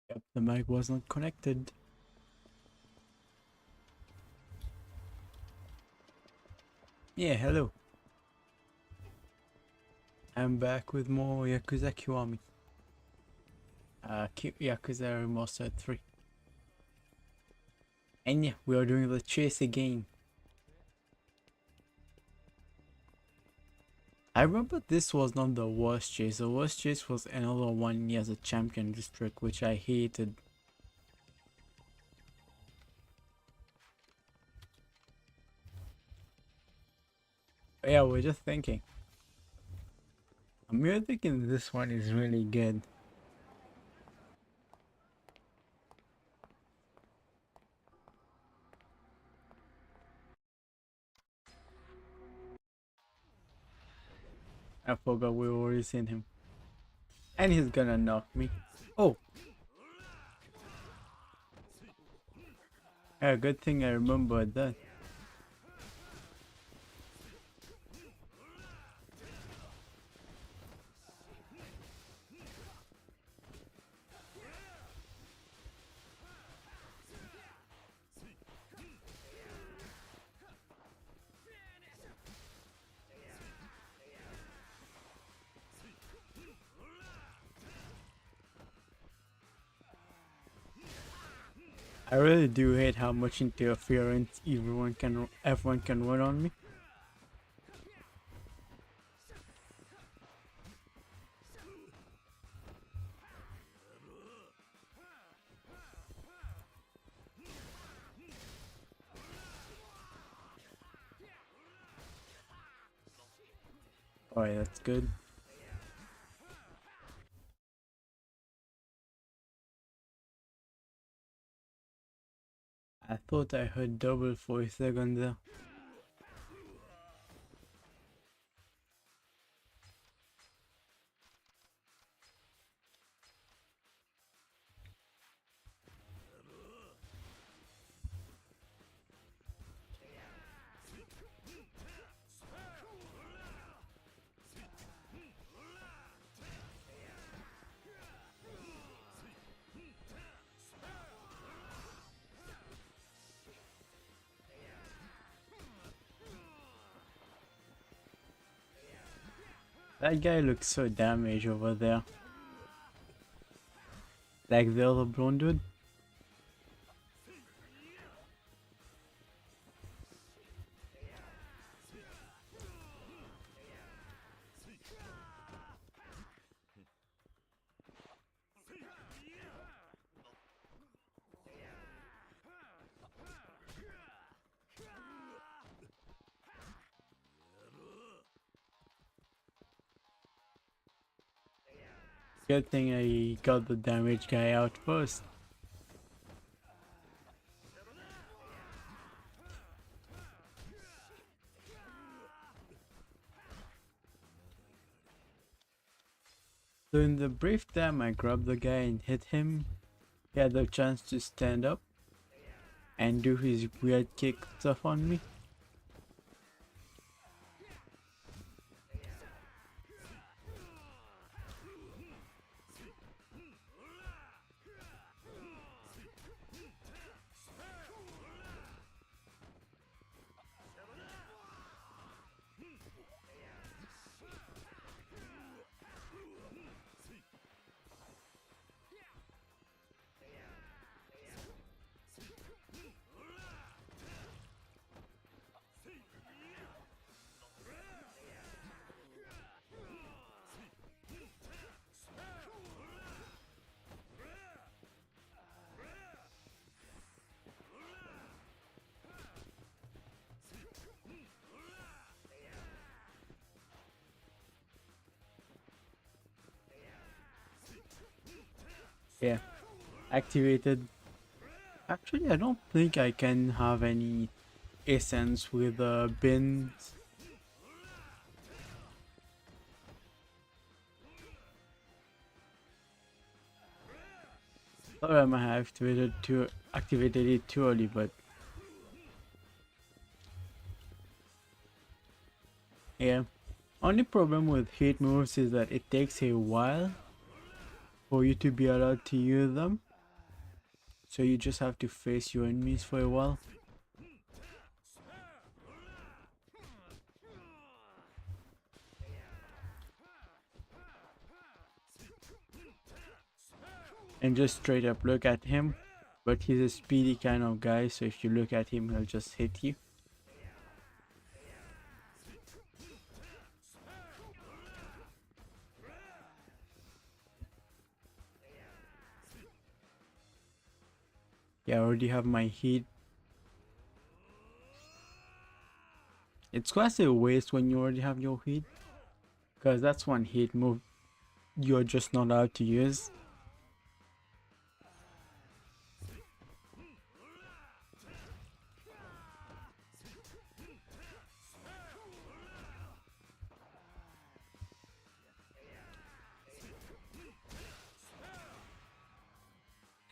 Yep, the mic was not connected. Yeah, hello. I'm back with more Yakuza Kiwami. Yakuza Remastered 3. And yeah, we are doing the chase again. I remember this was not the worst chase. The worst chase was another one near the Champion District, which I hated. But yeah, we're just thinking. The music in this one is really good. I forgot we already seen him. And he's gonna knock me. Oh! Yeah, good thing I remembered that. I really do hate how much interference everyone can run on me. Alright, that's good. I thought I heard double for a second there. That guy looks so damaged over there. Like the other blonde dude. Good thing I got the damaged guy out first. So in the brief time I grabbed the guy and hit him, he had the chance to stand up and do his weird kick stuff on me. Yeah, activated. Actually, I don't think I can have any essence with bins. Or I might have activated it too early, but yeah. Only problem with hit moves is that it takes a while for you to be allowed to use them. so you just have to face your enemies for a while. And just straight up look at him, but he's a speedy kind of guy, so if you look at him he'll just hit you. Yeah, I already have my heat. It's quite a waste when you already have your heat, because that's one hit move you're just not allowed to use.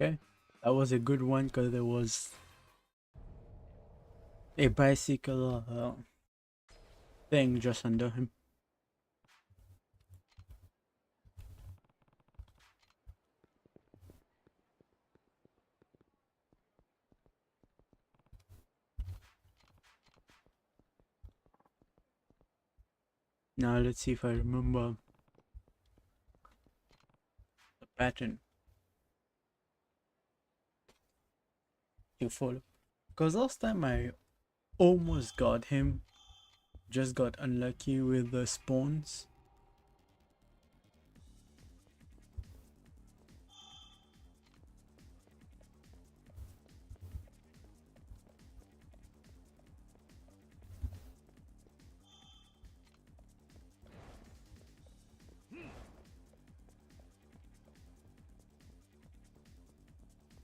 Okay, that was a good one because there was a bicycle thing just under him. Now let's see if I remember the pattern to follow. Because last time I almost got him, just got unlucky with the spawns.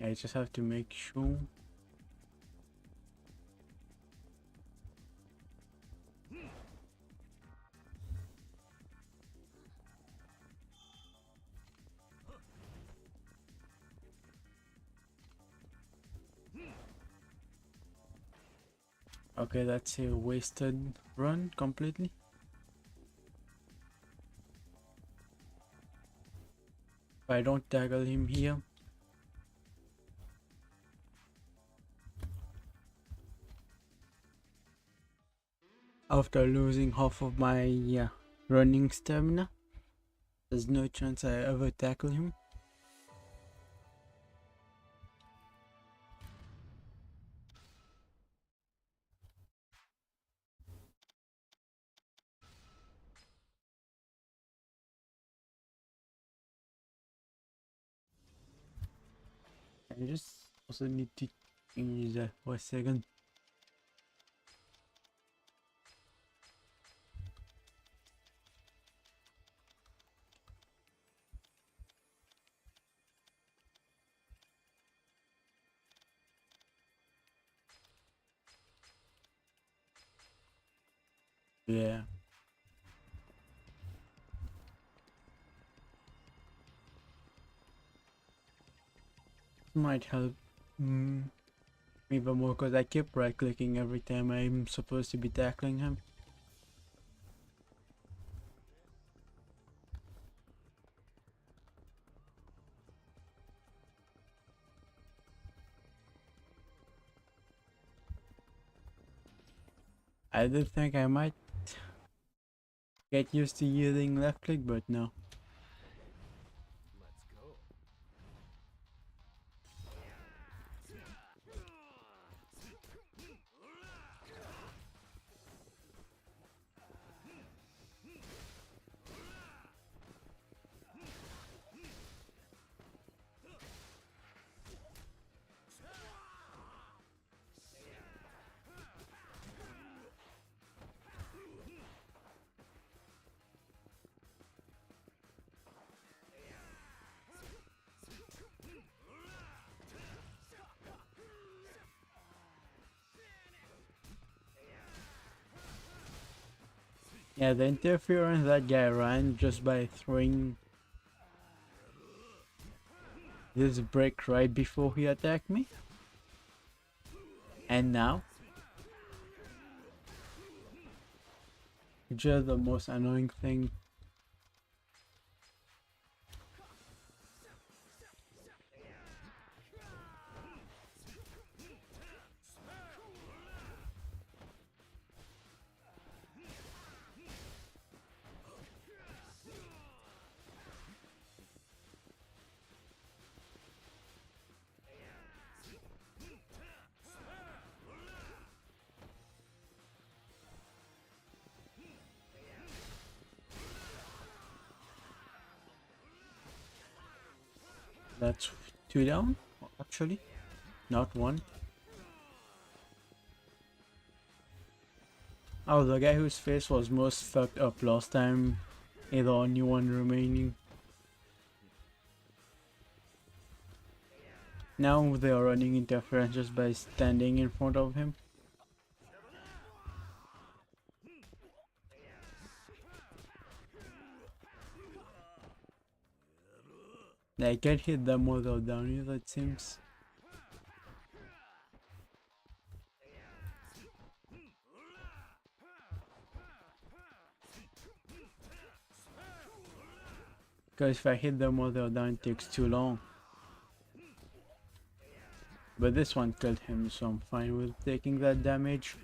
I just have to make sure. Okay, that's a wasted run completely. If I don't tackle him here. After losing half of my running stamina, there's no chance I ever tackle him. I just also need to change that for a second. Yeah. Might help even more because I keep right clicking every time I'm supposed to be tackling him. I did think I might get used to using left click, but no. Yeah, the interference that guy ran just by throwing this brick right before he attacked me. And now, just the most annoying thing. That's 2 down, actually, not 1. Oh, the guy whose face was most fucked up last time is the only one remaining. Now they are running interference just by standing in front of him. I can't hit them without down here, it seems. Because if I hit them without down, it takes too long. But this one killed him, so I'm fine with taking that damage.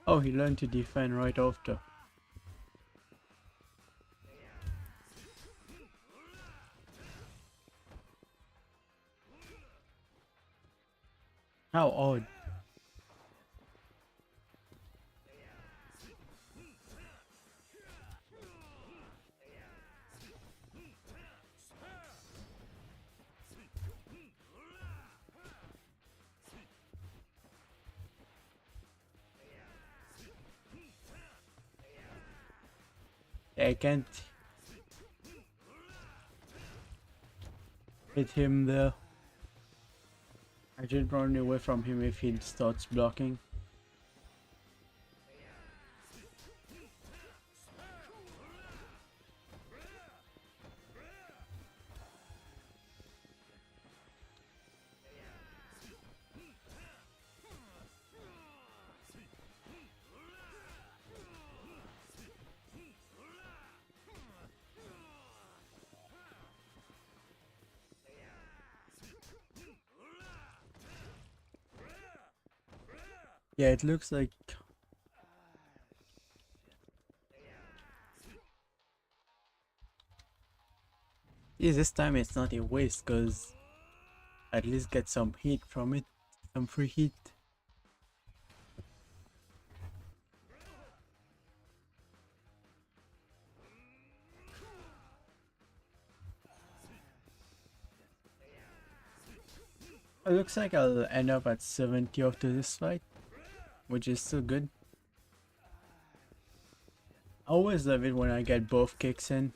Oh, he learned to defend right after. How odd. I can't hit him there. I should run away from him if he starts blocking. Yeah, it looks like... Yeah, this time it's not a waste, cause at least get some heat from it. Some free heat. It looks like I'll end up at 70 after this fight, which is still good. I always love it when I get both kicks in.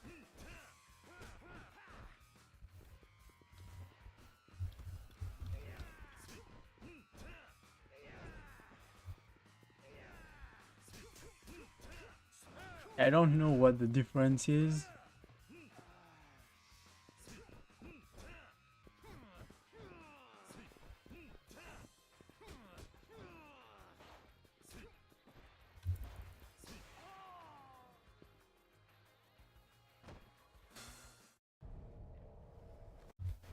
I don't know what the difference is.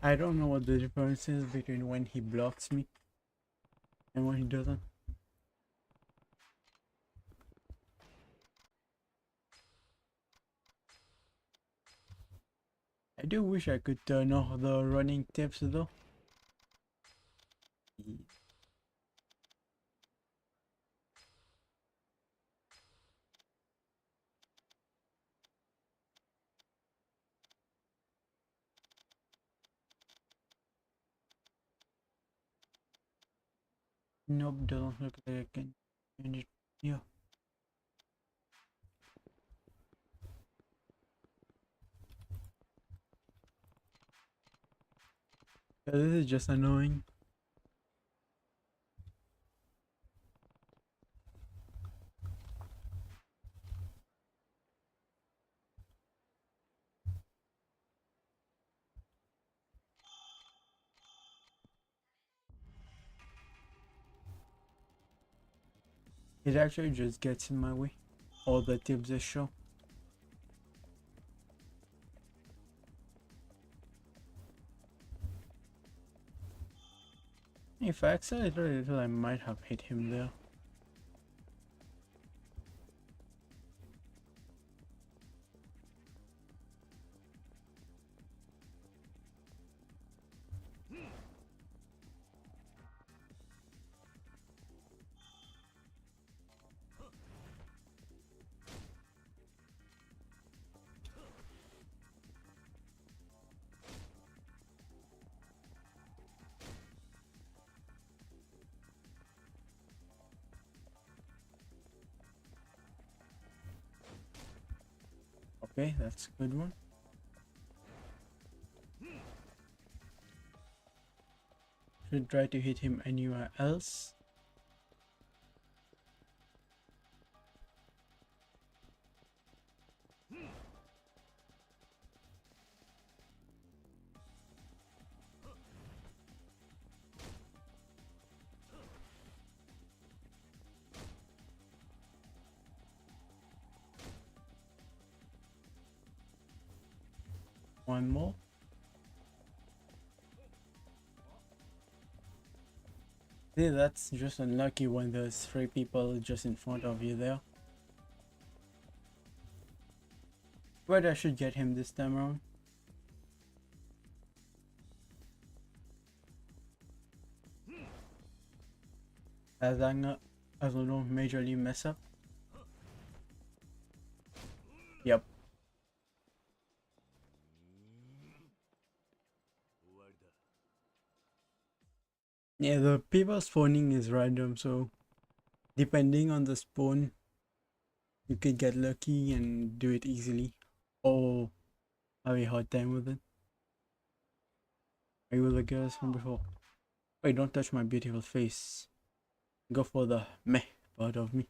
I don't know what the difference is between when he blocks me and when he doesn't. I do wish I could turn off the running tips though. Nope, doesn't look like I can change it. Yeah. This is just annoying. It actually just gets in my way. All the tips they show. If I accelerate a little, I might have hit him there. Okay, that's a good one. Should try to hit him anywhere else. One more. See, that's just unlucky when there's 3 people just in front of you there. But I should get him this time around. As I don't majorly mess up. Yep. Yeah, the people spawning is random, so depending on the spawn, you could get lucky and do it easily, or have a hard time with it. Are you the girls from before? Wait, don't touch my beautiful face. Go for the meh part of me.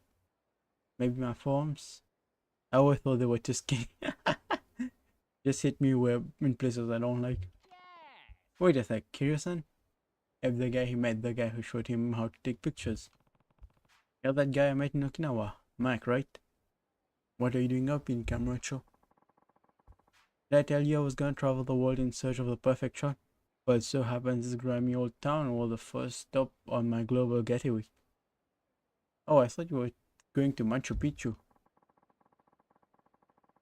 Maybe my forms? I always thought they were too skinny. Just hit me where in places I don't like. Wait a sec, Kiryu-san? If the guy he met the guy who showed him how to take pictures. You're that guy I met in Okinawa, Mike, right? What are you doing up in Kamurocho? Did I tell you I was gonna travel the world in search of the perfect shot? But it so happens this grimy old town was the first stop on my global getaway. Oh, I thought you were going to Machu Picchu.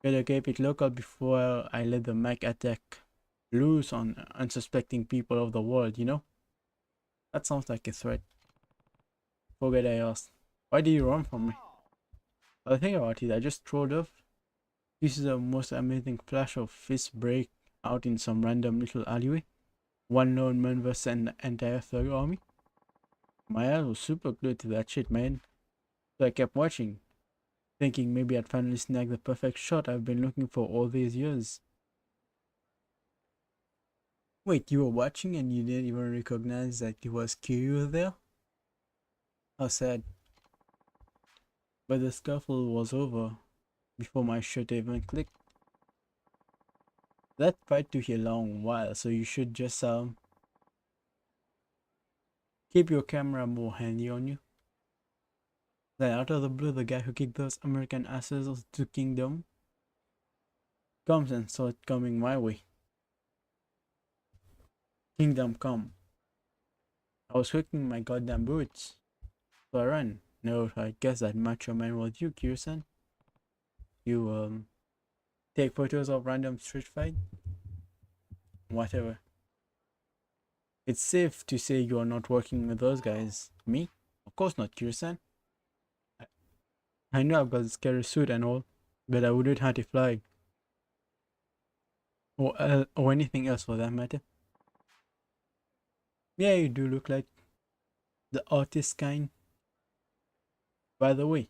Better keep it local before I let the Mac attack loose on unsuspecting people of the world, you know? That sounds like a threat. Forget I asked. Why did you run from me? The thing about it, I just trolled off. This is the most amazing flash of fist break out in some random little alleyway. One lone man versus an entire thug army. My eyes was super glued to that shit, man. So I kept watching, thinking maybe I'd finally snag the perfect shot I've been looking for all these years. Wait, you were watching and you didn't even recognize that it was Kiryu there? How sad. But the scuffle was over before my shot even clicked. That fight took a long while, so you should just keep your camera more handy on you. Then out of the blue, the guy who kicked those American asses to Kingdom comes and saw it coming my way. Kingdom come. I was hooking my goddamn boots. So I ran. No, I guess that macho man was you, Kiryu-san. You take photos of random street fight? Whatever. It's safe to say you are not working with those guys. Me? Of course not, Kiryu-san. I know I've got a scary suit and all, but I wouldn't hurt a fly. Or anything else for that matter. Yeah, you do look like the artist kind. By the way,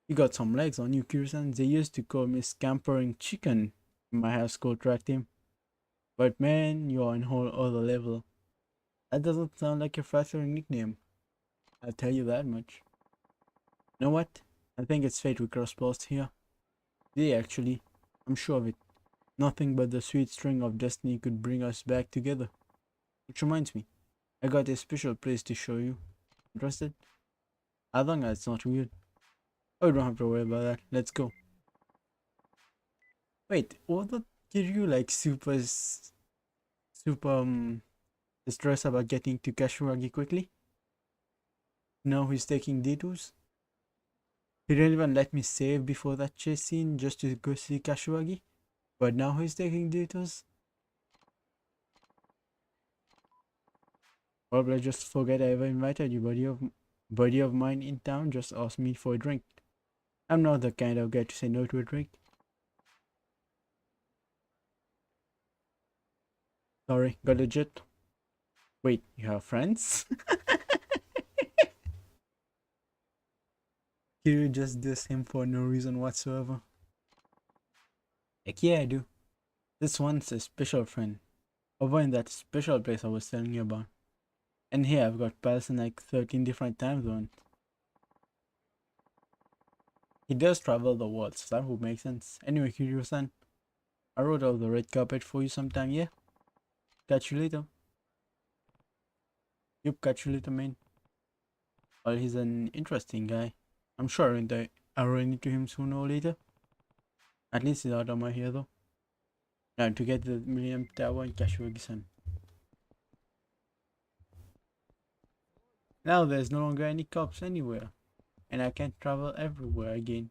you got some legs on you, Kiryu-san. They used to call me Scampering Chicken in my high school track team. But man, you're on a whole other level. That doesn't sound like a flattering nickname. I'll tell you that much. You know what? I think it's fate we cross paths here. Yeah, actually. I'm sure of it. Nothing but the sweet string of destiny could bring us back together. Which reminds me, I got a special place to show you. Interested? As long as it's not weird. Oh, you don't have to worry about that. Let's go. Wait, what the Kiryu like super distressed about getting to Kashuragi quickly? Now he's taking detours? He didn't even let me save before that chase scene just to go see Kashuragi? But now he's taking detours? Probably I just forget I ever invited you, buddy of mine in town just asked me for a drink. I'm not the kind of guy to say no to a drink. Sorry, got legit. Wait, you have friends? Kiryu just diss him for no reason whatsoever. Heck yeah, I do. This one's a special friend. Over in that special place I was telling you about. And here I've got pals in like 13 different time zones. He does travel the world, so that would make sense. Anyway, Kiryu-san, I wrote out the red carpet for you sometime, yeah? Catch you later. Yup, catch you later, man. Well, he's an interesting guy. I'm sure I'll run into him sooner or later. At least he's out of my hair though. Now to get the Millennium Tower in Kashuagi-san. Now there's no longer any cops anywhere, and I can travel everywhere again.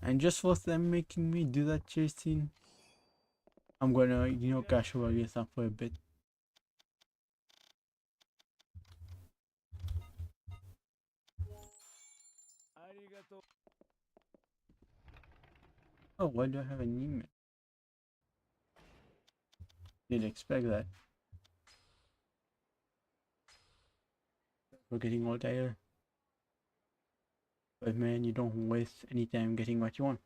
And just for them making me do that chase scene, I'm gonna, Kashuagi-san for a bit. Oh, why do I have an email? Didn't expect that. We're getting all tired. But man, you don't waste any time getting what you want.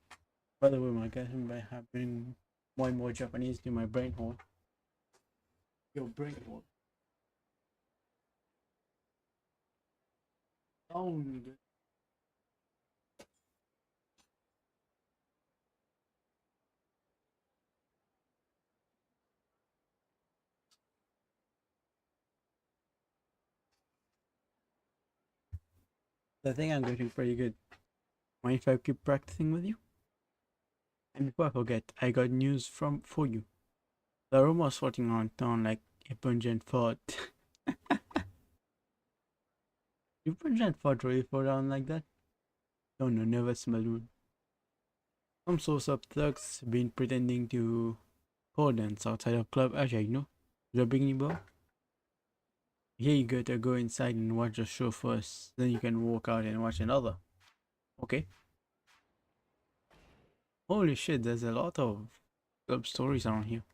By the way, my guys, I have been more and more Japanese to my brain hole. Your brain hole. Sound. I think I'm getting pretty good. Mind if I keep practicing with you? And before I forget, I got news for you. The rumors floating around town like a pungent fart. You pungent fart really fall down like that? Oh no, never smell rude. Some source of thugs been pretending to pole dance outside of Club Asia, The beginning bar? Here you gotta go inside and watch the show first, then you can walk out and watch another. Okay. Holy shit, there's a lot of club stories around here.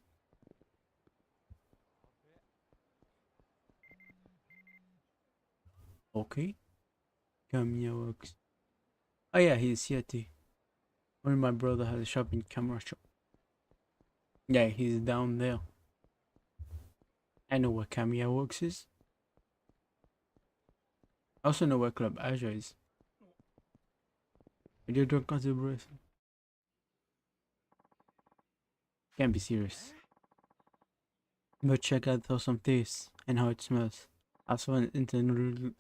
Okay. Cameo works. Oh yeah, he's here too. Only my brother has a shop in camera shop. Yeah, he's down there. I know where Cameo Works is. I also know where Club Azure is. Video drunk consideration. Can't be serious. But check out how some taste and how it smells. As for instant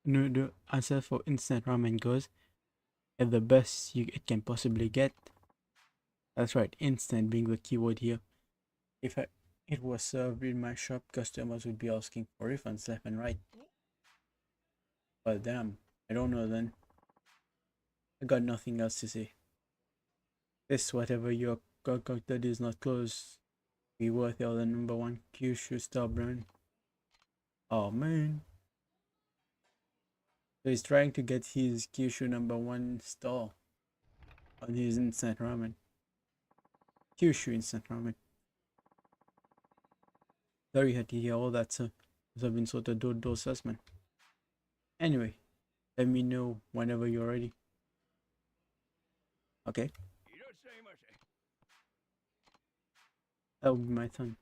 noodle, as for instant ramen goes, at the best it can possibly get. That's right, instant being the keyword here. If it was served in my shop, customers would be asking for refunds left and right. Well, damn, I don't know then. I got nothing else to say. This, whatever your concocted is not close, be worth the number one Kyushu star brand. Oh man. So he's trying to get his Kyushu number one star on his instant ramen. Kyushu instant ramen. Very happy to hear all that, sir. I've been sort of door salesman. Anyway, let me know whenever you're ready. Okay. That would be my turn.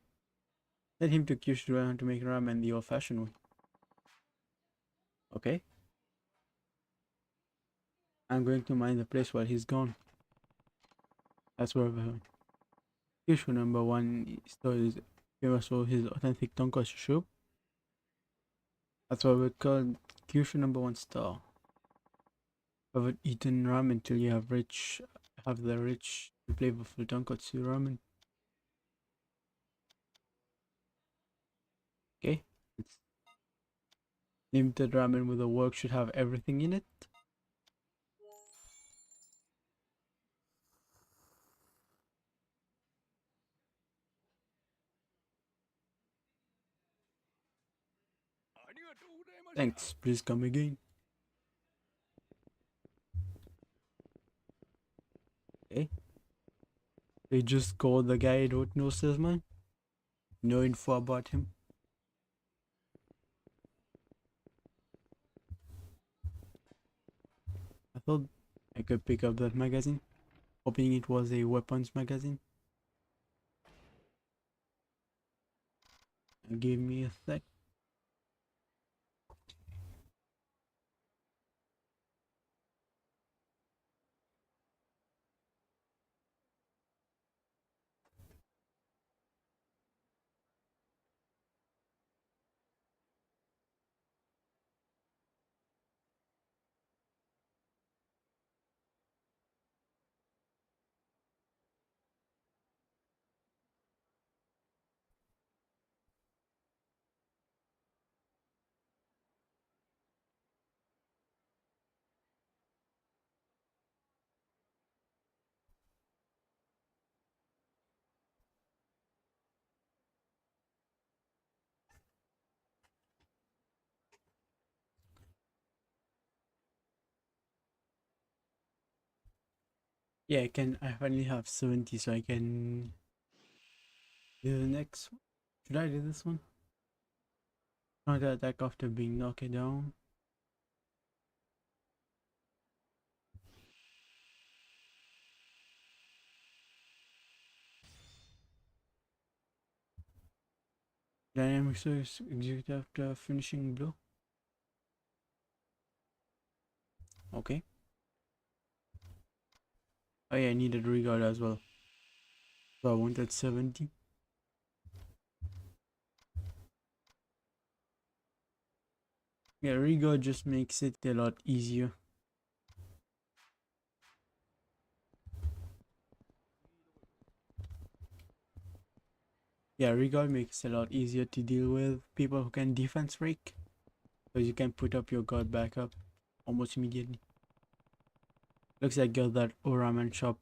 Let him to Kyushu around to make ramen the old-fashioned way. Okay. I'm going to mind the place while he's gone. That's where we're going. Kyushu number one store is famous for his authentic tonkatsu soup. That's why we call Kyushu number one star. Haven't eaten ramen till you have the rich and flavorful tonkatsu ramen. Okay. It's limited ramen with a work should have everything in it. Thanks, please come again. Okay. They just called the guy I don't know salesman. No info about him. I thought I could pick up that magazine, hoping it was a weapons magazine. Give me a sec. Yeah, I finally have 70, so I can do the next one. Should I do this one? Counter attack after being knocked down. Dynamic source execute after finishing blow. Okay. Oh yeah, I needed regard as well. So I wanted 70. Yeah, regard just makes it a lot easier. Yeah, regard makes it a lot easier to deal with people who can defense rake. Because you can put up your guard back up almost immediately. Looks like got that Oraman shop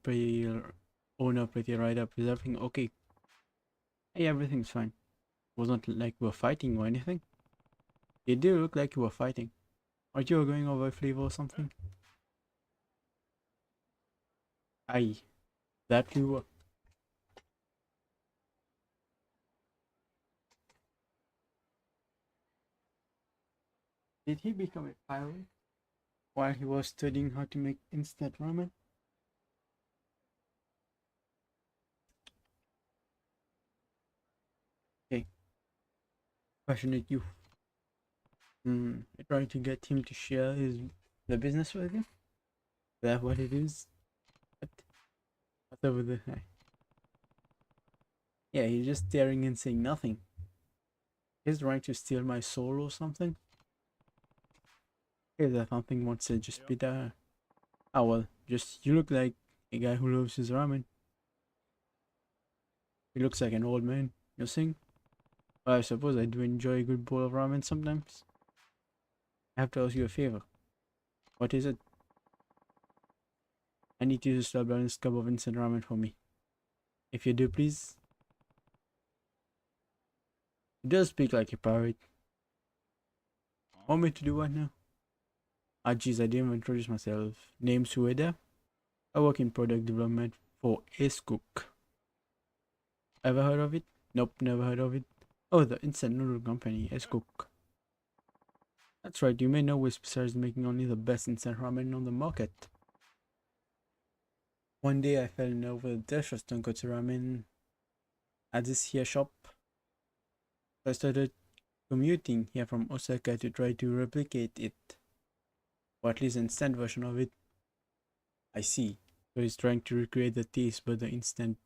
owner pretty right up. Is everything okay? Hey, everything's fine. Wasn't like we're fighting or anything. It did look like you were fighting. Aren't you going over a flavor or something? Aye, that you were. Did he become a pirate while he was studying how to make instant ramen? Okay, passionate you. Trying to get him to share the business with you. Is that what it is? What? What's over the? Yeah, he's just staring and saying nothing. He's trying to steal my soul or something. Hey, that something wants to just be there. Oh well, just you look like a guy who loves his ramen. He looks like an old man. You think? Well, I suppose I do enjoy a good bowl of ramen sometimes. I have to ask you a favor. What is it? I need you to stop down this cup of instant ramen for me. If you do, please. He does speak like a pirate. Want me to do what now? Ah, jeez, I didn't even introduce myself. Name's Sueda. I work in product development for Ace Cook. Ever heard of it? Nope, never heard of it. Oh, the instant noodle company, Ace Cook. That's right, you may know we specialize in making only the best instant ramen on the market. One day I fell in love with a dish of tonkotsu ramen at this here shop. I started commuting here from Osaka to try to replicate it, or at least an instant version of it. I see. So he's trying to recreate the taste, but the instant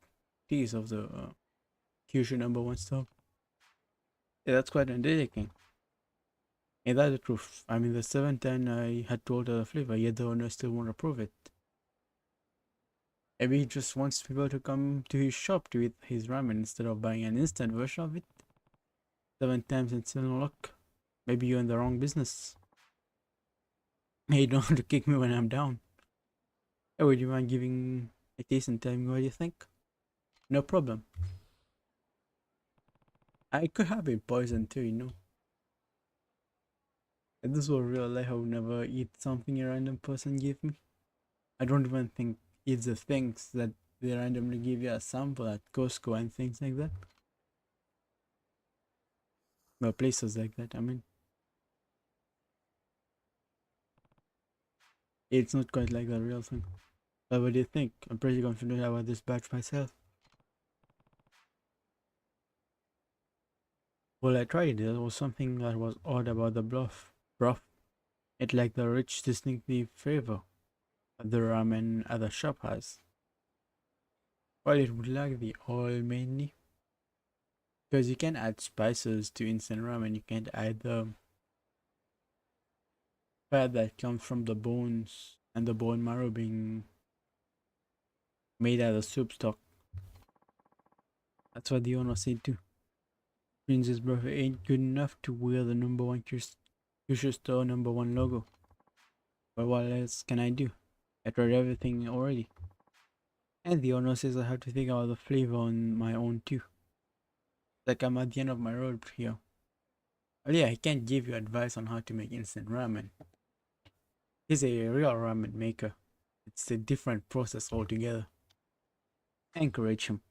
taste of the Kyushu number one stop. Yeah, that's quite undertaking. And that's the truth. I mean, the seventh time I had told her the flavor, yet the owner still won't approve it. Maybe he just wants people to come to his shop to eat his ramen instead of buying an instant version of it. 7 times and still no luck. Maybe you're in the wrong business. Hey, you don't have to kick me when I'm down. Hey, would you mind giving a taste and telling me what you think? No problem. I could have been poisoned too, you know. If this were real life, I would never eat something a random person gave me. I don't even think it's the things that they randomly give you a sample at Costco and things like that. Well, places like that, I mean. It's not quite like the real thing. But what do you think? I'm pretty confident about this batch myself. Well, I tried it. There was something that was odd about the broth. It lacked the rich, distinctive flavor that the ramen at the shop has. While it would lack the oil mainly, because you can add spices to instant ramen, you can't add the fat that comes from the bones and the bone marrow being made out of soup stock. That's what the owner said too. Princess broth ain't good enough to wear the number one Kushi store number one logo. But what else can I do? I tried everything already. And the owner says I have to think about the flavor on my own too. Like I'm at the end of my road here. Well, yeah, I can't give you advice on how to make instant ramen. He's a real ramen maker. It's a different process altogether. I encourage him.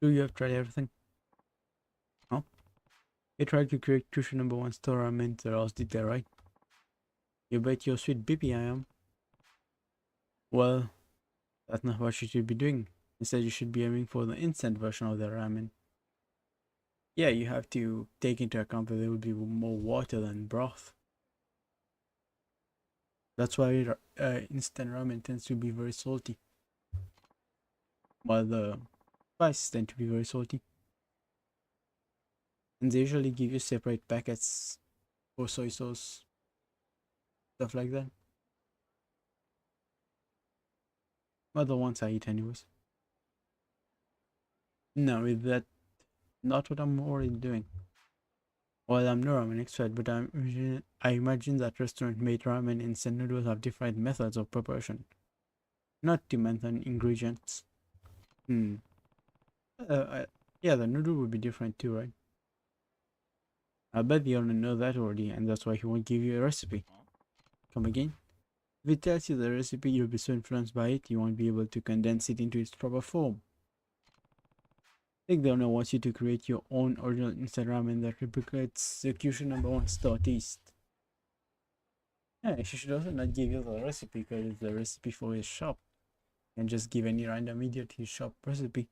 Do you have tried everything? No? You tried to create Kushi number one store ramen, or else did that right? You bet your sweet baby I am. Well, that's not what you should be doing. Instead, you should be aiming for the instant version of the ramen. Yeah, you have to take into account that there will be more water than broth. That's why instant ramen tends to be very salty, while the spices tend to be very salty. And they usually give you separate packets for soy sauce, stuff like that. But the ones I eat anyways. No, with that, not what I'm already doing. Well, I'm no ramen expert, but I imagine that restaurant-made ramen instant noodles have different methods of preparation, not to mention ingredients. Hmm. Yeah, the noodle would be different too, right? I bet the owner knows that already, and that's why he won't give you a recipe. Come again? If he tells you the recipe, you'll be so influenced by it, you won't be able to condense it into its proper form. I think the owner wants you to create your own original instant ramen that replicates the Kyushu number one store taste. Yeah, she should also not give you the recipe because it's the recipe for his shop, and just give any random idiot his shop recipe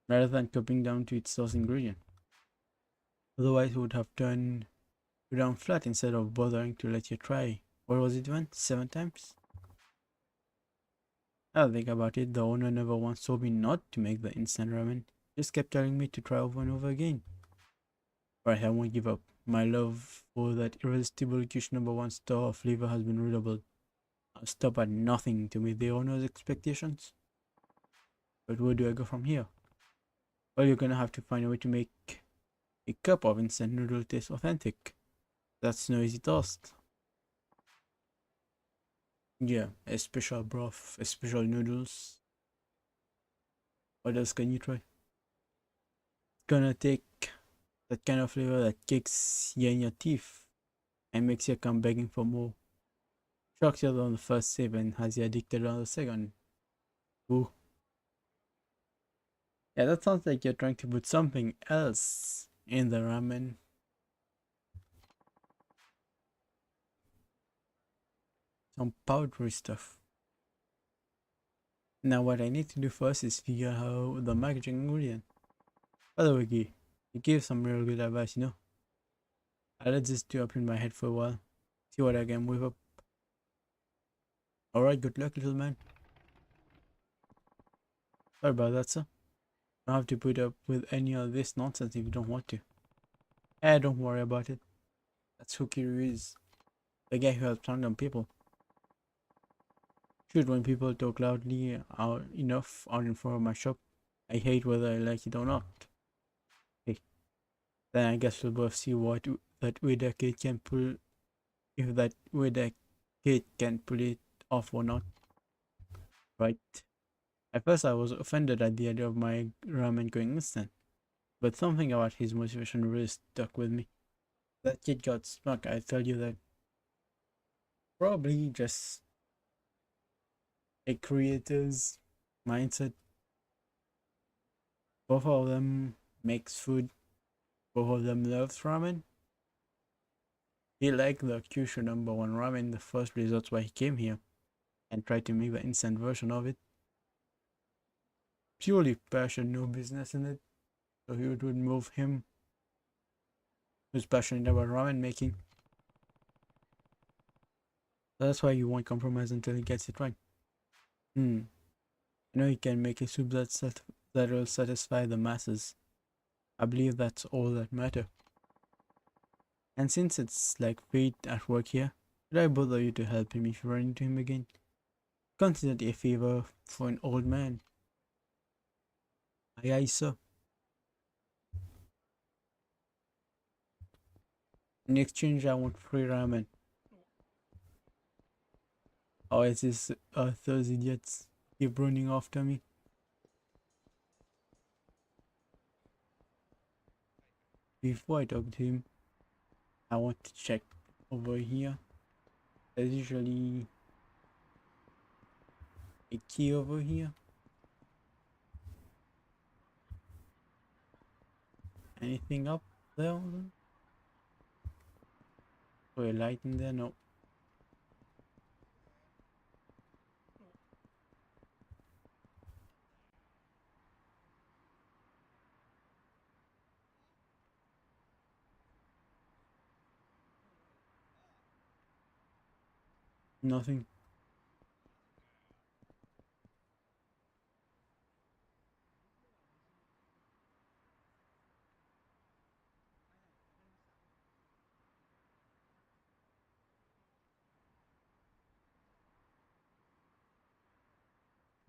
rather than copying down to its source ingredient. Otherwise, it would have turned you down flat instead of bothering to let you try. What was it, one? 7 times? I'll think about it. The owner never once told me not to make the instant ramen. Just kept telling me to try over and over again. But I won't give up. My love for that irresistible Kish number one store flavor has been readable. I'll stop at nothing to meet the owner's expectations. But where do I go from here? Well, you're gonna have to find a way to make a cup of instant noodle taste authentic. That's no easy task. Yeah, a special broth, a special noodles. What else can you try? It's gonna take that kind of flavor that kicks you in your teeth and makes you come begging for more. Shocks you on the first sip and has you addicted on the second. Ooh. Yeah, that sounds like you're trying to put something else in the ramen. Some powdery stuff. Now what I need to do first is figure out the magic ingredient. By the way, you gave some real good advice, you know. I let this stew up in my head for a while. See what I can whip up. Alright, good luck, little man. Sorry about that, sir. Don't have to put up with any of this nonsense if you don't want to. Don't worry about it. That's who Kiryu is. The guy who helps random people. Shoot, when people talk loudly out enough out in front of my shop, I hate whether I like it or not. Hey, then I guess we'll both see what that Ueda kid can pull, if that Ueda kid can pull it off or not. Right? At first I was offended at the idea of my ramen going instant, but something about his motivation really stuck with me. That kid got smart, I tell you that. Probably just a creator's mindset. Both of them makes food. Both of them loves ramen. He liked the Kyushu number one ramen in the first place. That's why he came here and tried to make the instant version of it. Purely passion, no business in it. So he would move him who's passionate about ramen making. That's why you won't compromise until he gets it right. You know, he can make a soup that will satisfy the masses. I believe that's all that matter. And since it's like fate at work here, should I bother you to help him if you run into him again? Consider it a favor for an old man. Aye, aye, sir. In exchange, I want free ramen. Oh, it's this those idiots keep running after me. Before I talk to him, I want to check over here. There's usually a key over here. Anything up there? Or a light in there? No. Nothing.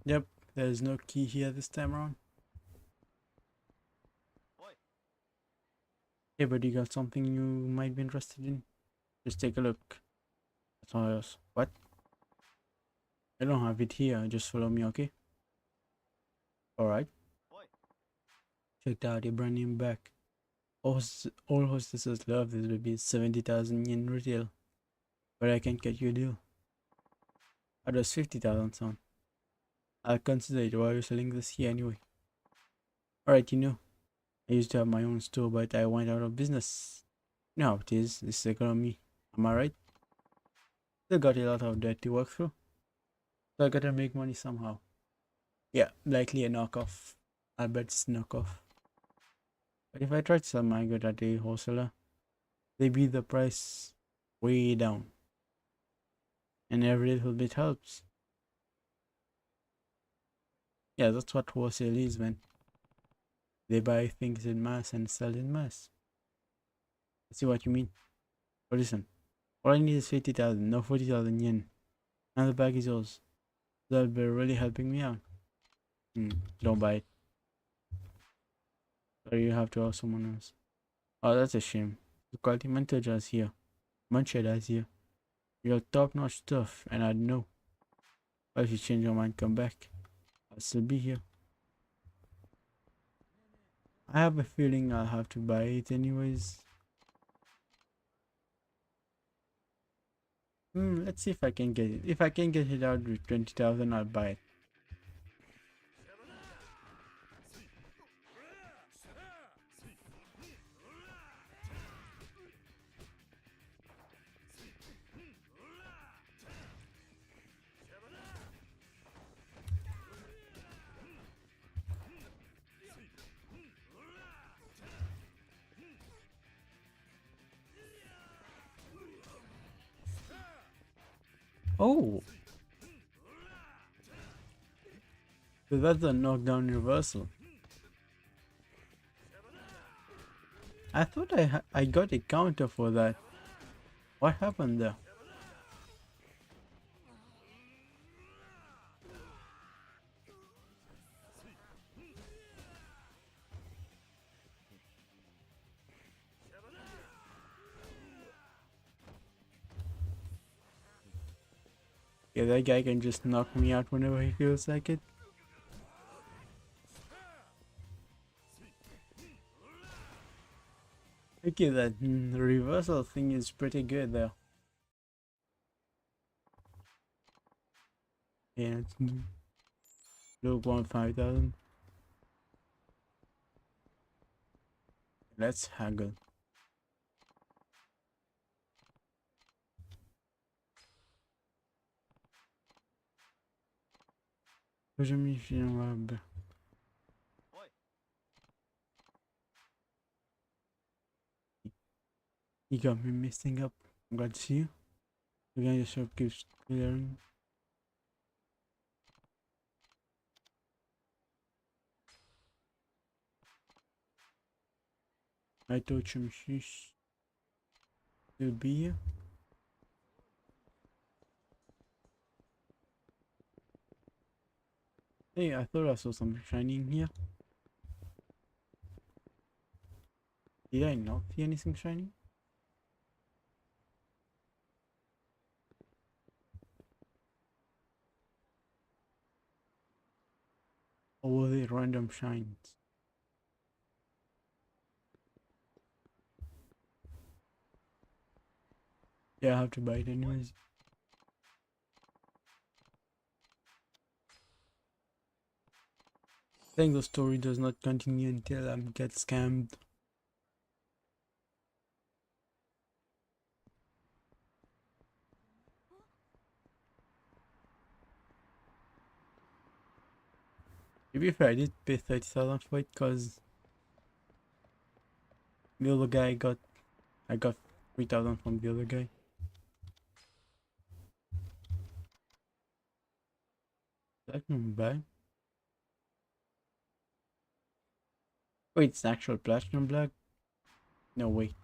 Yep, there's no key here this time around. Hey, but you got something you might be interested in? Just take a look. That's all else. What? I don't have it here. Just follow me, okay? Alright. Checked out a brand new bag. All hostesses love this will be 70,000 yen retail. But I can get you a deal. How does 50,000 sound? I'll consider it while you're selling this here anyway. Alright, you know, I used to have my own store, but I went out of business. You know how it is, this economy. Am I right? Still got a lot of debt to work through. So I gotta make money somehow. Yeah, likely a knockoff. I bet it's knockoff. But if I try to sell my good at a wholesaler, they beat the price way down. And every little bit helps. Yeah, that's what wholesale is, man. They buy things in mass and sell in mass. I see what you mean. But listen, all I need is 50,000, no 40,000 yen. And the bag is yours. That'll be really helping me out. Don't buy it. Or you have to ask someone else. Oh, that's a shame. The quality Munchausen's here. Munchausen's here. You have top-notch stuff, and I know. But if you change your mind, come back. I'll still be here. I have a feeling I'll have to buy it anyways. Let's see if I can get it. If I can get it out with 20,000, I'll buy it. Oh! So that's a knockdown reversal. I thought I got a counter for that. What happened there? Yeah, that guy can just knock me out whenever he feels like it. Okay, that reversal thing is pretty good though. Yeah, it's look 5,000. Let's haggle. Hoje me chamava. You got me messing up. I'm glad to see you. Again, your shop keeps clearing. I told you she will be here. Hey, I thought I saw something shining here. Did I not see anything shining? Or were they random shines? Yeah, I have to buy it anyways. I think the story does not continue until I get scammed. To be fair, I did pay 30,000 for it because the other guy I got 3,000 from the other guy. That's not bad. Wait, it's actual platinum black? No, wait.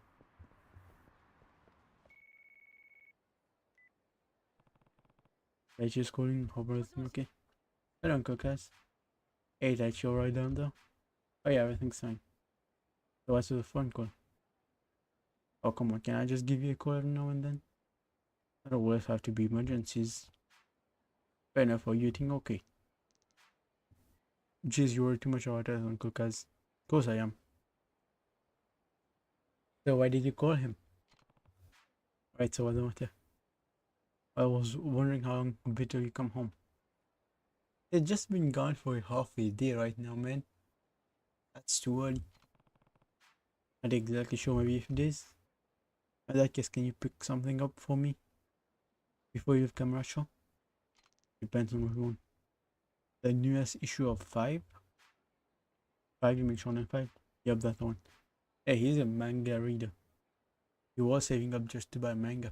I just calling, hope everything okay. I don't cook guys. Hey, that's your right down though? Oh yeah, everything's fine. So what's with the phone call? Oh come on, can I just give you a call every now and then? I don't always have to be emergencies. Fair enough, for you think okay. Jeez, you worry too much about it, Uncle Kaz. Of course I am. So why did you call him? Right, so what's the matter? I was wondering how long before you come home. It's just been gone for half a day right now, man. That's too early. Not exactly sure, maybe a few days. In that case, can you pick something up for me before you leave camera show? Depends on what you want. The newest issue of 5? 5, you mean Shonen 5? Yep, that one. Hey, he's a manga reader. He was saving up just to buy manga.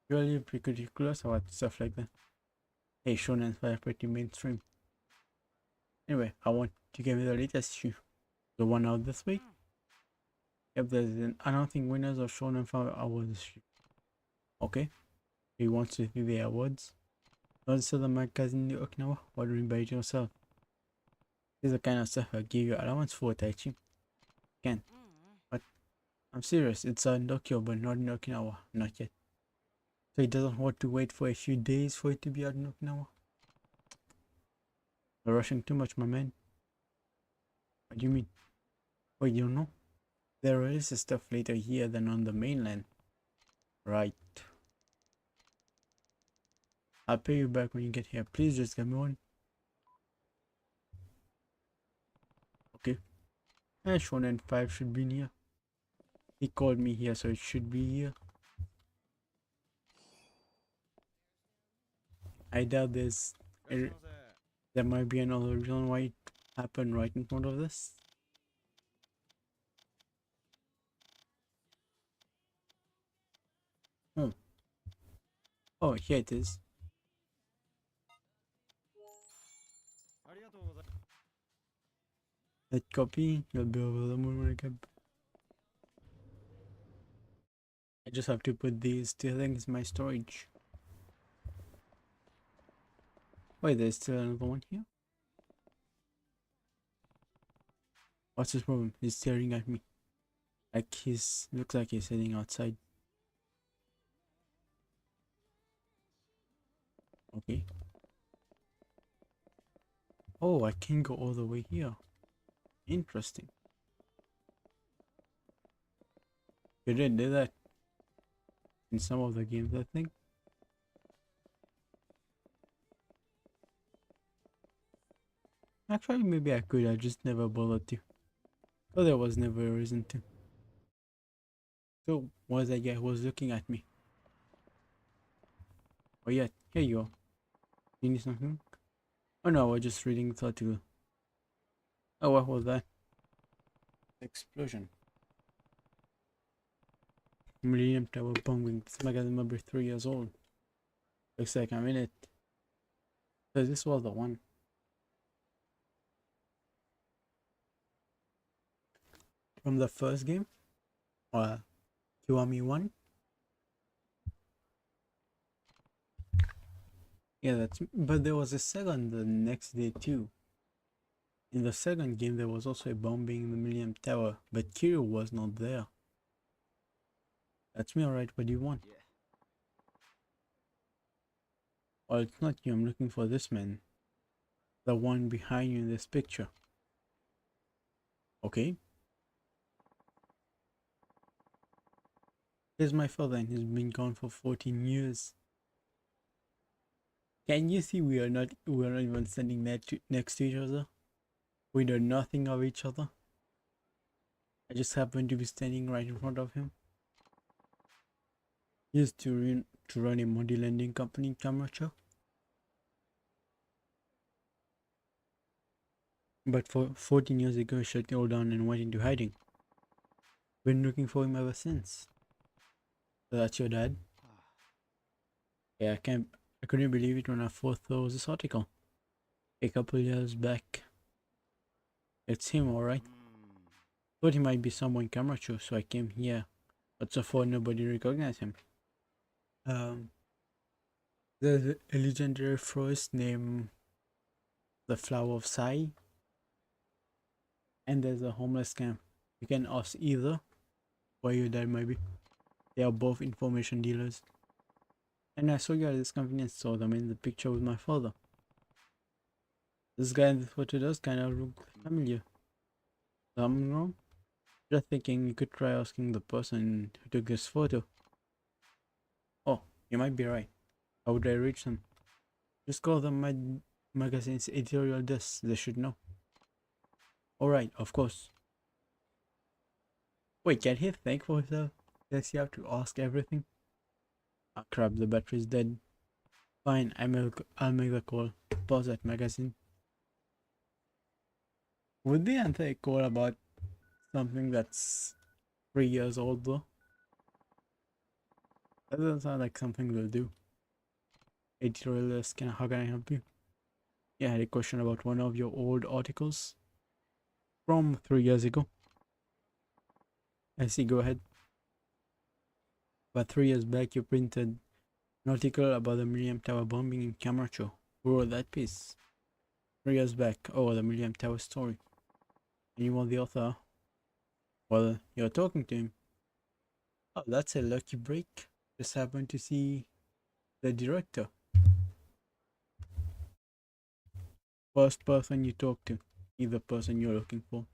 Really pretty ridiculous about stuff like that. Hey, Shonen 5 pretty mainstream. Anyway, I want to give you the latest issue. The one out this week. Yep, there's an announcing winners of Shonen 5 awards issue. Okay, he wants to see the awards. Don't sell the magazine in Okinawa, ordering by it yourself. This is the kind of stuff I give you allowance for, Taichi. Can. But I'm serious, it's in Tokyo but not in Okinawa. Not yet. So he doesn't want to wait for a few days for it to be out in Okinawa. You're rushing too much, my man. What do you mean? Wait, you don't know? There is stuff later here than on the mainland. Right. I'll pay you back when you get here. Please just get me one. Okay. Shonen 5 should be in here. He called me here, so it should be here. I doubt there might be another reason why it happened right in front of this. Oh. Oh, here it is. That copy will be available when I get. I just have to put these two things in my storage. Wait, there's still another one here? What's his problem? He's staring at me. Like looks like he's sitting outside. Okay. Oh, I can go all the way here. Interesting. You didn't do that in some of the games, I think. Actually, maybe I could, I just never bothered to. But there was never a reason to. So, was that guy who was looking at me? Oh yeah, here you are. You need something? Oh no, we're just reading the article. Oh, what was that? Explosion. Millennium Tower bombing. This magazine might be 3 years old. Looks like I'm in it. So this was the one. From the first game? Or Kiwami 1? Yeah, but there was a second the next day too. In the second game there was also a bombing in the Millennium Tower, but Kiryu was not there. That's me, alright, what do you want? Yeah. Oh, it's not you, I'm looking for this man. The one behind you in this picture. Okay. Here's my father and he's been gone for 14 years. Can you see we are not even standing next to each other? We know nothing of each other. I just happen to be standing right in front of him. He used to run a money lending company in Camacho. But for 14 years ago he shut it all down and went into hiding. Been looking for him ever since. So that's your dad? Yeah, I couldn't believe it when I first saw this article. A couple years back. It's him, alright. Thought he might be someone in Camacho, so I came here. But so far nobody recognized him. Um, there's a legendary forest named the Flower of Sai, and there's a homeless camp. You can ask either where your dad might be. They are both information dealers. And I saw you at this convenience store. I'm in the picture with my father. This guy in this photo does kind of look familiar. Something wrong? Just thinking you could try asking the person who took this photo. Oh, you might be right. How would I reach them? Just call them my magazine's editorial desk. They should know. Alright, of course. Wait, can he think for himself? Does he have to ask everything? Ah crap, the battery's dead. Fine, I'll make the call. Pause that magazine. Would they answer a call about something that's 3 years old though? That doesn't sound like something they'll do. Editorialist, how can I help you? Yeah, I had a question about one of your old articles from 3 years ago. I see, go ahead. But 3 years back you printed an article about the Millennium Tower bombing in Camacho. Who wrote that piece? 3 years back. Oh, the Millennium Tower story. And you want the author? Well, you're talking to him. Oh, that's a lucky break. Just happened to see the director. First person you talk to. He's the person you're looking for.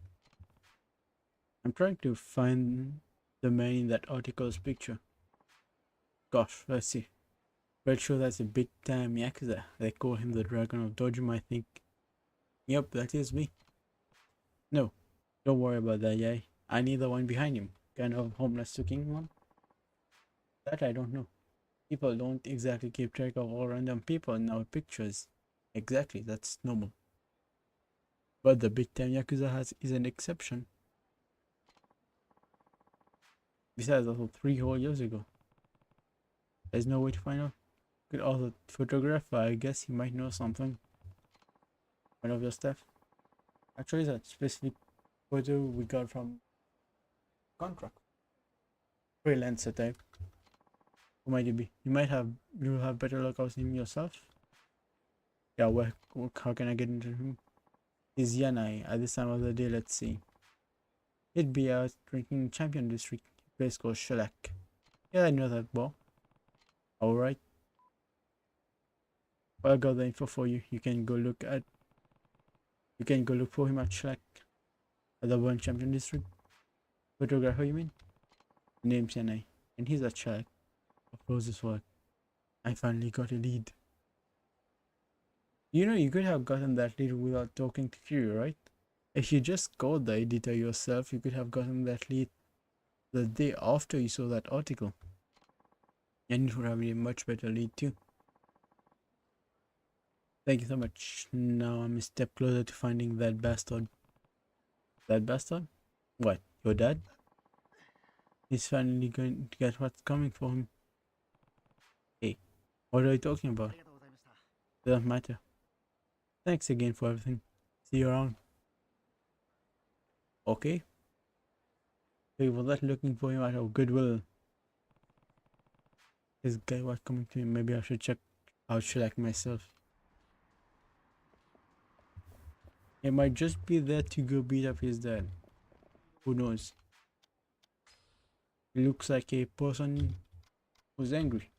I'm trying to find the man in that article's picture. Gosh, let's see. Pretty sure that's a big time Yakuza. They call him the Dragon of Dojima, I think. Yep, that is me. No, don't worry about that, yay. I need the one behind him. Kind of homeless looking one. That I don't know. People don't exactly keep track of all random people in our pictures. Exactly, that's normal. But the big time Yakuza is an exception. Besides, also 3 whole years ago. There's no way to find out. Could also photographer, I guess he might know something. One of your stuff. Actually, that specific photo we got from contract. Freelancer type. Who might it be? You'll have better luck out him yourself. Yeah, how can I get into him? He's Yanai at this time of the day, let's see. He'd be out drinking Champion District, place called Shellac. Yeah, I know that, bro. Alright. Well, I got the info for you. You can go look for him at Shellac. At the one Champion District. Photographer, you mean? Name's Yanai. And he's at Shellac. Of course, this work. I finally got a lead. You know, you could have gotten that lead without talking to Kiryu, right? If you just called the editor yourself, you could have gotten that lead the day after you saw that article. And it would have been a much better lead too. Thank you so much. Now I'm a step closer to finding that bastard. That bastard? What? Your dad? He's finally going to get what's coming for him. Hey, what are you talking about? Doesn't matter. Thanks again for everything. See you around. Okay? We were not looking for him out of goodwill. This guy was coming to me. Maybe I should check out Shellac myself. He might just be there to go beat up his dad. Who knows? He looks like a person who's angry.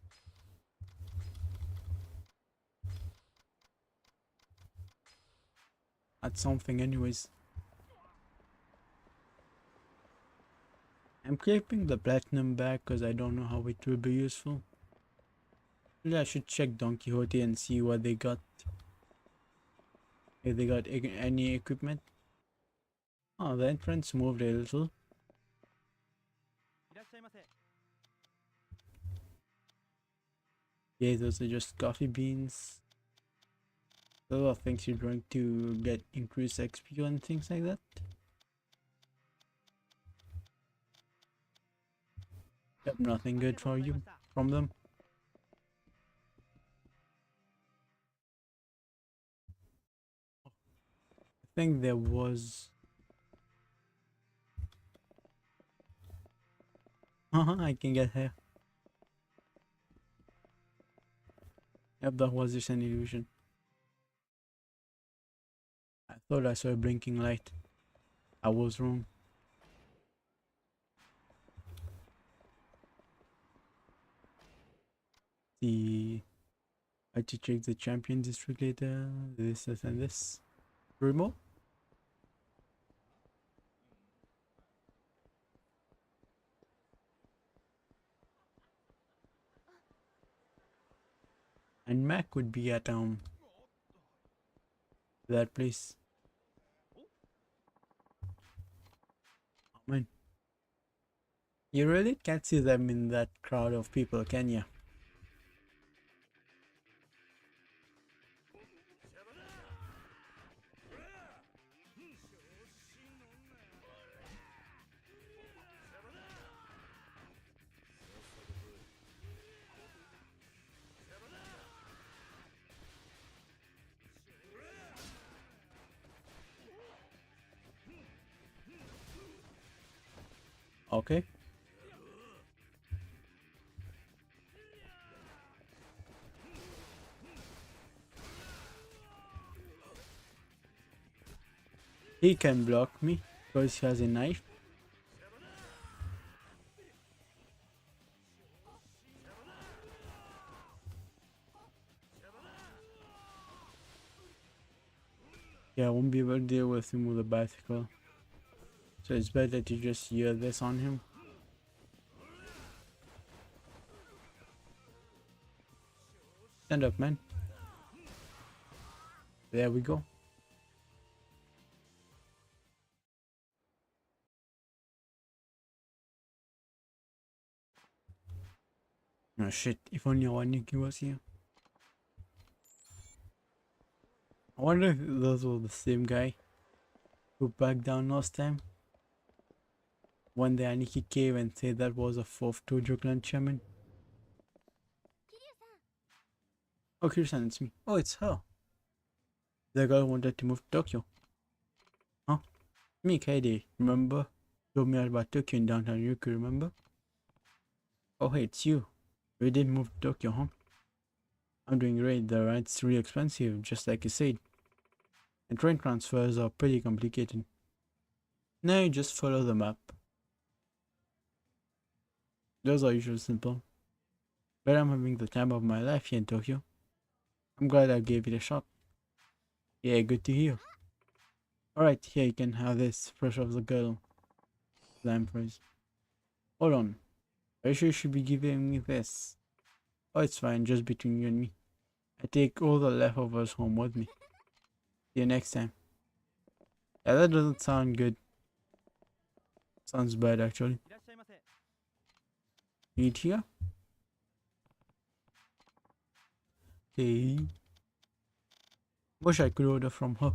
At something anyways. I'm keeping the platinum back because I don't know how it will be useful. Maybe I should check Don Quixote and see what they got. If they got any equipment. Oh, the entrance moved a little. Yeah, those are just coffee beans. Those are things you drink to get increased XP and things like that. Yep, nothing good for you from them. I think there was... I can get here. Yep, that was just an illusion. I thought I saw a blinking light. I was wrong. I had to check the champion district later. This and this. Remote? And Mac would be at that place. Oh man. You really can't see them in that crowd of people, can you? Okay. He can block me because he has a knife. Yeah, I won't be able to deal with him with a bicycle. So it's better to just hear this on him. Stand up, man. There we go. Oh shit, if only Waniki was here. I wonder if those were the same guy who backed down last time. When the Aniki came and said that was a fourth Tojo clan chairman. Oh, Kirsan, it's me. Oh, it's her. The girl wanted to move to Tokyo. Huh? Me, Kaede, remember? Told me about Tokyo in downtown Ryukyu, remember? Oh, hey, it's you. We did move to Tokyo, huh? I'm doing great. The ride's really expensive, just like you said. And train transfers are pretty complicated. Now you just follow the map. Those are usually simple. But I'm having the time of my life here in Tokyo. I'm glad I gave it a shot. Yeah, good to hear. Alright, here you can have this fresh off the girl. Lamb fries. Hold on. Are you sure you should be giving me this? Oh, it's fine, just between you and me. I take all the leftovers home with me. See you next time. Yeah, that doesn't sound good. Sounds bad, actually. Eat here? Okay. Wish I could order from her.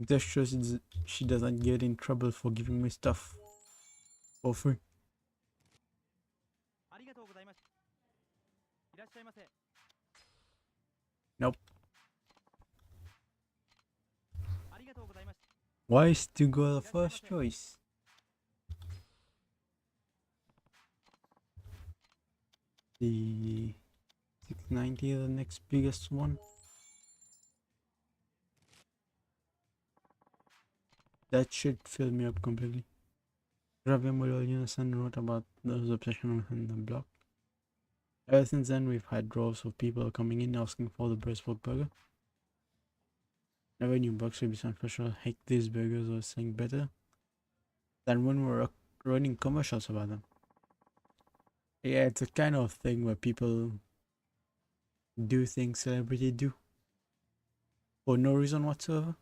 Just shows she doesn't get in trouble for giving me stuff for free. Nope. Why is to go the first choice? The 690 the next biggest one. That should fill me up completely. Ravi Murugan wrote about those obsession on the blog. Ever since then, we've had droves of people coming in asking for the breastbone burger. Never knew Bucks would be so special. Heck, these burgers are selling better than when we were running commercials about them. Yeah, it's a kind of thing where people do things celebrities do for no reason whatsoever.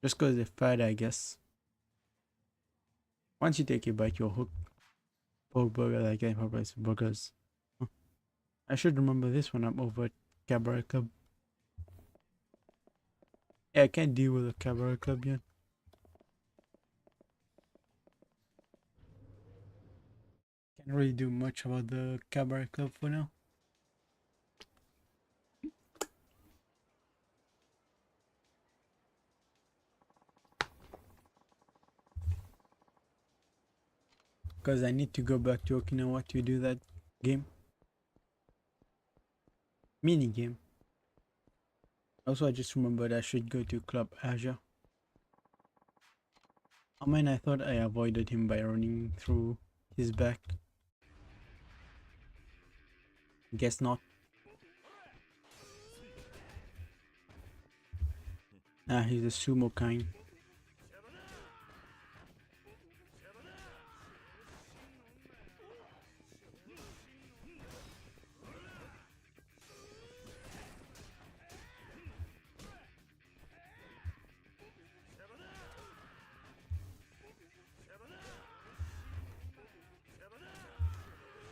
Just because they're fat, I guess. Once you take a bite, you're hooked. Pork burger, like Popeyes burgers. Huh. I should remember this when I'm over at Cabaret Club. Yeah, I can't deal with a Cabaret Club yet. Can't really do much about the Cabaret Club for now. Because I need to go back to Okinawa to do that game. Mini game. Also, I just remembered I should go to Club Asia. I mean, I thought I avoided him by running through his back. Guess not. Ah, he's a sumo kind.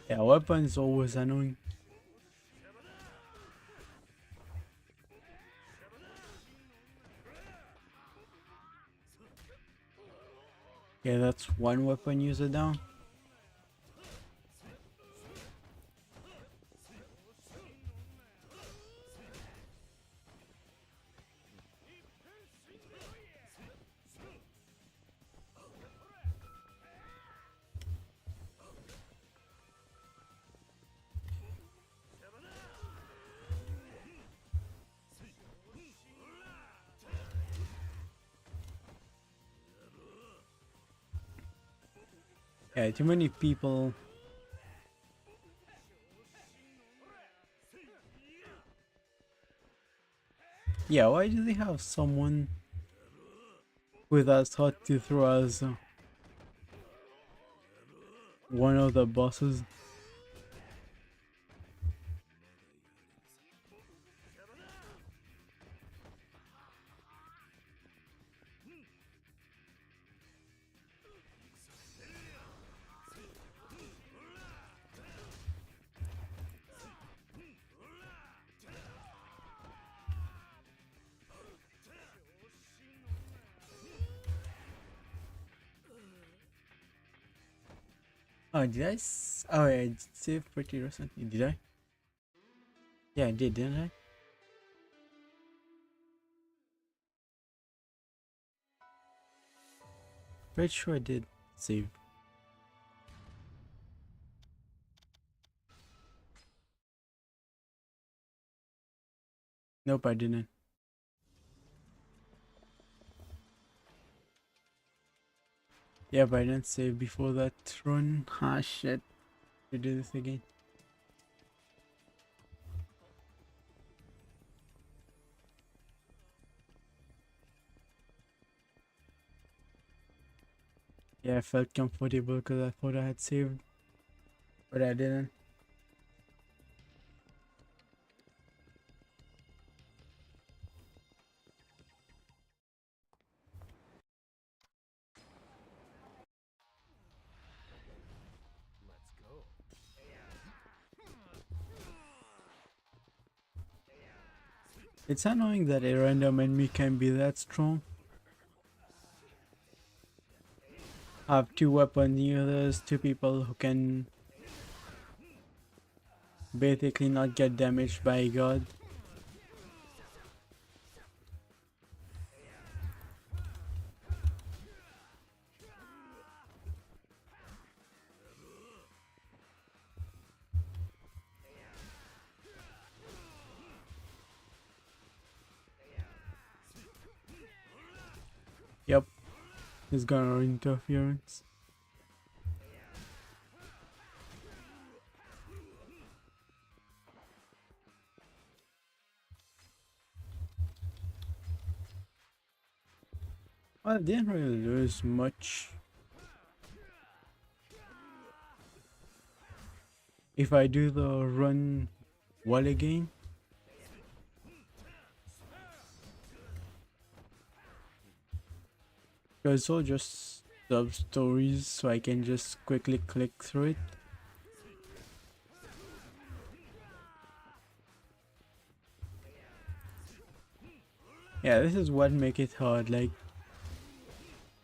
Yeah, weapons always annoying. Yeah, that's one weapon user down. Yeah, too many people. Yeah, why do they have someone with us hot to throw as one of the bosses? Oh, did I? Oh, yeah, I did save pretty recently. Did I? Yeah, I did, didn't I? Pretty sure I did save. Nope, I didn't. Yeah, but I didn't save before that run. Ah, shit. We do this again. Yeah, I felt comfortable because I thought I had saved, but I didn't. It's annoying that a random enemy can be that strong. I have two weapon users, two people who can basically not get damaged by God. Yep, he's gonna interference. Well, I didn't really lose much. If I do the run wall again, it's all just sub stories, so I can just quickly click through it. Yeah, this is what make it hard, like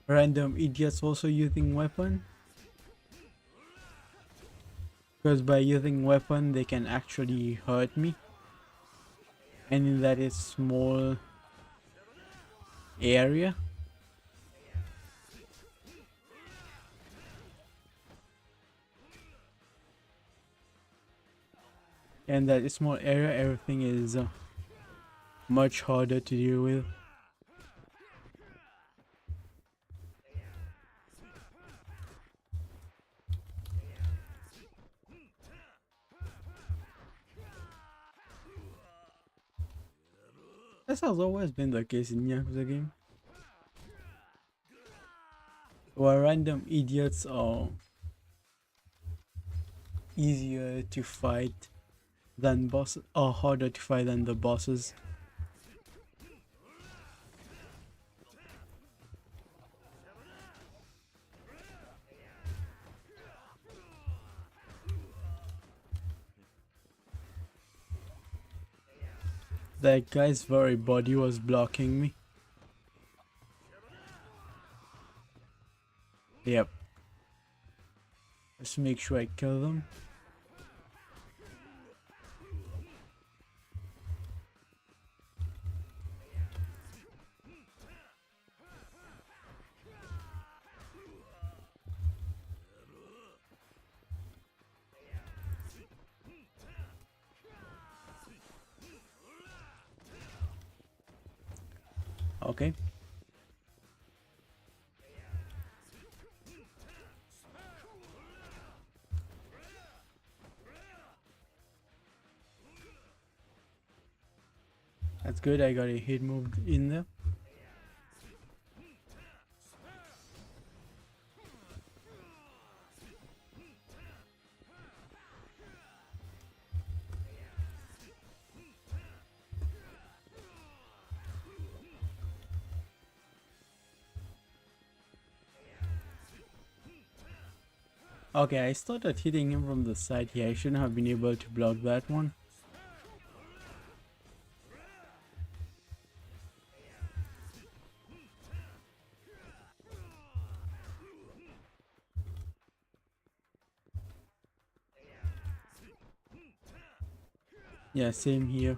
random idiots also using weapon. Because by using weapon they can actually hurt me. And in that is small area. And that small area everything is much harder to deal with. This has always been the case in Yakuza game. Where random idiots are easier to fight than bosses, or harder to fight than the bosses. That guy's very body was blocking me. Yep. Let's make sure I kill them. Okay. That's good, I got a hit move in there. Okay, I started hitting him from the side here. I shouldn't have been able to block that one. Yeah, same here.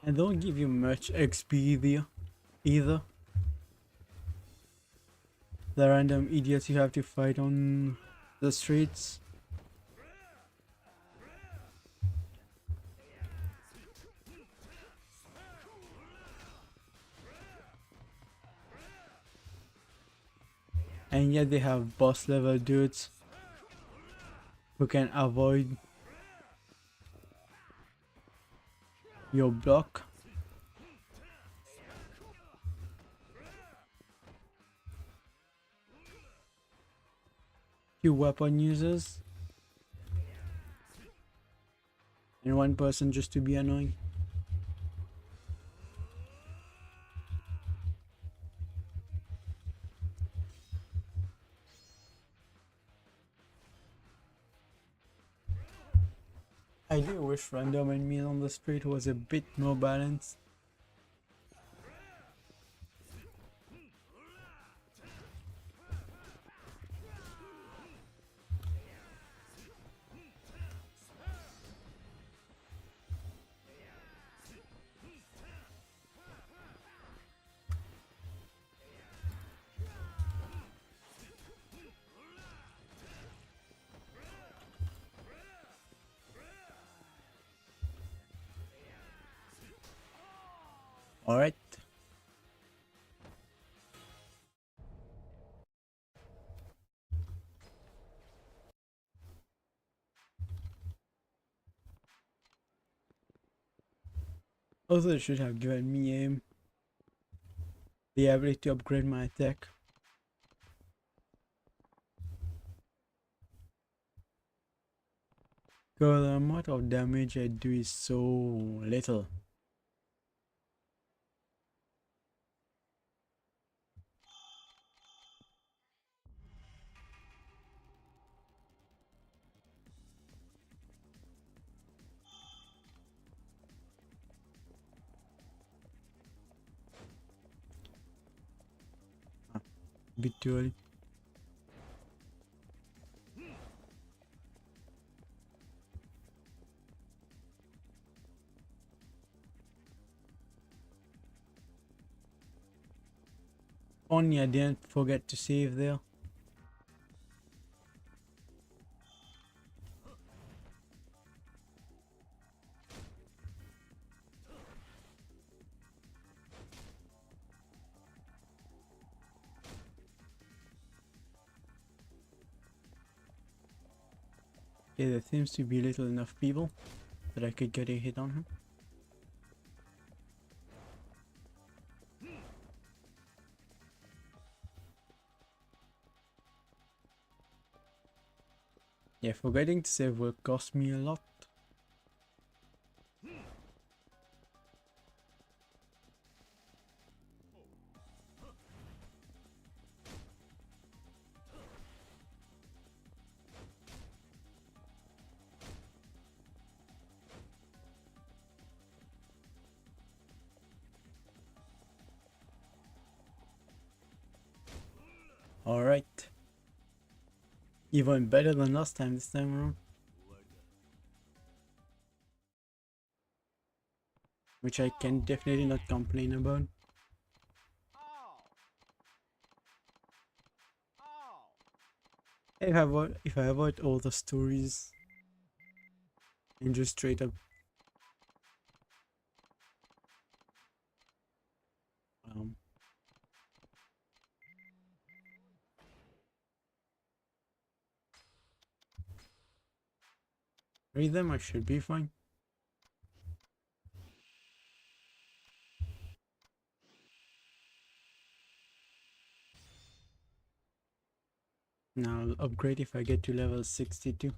And don't give you much XP there, either. The random idiots you have to fight on the streets. And yet they have boss level dudes who can avoid your block. Few weapon users. and one person just to be annoying. I do wish random enemies on the street was a bit more balanced. Alright. Also, it should have given me the ability to upgrade my attack. Because the amount of damage I do is so little. Bit too early. Only I didn't forget to save there. Okay, there seems to be little enough people that I could get a hit on him. Yeah, forgetting to save will cost me a lot. Alright. Even better than last time this time around. Which I can definitely not complain about. If I avoid all the stories and just straight up um read them, I should be fine. Now I'll upgrade if I get to level 62.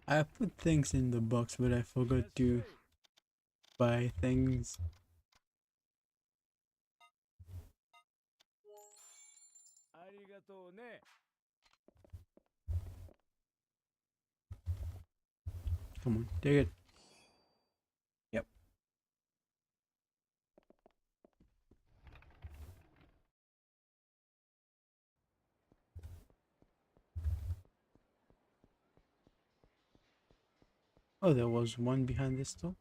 I put things in the box, but I forgot to buy things. Come on, take it. Yep. Oh, there was one behind this door.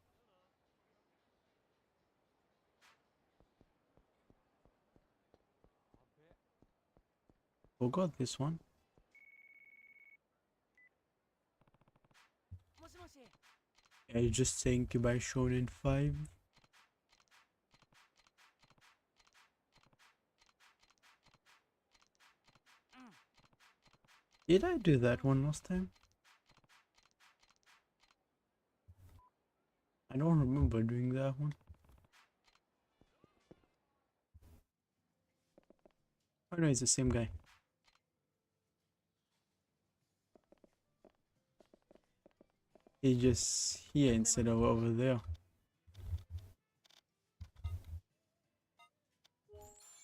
Forgot this one. Yeah, you're just saying to buy Shonen 5. Did I do that one last time? remember doing that one. Oh no, it's the same guy. He's just here instead of over there.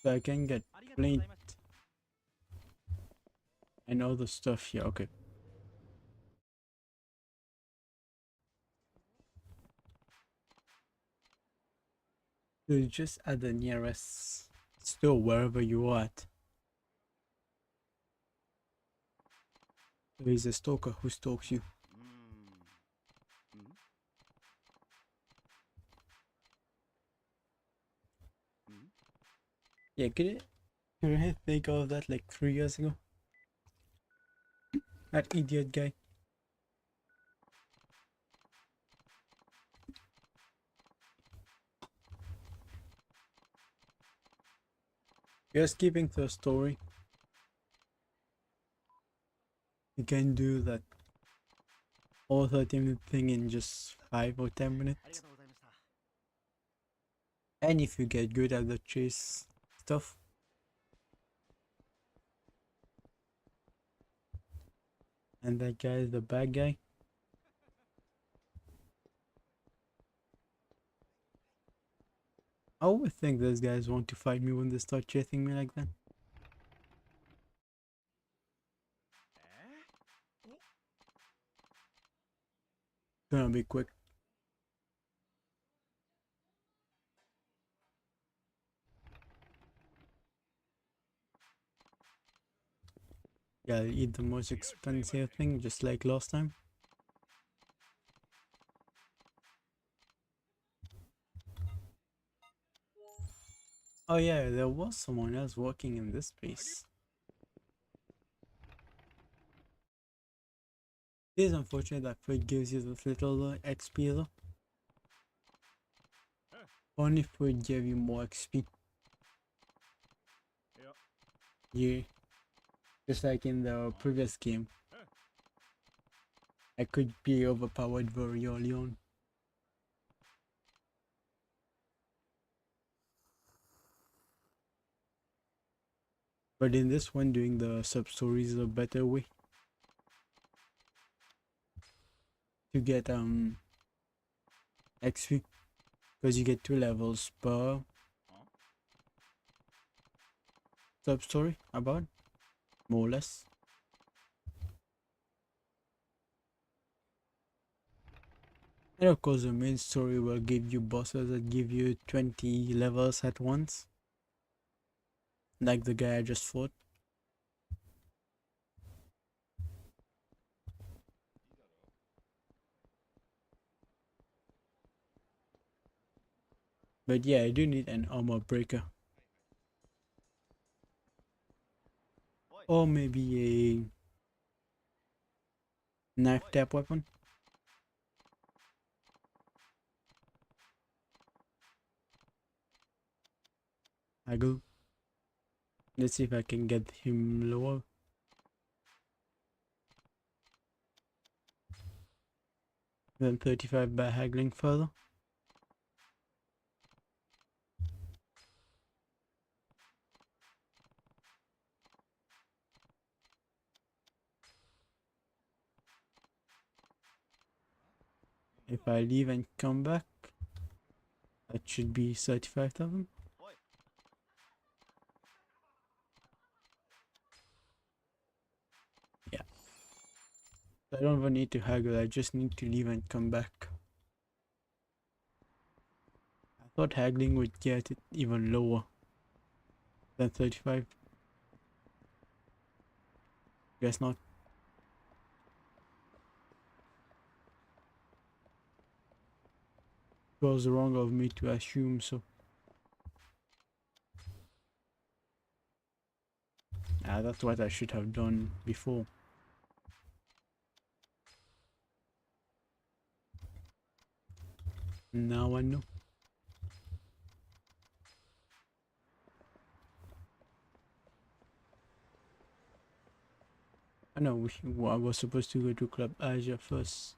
So I can get flint and all the stuff here. Okay. So you just at the nearest store wherever you are at. There is a stalker who stalks you. Yeah, could I think of that like 3 years ago? That idiot guy. Just keeping to a story. You can do that whole 30-minute thing in just 5 or 10 minutes. And if you get good at the chase stuff. And that guy is the bad guy. I always think those guys want to fight me when they start chasing me like that. Gonna be quick. Yeah, I'll eat the most expensive thing just like last time. Oh yeah, there was someone else working in this place. It is unfortunate that food gives you this little XP though. Only food gave you more XP. Yeah, just like in the previous game. I could be overpowered very early on. But in this one, doing the sub-story is a better way to get XP, because you get 2 levels per sub-story, about, more or less. And of course the main story will give you bosses that give you 20 levels at once, like the guy I just fought. But yeah, I do need an armor breaker. Or maybe a knife tap weapon. I go. Let's see if I can get him lower. Then 35 by haggling further. If I leave and come back, that should be 35,000. Yeah. I don't even need to haggle, I just need to leave and come back. I thought haggling would get it even lower than 35. Guess not. It was wrong of me to assume so. That's what I should have done before. Now I know. I know I was supposed to go to Club Asia first.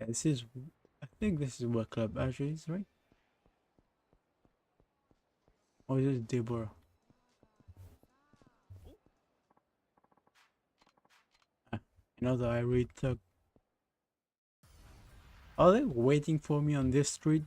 This is, I think this is where Club Azure is, right? Or is it Deborah? Ah, another irate thug. Are they waiting for me on this street?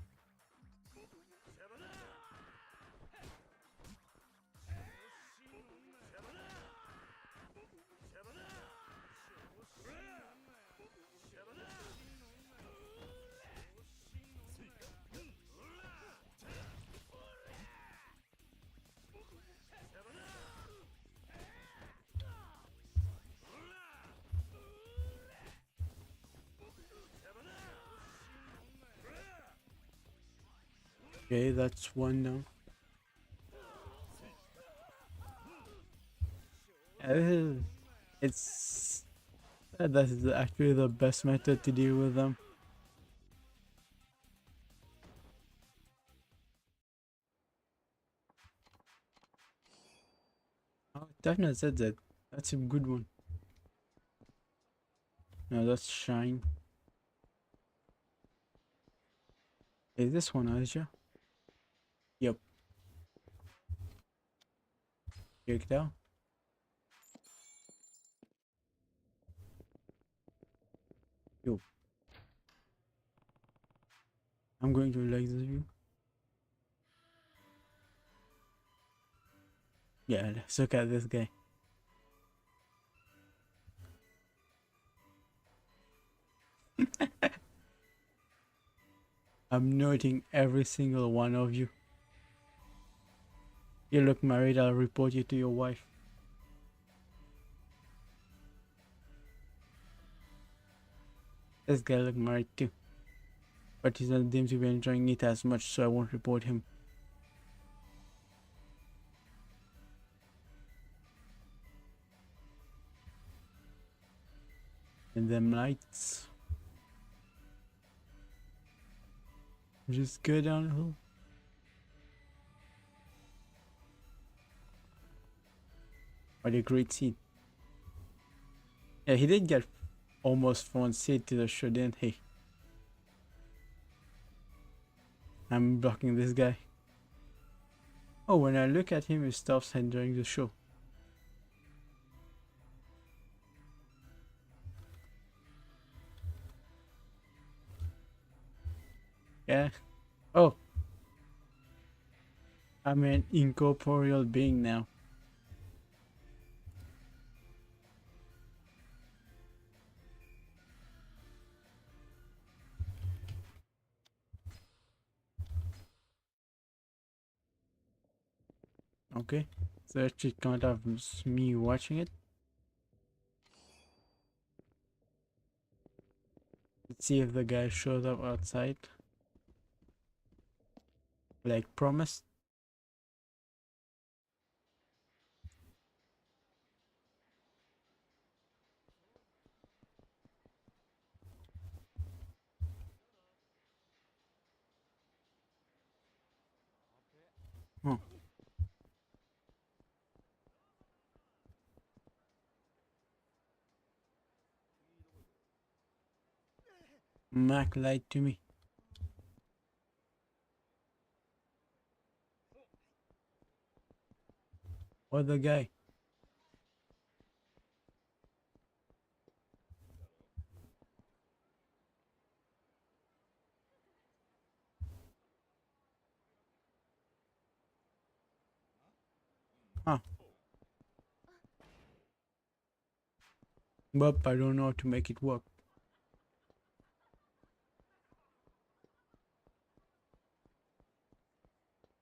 Okay, that's one now. It's that is actually the best method to deal with them. Oh, Daphne said that. That's a good one. No, that's Shine. Is this one Asia? Yep. Check it out. Yo, I'm going to like this view. Yeah, let's look at this guy. I'm noting every single one of you. You look married, I'll report you to your wife. This guy look married too. But he doesn't seem to be enjoying it as much, so I won't report him. And them lights. Just go downhill. What a great scene. Yeah, he did get almost front seat to the show, didn't he? I'm blocking this guy. Oh, when I look at him, he stops enjoying the show. Yeah. Oh, I'm an incorporeal being now. Okay. So actually kind of me watching it. Let's see if the guy shows up outside. Like promised. Huh. Mac lied to me. Or the guy. Huh. But I don't know how to make it work.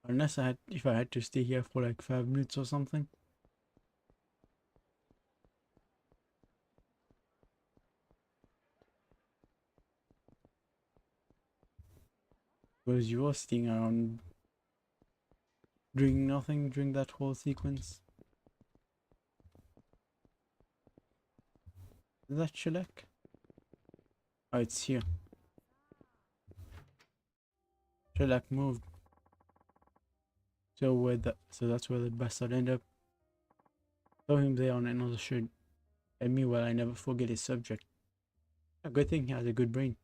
Unless if I had to stay here for like 5 minutes or something. Because you were sitting around doing nothing during that whole sequence. Is that shellac? Oh, it's here. Shellac moved. So that's where the bastard ended up. Throw him there on another shoot. And meanwhile, I never forget his subject. A good thing he has a good brain.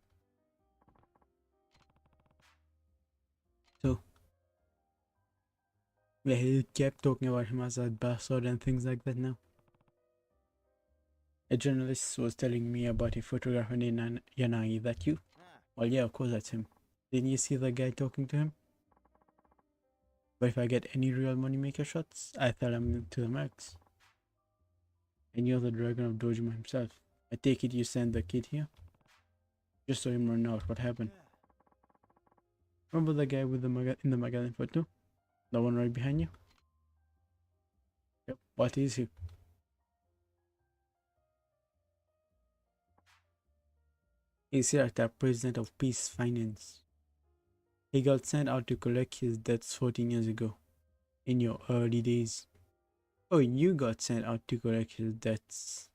So yeah, he kept talking about him as a bastard and things like that now. A journalist was telling me about a photographer named Yanagi. That you? Well, yeah, of course that's him. Didn't you see the guy talking to him? But if I get any real moneymaker shots, I tell him to the max. And you're the Dragon of Dojima himself. I take it you sent the kid here? Just saw him run out. What happened? Remember the guy with the in the magazine photo? The one right behind you? Yep. What is he? He's here at the president of Peace Finance. He got sent out to collect his debts 14 years ago. In your early days. Oh, you got sent out to collect his debts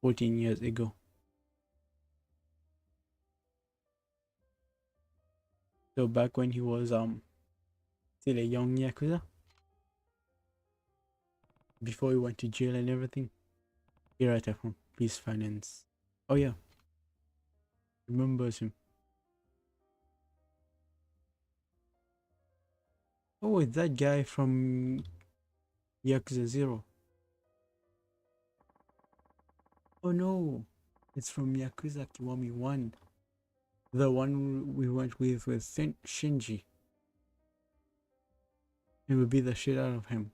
14 years ago. So back when he was still a young Yakuza? Before he went to jail and everything? He right from Peace Finance. Oh yeah. Remembers him. Oh, it's that guy from Yakuza 0. Oh no. It's from Yakuza Kiwami 1. The one we went with Shinji. It would be the shit out of him.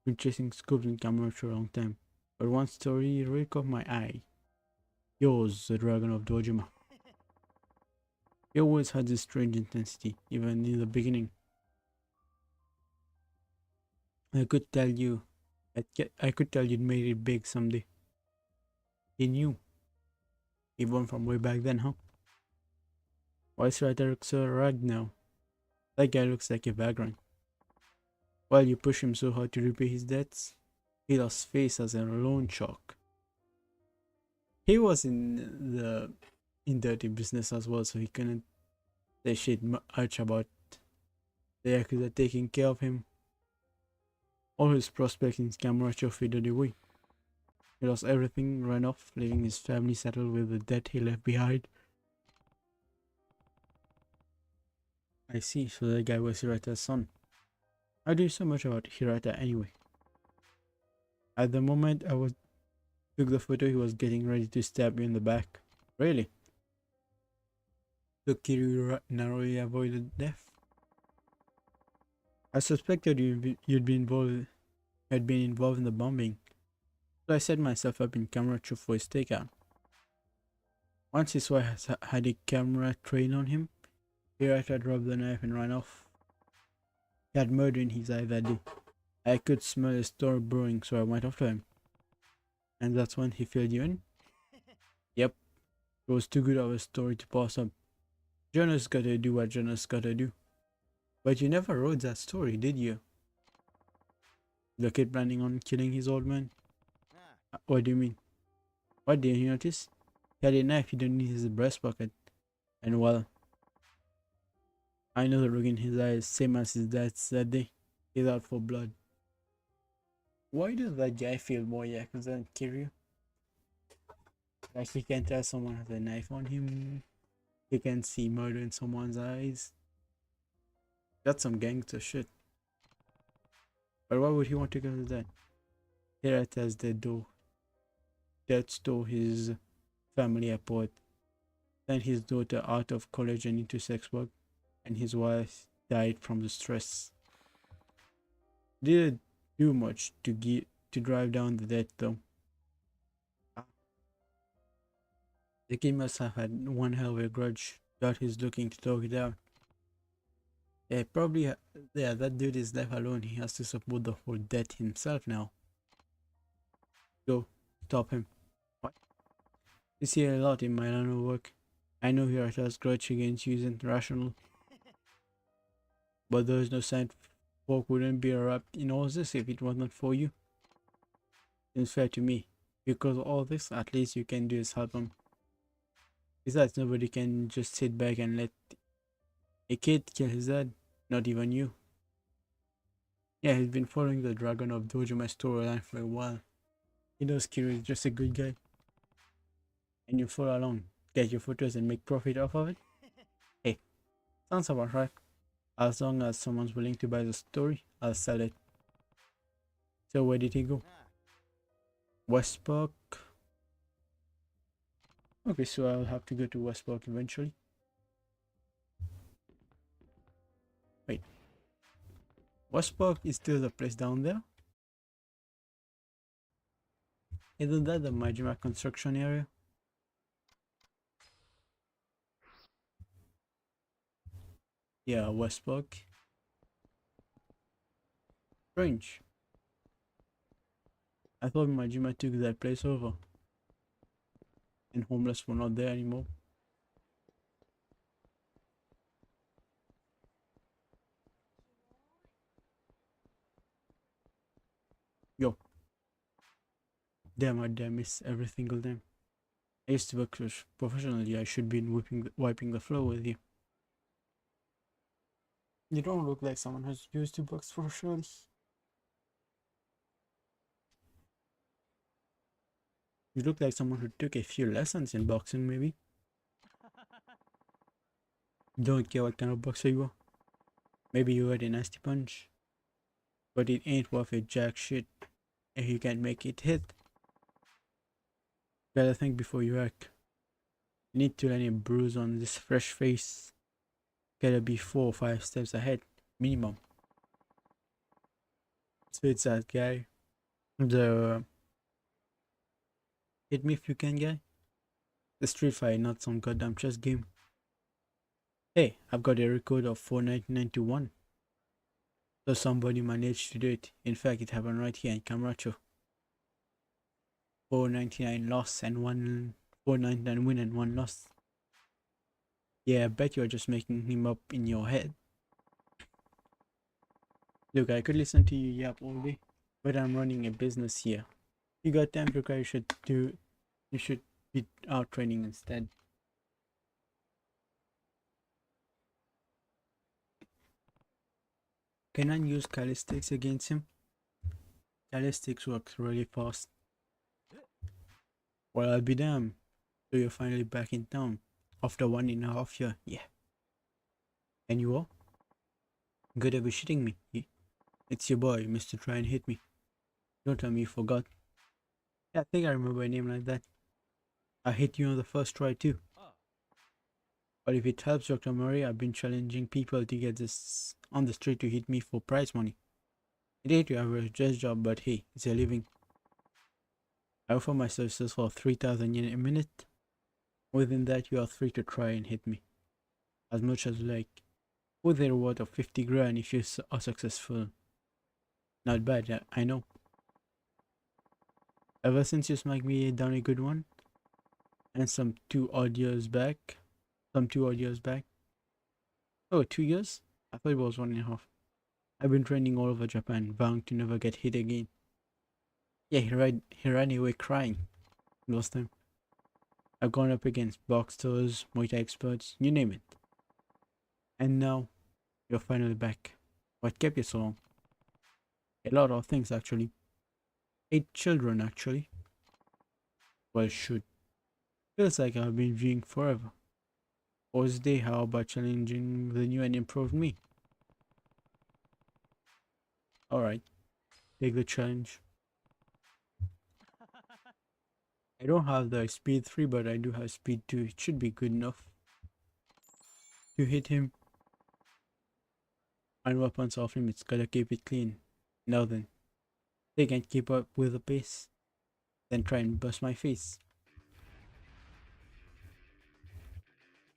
Been chasing scopes and cameras for a long time. But one story really caught my eye. Yours, the Dragon of Dojima. You always had this strange intensity, even in the beginning. I could tell you, I could tell you'd made it big someday. You knew, even from way back then, huh? Why is Ryder so rugged now? That guy looks like a vagrant. While you push him so hard to repay his debts, he lost face as a loan shark. He was in dirty business as well, so he couldn't say shit much about the Yakuza taking care of him. All his prospects in Scamracho faded away. He lost everything, ran off, leaving his family settled with the debt he left behind. I see, so that guy was Hirata's son. How do you so much about Hirata anyway? At the moment I took the photo, he was getting ready to stab you in the back. Really? So Kiryu narrowly avoided death? I suspected you'd been involved in the bombing. So I set myself up in camera true for his takeout. Once his wife had a camera trained on him, Hirata dropped the knife and ran off. He had murder in his eye that day. I could smell a storm brewing, so I went after him. And that's when he filled you in? Yep. It was too good of a story to pass up. Journalists gotta do what journalists gotta do. But you never wrote that story, did you? The kid planning on killing his old man? What do you mean? What did you notice? He had a knife hidden in his breast pocket. And well, I know the look in his eyes, same as his dad's that day. He's out for blood. Why does that guy feel more Yakuza than Kiryu? Like he can tell someone has a knife on him. He can see murder in someone's eyes. That's some gangster shit. But why would he want to go to that? Hirata's dead though. Death stole his family apart. Sent his daughter out of college and into sex work. And his wife died from the stress. Didn't do much to drive down the debt though. The kid must have had one hell of a grudge. Doubt he's looking to talk it out. Yeah, probably. Yeah, that dude is left alone. He has to support the whole debt himself now. Go, stop him. What? You see a lot in my line of work. I know Hirata's grudge against you isn't rational. But there's no sign folk wouldn't be wrapped in all this if it wasn't for you. It's fair to me. Because all this, at least you can do is help him. Besides, nobody can just sit back and let a kid kill his dad. Not even you. Yeah, he's been following the Dragon of Dojima storyline for a while. He knows Kiryu is just a good guy. And you follow along, get your photos and make profit off of it? Hey, Sounds about right. As long as someone's willing to buy the story, I'll sell it. So where did he go? West Park. Okay, so I'll have to go to West Park eventually. Wait. West Park is still the place down there? Isn't that the Majima construction area? Yeah, West Park. Strange. I thought Majima took that place over. And homeless were not there anymore. Yo. Damn, I miss every single time. I used to work professionally. I should be wiping the floor with you. You don't look like someone who's used to box professionally. You look like someone who took a few lessons in boxing, maybe. Don't care what kind of boxer you are. Maybe you had a nasty punch. But it ain't worth a jack shit if you can't make it hit. Gotta think before you act. You need to land a bruise on this fresh face. Gotta be 4 or 5 steps ahead, minimum. So it's that guy. The hit me if you can guy. The Street Fighter, not some goddamn chess game. Hey, I've got a record of 499 to 1. So somebody managed to do it. In fact, it happened right here in Camacho. 499 loss and 499 win and 1 loss. Yeah, I bet you're just making him up in your head. Look, I could listen to you yap all day, but I'm running a business here. You got time to cry, you should be out training instead. Can I use calisthenics against him? Calisthenics works really fast. Well, I'll be damned. So you're finally back in town after 1.5 years. Yeah. And you are? Gotta be shitting me. It's your boy, Mr. Try and Hit Me. Don't tell me you forgot. Yeah, I think I remember a name like that. I hit you on the first try too. But if it helps Dr. Murray, I've been challenging people to get this on the street to hit me for prize money. It ain't your average desk job, but hey, it's a living. I offer my services for 3,000 yen a minute. Within that, you are free to try and hit me. As much as you like. With a reward of 50 grand if you are successful. Not bad, I know. Ever since you smacked me down a good one, and some 2 odd years back. Oh, 2 years? I thought it was 1.5. I've been training all over Japan, vowing to never get hit again. Yeah, he ran away crying last time. I've gone up against boxers, Muay Thai experts, you name it. And now, you're finally back. What kept you so long? A lot of things, actually. 8 children, actually. Well, shoot. Feels like I've been viewing forever. Was day how about challenging the new and improved me? Alright, take the challenge. I don't have the speed 3, but I do have speed 2. It should be good enough to hit him. And weapons off him, it's gotta keep it clean. Now then, they can't keep up with the pace. Then try and bust my face.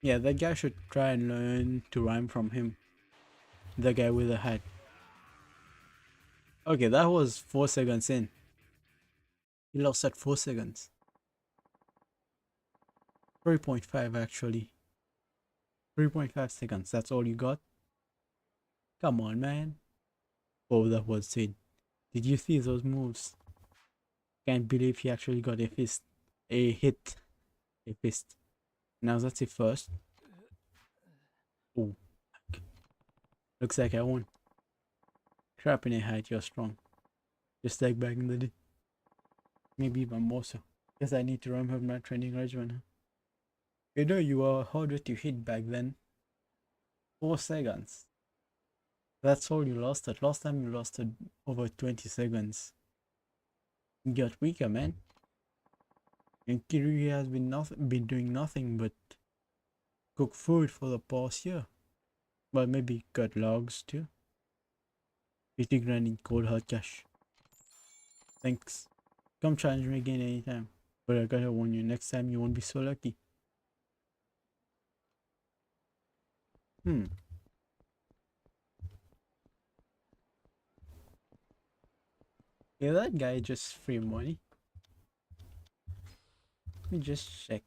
Yeah, that guy should try and learn to rhyme from him. The guy with the hat. Okay, that was 4 seconds in. He lost at 4 seconds. 3.5 actually. 3.5 seconds, that's all you got? Come on, man. Oh, that was it. Did you see those moves? Can't believe he actually got a fist. A hit. A fist. Now that's a first. Oh. Looks like I won. Crap in a hat, you're strong. Just like back in the day. Maybe even more so. Guess I need to ramp up my training regimen. Huh? You know you were harder to hit back then. 4 seconds. That's all you lost it. Last time you lost it over 20 seconds. You got weaker, man. And Kiryu has been doing nothing but cook food for the past year. Well, maybe cut logs too. 50 grand in cold hard cash. Thanks. Come challenge me again anytime. But I gotta warn you, next time you won't be so lucky. Hmm. Yeah, that guy just free money. Let me just check.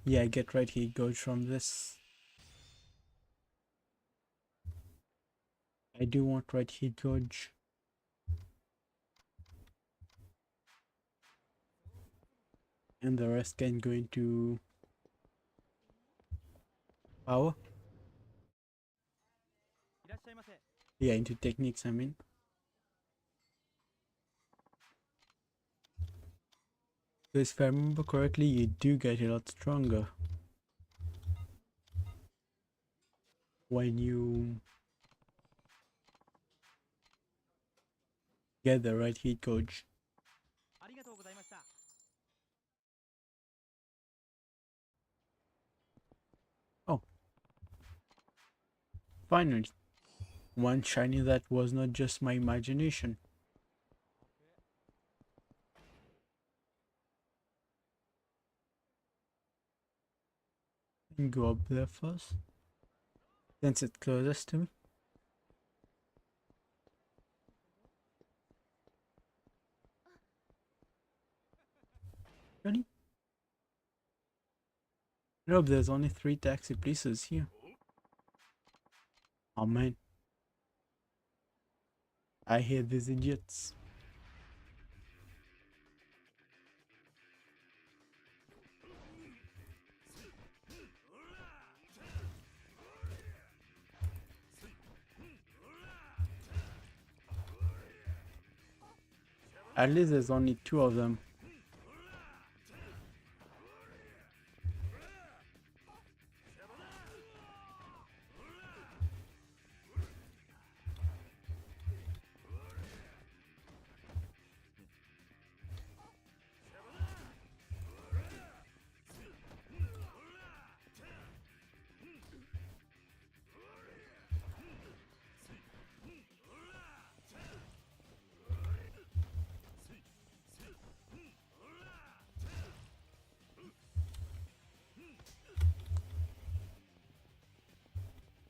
Yeah, I get right, he goes from this. I do want right hit gauge. And the rest can go into power. Yeah, into techniques, I mean. Because if I remember correctly, you do get a lot stronger when you get the right hit gauge. Oh, finally. One shiny that was not just my imagination. Go up there first. Since it's closest to me. Really? Nope, there's only 3 taxi places here. Oh man. I hate these idiots. At least there's only 2 of them.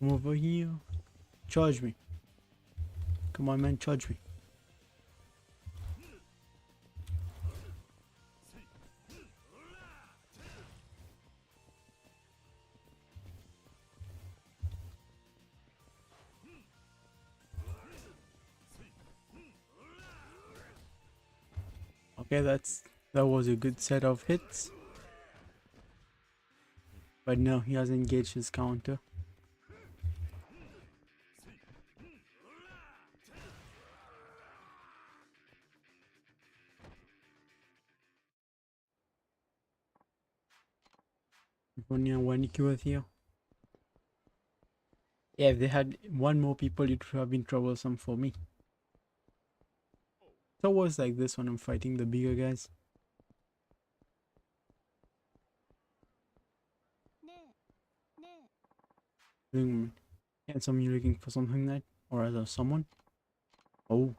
Come over here. Charge me. Come on, man, charge me. Okay, that was a good set of hits. But no, he has engaged his counter. Only one EQ here. Yeah, if they had one more people, it would have been troublesome for me. So it was like this when I'm fighting the bigger guys. Handsome, you looking for something like, or rather someone? Oh,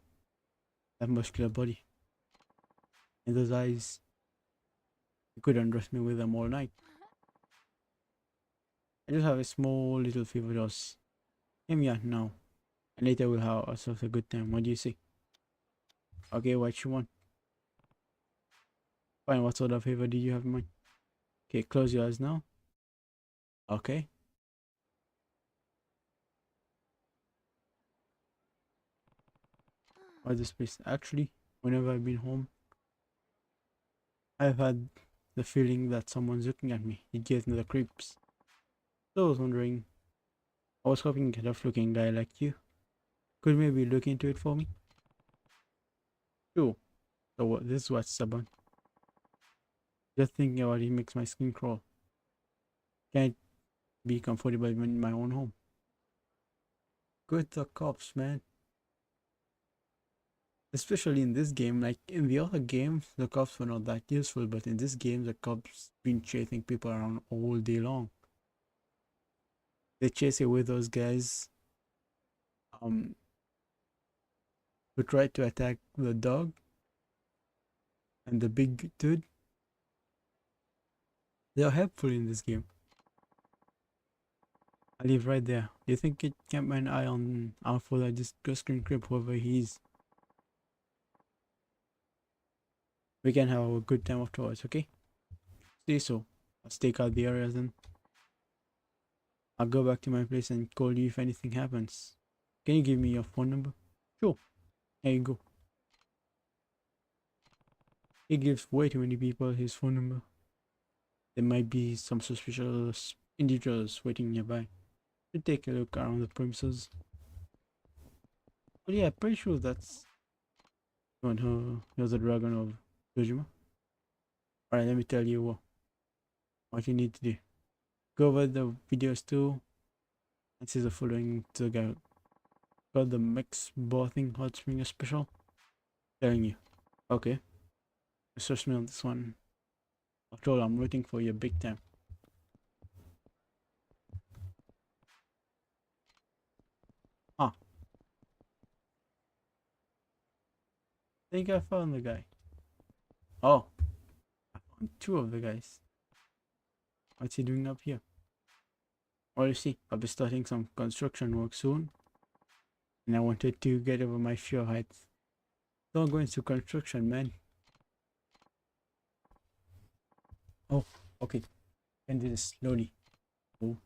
that muscular body. And those eyes. You could undress me with them all night. I just have a small little fever dose. Hear me out now. And later we'll have ourselves a good time. What do you say? Okay, what you want? Fine, what sort of favor do you have in mind? Okay, close your eyes now. Okay. What's this place? Actually, whenever I've been home, I've had the feeling that someone's looking at me. It gives me the creeps. So I was wondering, I was hoping a rough looking guy like you could maybe look into it for me. Sure. So what, this is what's stubborn. Just thinking about it makes my skin crawl. Can be comfortable in my own home. Good the cops, man. Especially in this game, like in the other games, the cops were not that useful, but in this game, the cops been chasing people around all day long. They chase away those guys um who tried to attack the dog and the big dude. They are helpful in this game. I live right there. Do you think it kept an eye on our father? Just go screen grip whoever he is. We can have a good time afterwards, okay? Say so. I'll stake out the areas and I'll go back to my place and call you if anything happens. Can you give me your phone number? Sure. Here you go. He gives way too many people his phone number. There might be some suspicious individuals waiting nearby. To take a look around the premises. But yeah, pretty sure that's one who was the dragon of Dojima. Alright, let me tell you what you need to do. Go over the videos too and see the following to go. Got the mix bathing hot spring special. Telling you. Okay. Search me on this one. After all, I'm rooting for you big time. Ah, I think I found the guy. Oh, I found two of the guys. What's he doing up here? Well, you see, I'll be starting some construction work soon. And I wanted to get over my fear of heights. Don't go into construction, man. Oh, okay. Can do this slowly. Oh,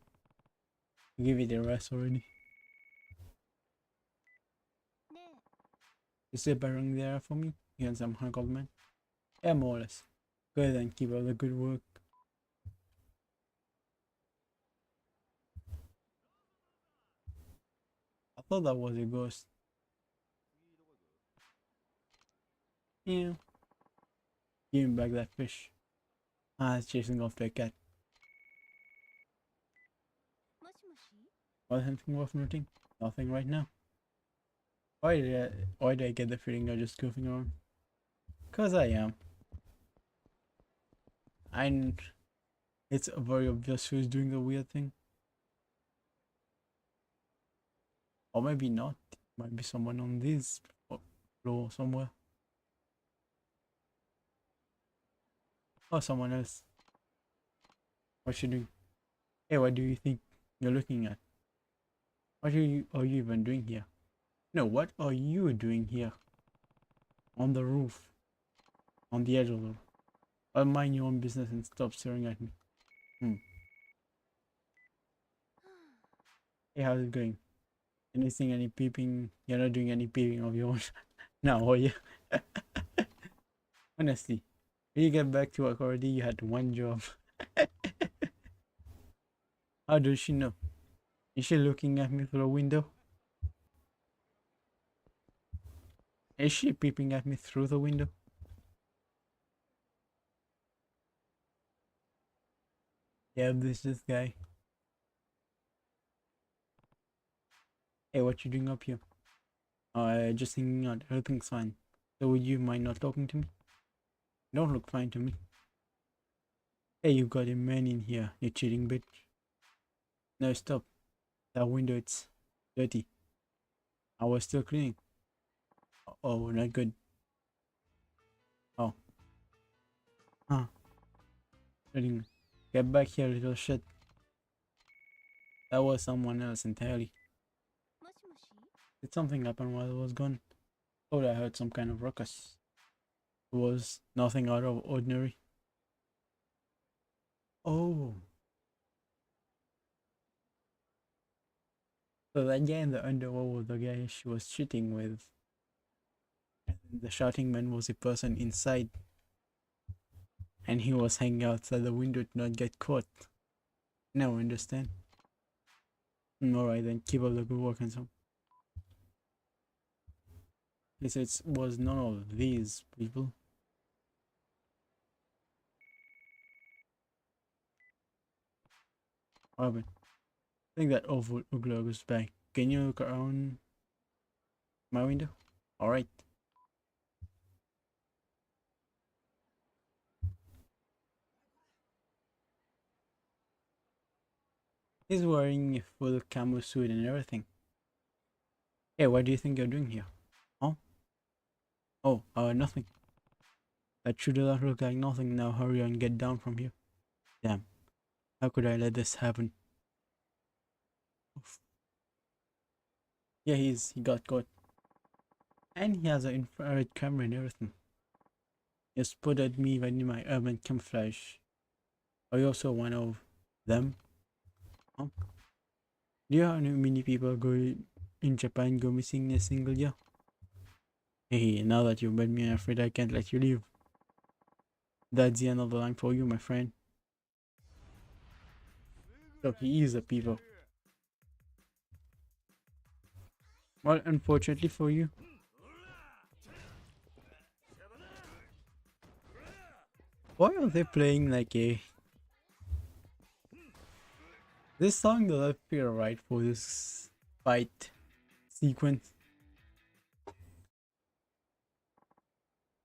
give it a rest already. Is there barring there for me? You and some hunk of man? Yeah, more or less. Go ahead and keep up the good work. I thought that was a ghost. Yeah. Give me back that fish. Ah, it's chasing after a cat. Was anything worth noting? Nothing right now. Why did I get the feeling you're just goofing around? Cause I am. And it's very obvious who's doing the weird thing. Or maybe not. Might be someone on this floor somewhere. Or someone else. What's she doing? Hey, what do you think you're looking at? What are you even doing here? No, what are you doing here? On the roof. On the edge of the roof. Well, mind your own business and stop staring at me. Hey, how's it going? Anything, any peeping? You're not doing any peeping of your own now, are you? Honestly, when you get back to work already, you had one job. How does she know? Is she looking at me through a window? Is she peeping at me through the window? Yeah, this guy. Hey, what you doing up here? Just hanging out. Everything's fine. So would you mind not talking to me? Don't look fine to me. Hey, you got a man in here, you cheating bitch. No, stop. That window, it's dirty. I was still cleaning. Oh, not good. Oh. Huh. Get back here, little shit. That was someone else entirely. Did something happen while I was gone? Thought I heard some kind of ruckus. It was nothing out of ordinary. Oh. So that guy in the underworld was the guy she was cheating with. And the shouting man was a person inside. And he was hanging outside the window to not get caught. Now I understand. Alright then, keep up the good work and so. It was none of these people. What happened? think that awful Ugla goes back. Can you look around my window? Alright. He's wearing a full camo suit and everything. Hey, what do you think you're doing here? Huh? Oh, nothing. That should not look like nothing. Now hurry and get down from here. Damn. How could I let this happen? Oof. Yeah, he got caught. And he has an infrared camera and everything. He spotted me wearing my urban camouflage. Are you also one of them? Huh? Do you know how many people go in Japan go missing in a single year? Hey, now that you've met me, I'm afraid I can't let you leave. That's the end of the line for you, my friend. So he is a people. Well, unfortunately for you. Why are they playing like a... This song doesn't feel right for this fight sequence.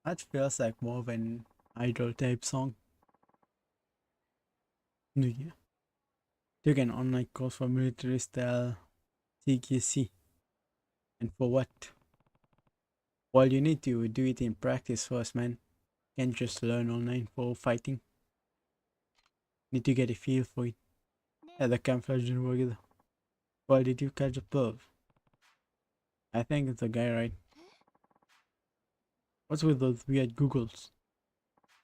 That feels like more of an idol type song. No, yeah. Take an online course for military style CKC. And for what? Well, you need to do it in practice first, man. Can't just learn online for fighting. Need to get a feel for it. Yeah, the camouflage didn't work either. Why did you catch a perv? I think it's a guy, right? What's with those weird googles?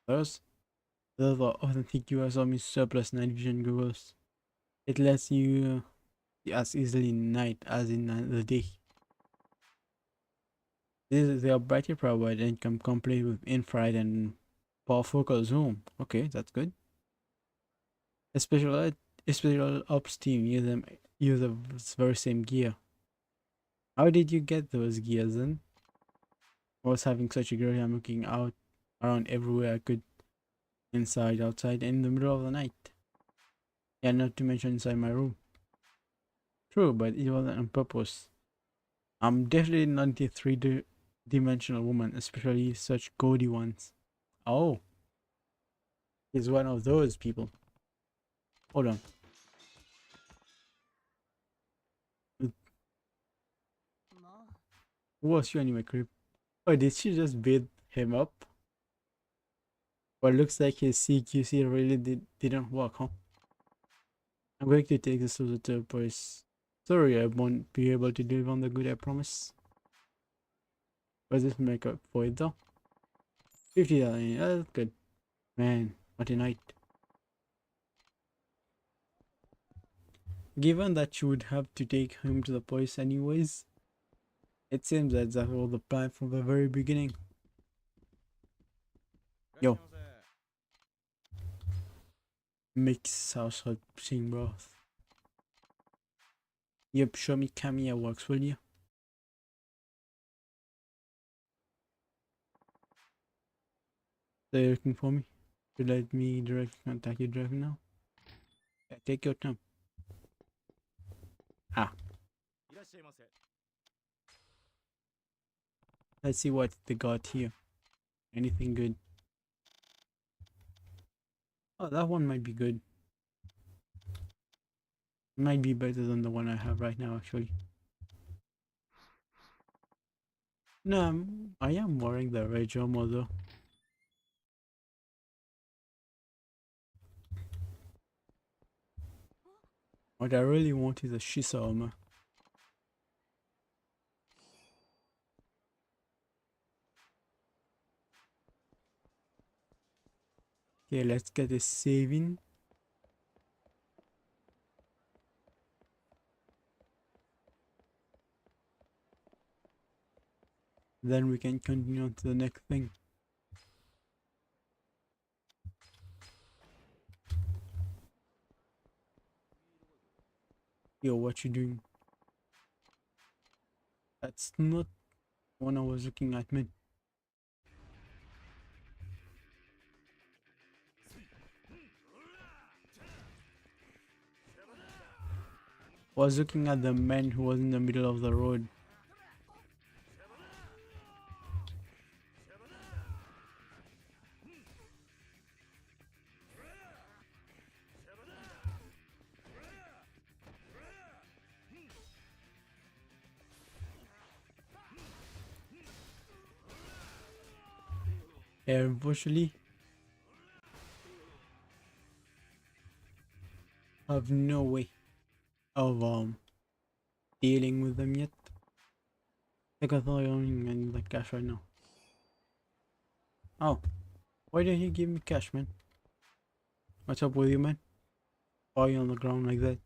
Those are authentic US Army surplus night vision googles. It lets you see as easily in night as in the day. They are battery powered and come complete with infrared and focal zoom. Okay, that's good. A special ops team use the very same gear. How did you get those gears then? I was having such a great time looking out around everywhere I could, inside, outside, and in the middle of the night. Yeah, not to mention inside my room. True, but it wasn't on purpose. I'm definitely not the three-dimensional woman, especially such gaudy ones. Oh, he's one of those people. Hold on. Who was you anyway, creep? Oh, did she just beat him up? Well, looks like his CQC really didn't work, huh? I'm going to take this to the third place. Sorry, I won't be able to deliver on the good I promise. But this make up for it though. $50, yeah, that's good. Man, what a night. Given that you would have to take him to the police anyways, it seems that was the plan from the very beginning. Yo, mix household sing broth. Yep, show me Kamiya works, will you? So you're looking for me? To let me directly contact you directly now? Yeah, take your time. Ah, let's see what they got here. Anything good? Oh, that one might be good. Might be better than the one I have right now, actually. No, I am wearing the red armor though. What I really want is a Shisa armor. Okay, let's get a saving. Then we can continue on to the next thing. Yo, what you doing? That's not one I was looking at, man. was looking at the man who was in the middle of the road. Unfortunately, I have no way of dealing with them yet. Like I thought I only need like cash right now. Oh, why did he give me cash, man? What's up with you, man? Why are you on the ground like that?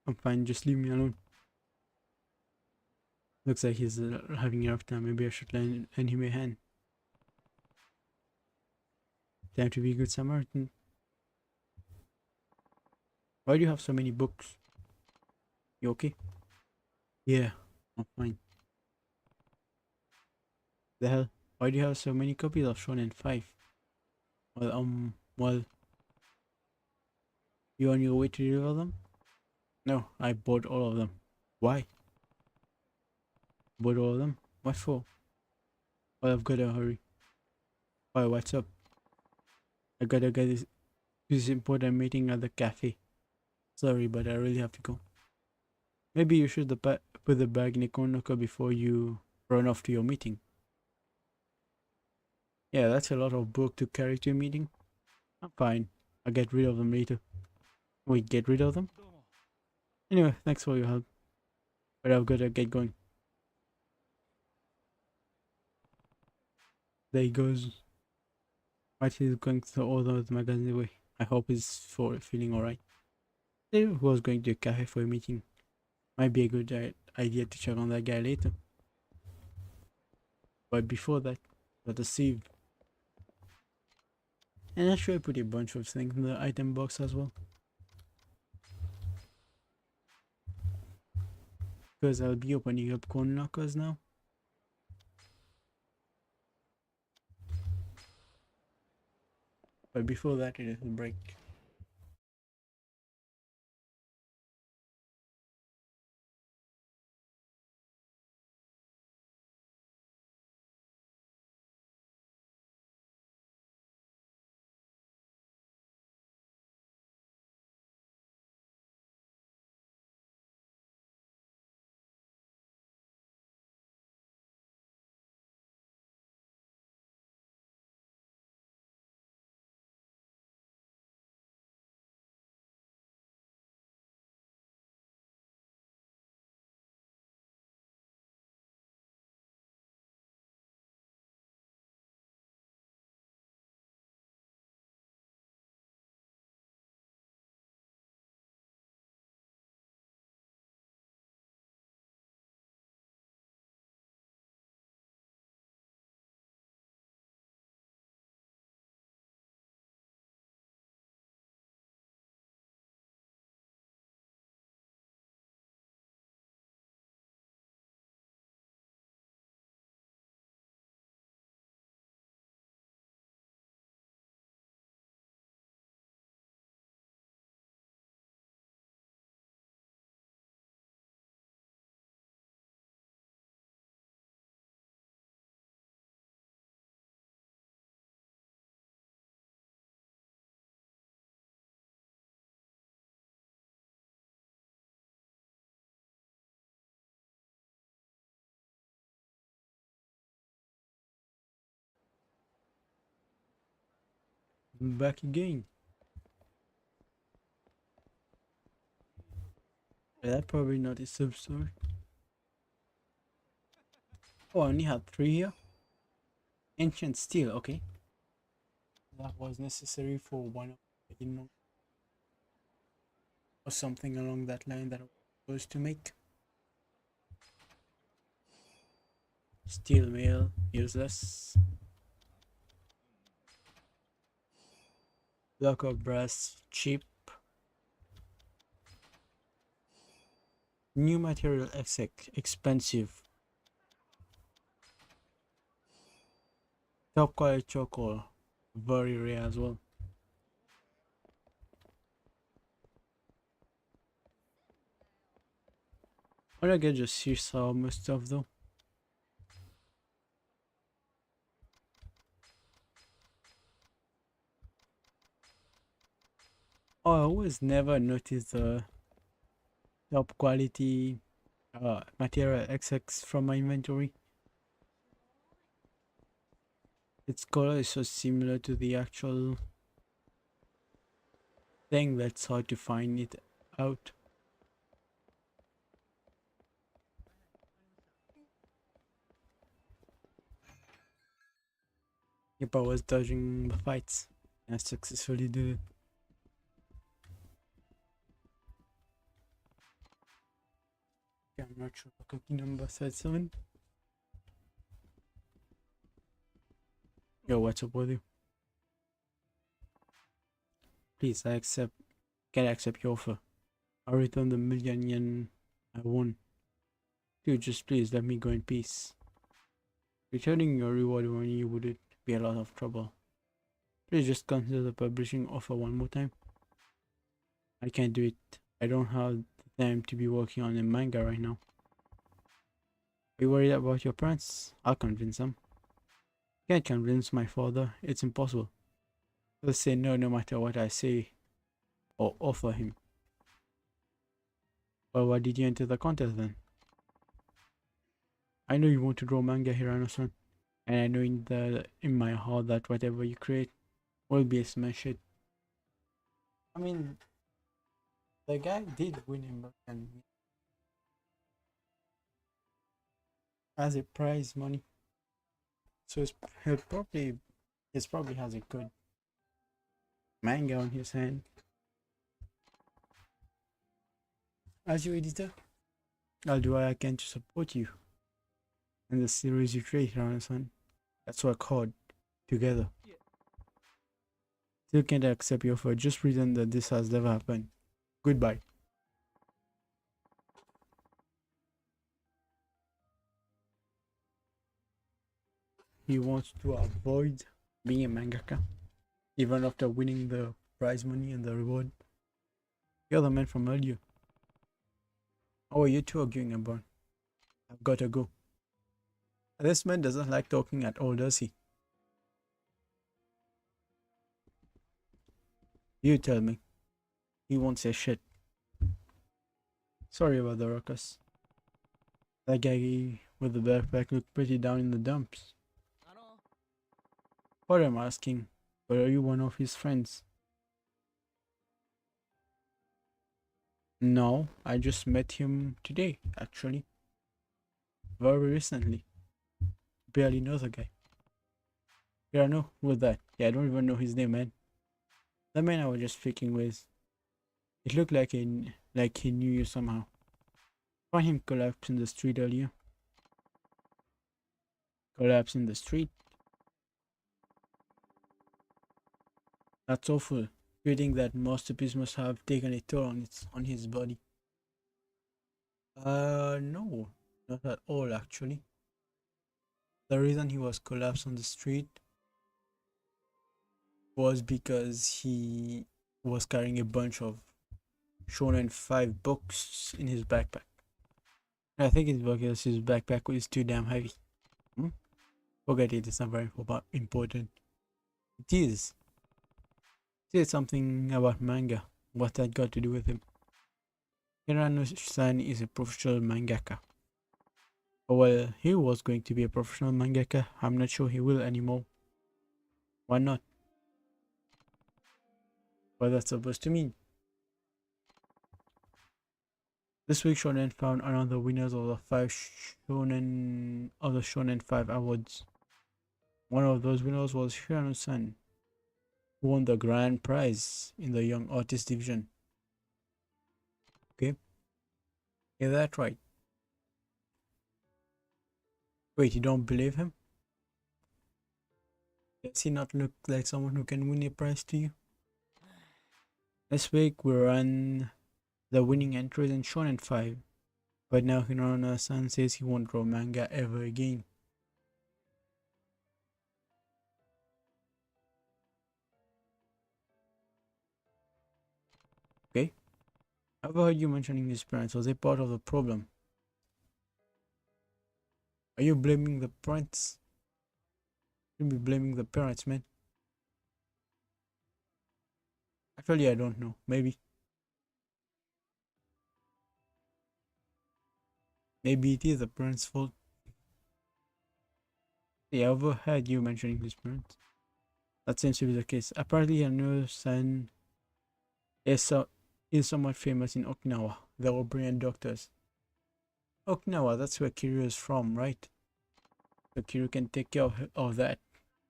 I'm fine, just leave me alone. Looks like he's having a rough time. Maybe I should lend him a hand. Time to be a good Samaritan. Why do you have so many books? You okay? Yeah, I'm fine. The hell? Why do you have so many copies of Shonen 5? Well, you on your way to deliver them? No, I bought all of them. Why? Bought all of them? What for? Well, I've gotta hurry. Why, what's up? I gotta get this important meeting at the cafe. Sorry, but I really have to go. Maybe you should put the bag in a corner before you run off to your meeting. Yeah, that's a lot of book to carry to a meeting. I'm fine. I'll get rid of them later. Wait, get rid of them? Anyway, thanks for your help. But I've gotta get going. There he goes. Right, he's going to all those magazines away. I hope he's feeling alright. He was going to a cafe for a meeting. Might be a good idea to check on that guy later. But before that, got a sieve. And actually I put a bunch of things in the item box as well. Because I'll be opening up corn lockers now. But before that, a little break. I'm back again. That probably not a sub story. Oh, I only had 3 here. Ancient steel, okay. That was necessary for one of I didn't know. Or something along that line that I was supposed to make. Steel mail, useless. Block of brass, cheap. New material, expensive. Top quality charcoal, very rare as well. Why not get just seesaw most stuff though? Oh, I always never noticed the top quality material XX from my inventory. Its color is so similar to the actual thing that's hard to find it out. Yep, I was dodging the fights. I successfully did it. Okay, I'm not sure. Cookie number 37. Yo, what's up with you? Please, can I accept your offer? I'll return the million yen I won. Dude, just please let me go in peace. Returning your reward money would be a lot of trouble. Please just consider the publishing offer one more time. I can't do it. I don't have the time to be working on a manga right now. Are you worried about your parents? I'll convince them. Can't convince my father. It's impossible. He'll say no no matter what I say or offer him. Well, why did you enter the contest then? I know you want to draw manga, Hirano-san. And I know in my heart that whatever you create will be a smash hit. I mean, the guy did win him and as a prize money. So he's probably has a good manga on his hand. As your editor, I'll do what I can to support you and the series you create, Rana-san. Let's work hard together. Still can't accept your offer. Just pretend that this has never happened. Goodbye. He wants to avoid being a mangaka, even after winning the prize money and the reward. You're the man from earlier. How are you two arguing about? I've got to go. This man doesn't like talking at all, does he? You tell me. He won't say shit. Sorry about the ruckus. That guy with the backpack looked pretty down in the dumps. What am I asking? But are you one of his friends? No, I just met him today, actually. Very recently. Barely know the guy. Yeah, I know who's that. Yeah, I don't even know his name, man. The man I was just speaking with. It looked like he knew you somehow. Found him collapsed in the street earlier. Collapsed in the street? That's awful. Reading that masterpiece must have taken a toll on his body. No, not at all actually. The reason he was collapsed on the street was because he was carrying a bunch of Shonen 5 books in his backpack. I think it's because his backpack was too damn heavy. Hmm? Forget it, it's not very important. It is. Say something about manga. What that got to do with him? Hirano-san is a professional mangaka. Well, he was going to be a professional mangaka. I'm not sure he will anymore. Why not? What that's supposed to mean? This week Shonen found another winners of the Shonen 5 awards. One of those winners was Hirano-san, who won the grand prize in the young artist division. Okay? Is that right? Wait, you don't believe him? Does he not look like someone who can win a prize to you? This week we ran the winning entries in Shonen 5, but now Hirano-san says he won't draw manga ever again. Okay? I've heard you mentioning his parents. Was they part of the problem? Are you blaming the parents? You be blaming the parents, man. Actually, I don't know. Maybe it is the parents' fault. Yeah, I overheard you mentioning his parents. That seems to be the case. Apparently, Hanu's son is somewhat famous in Okinawa. They were brilliant doctors. Okinawa, that's where Kiryu is from, right? So Kiryu can take care of that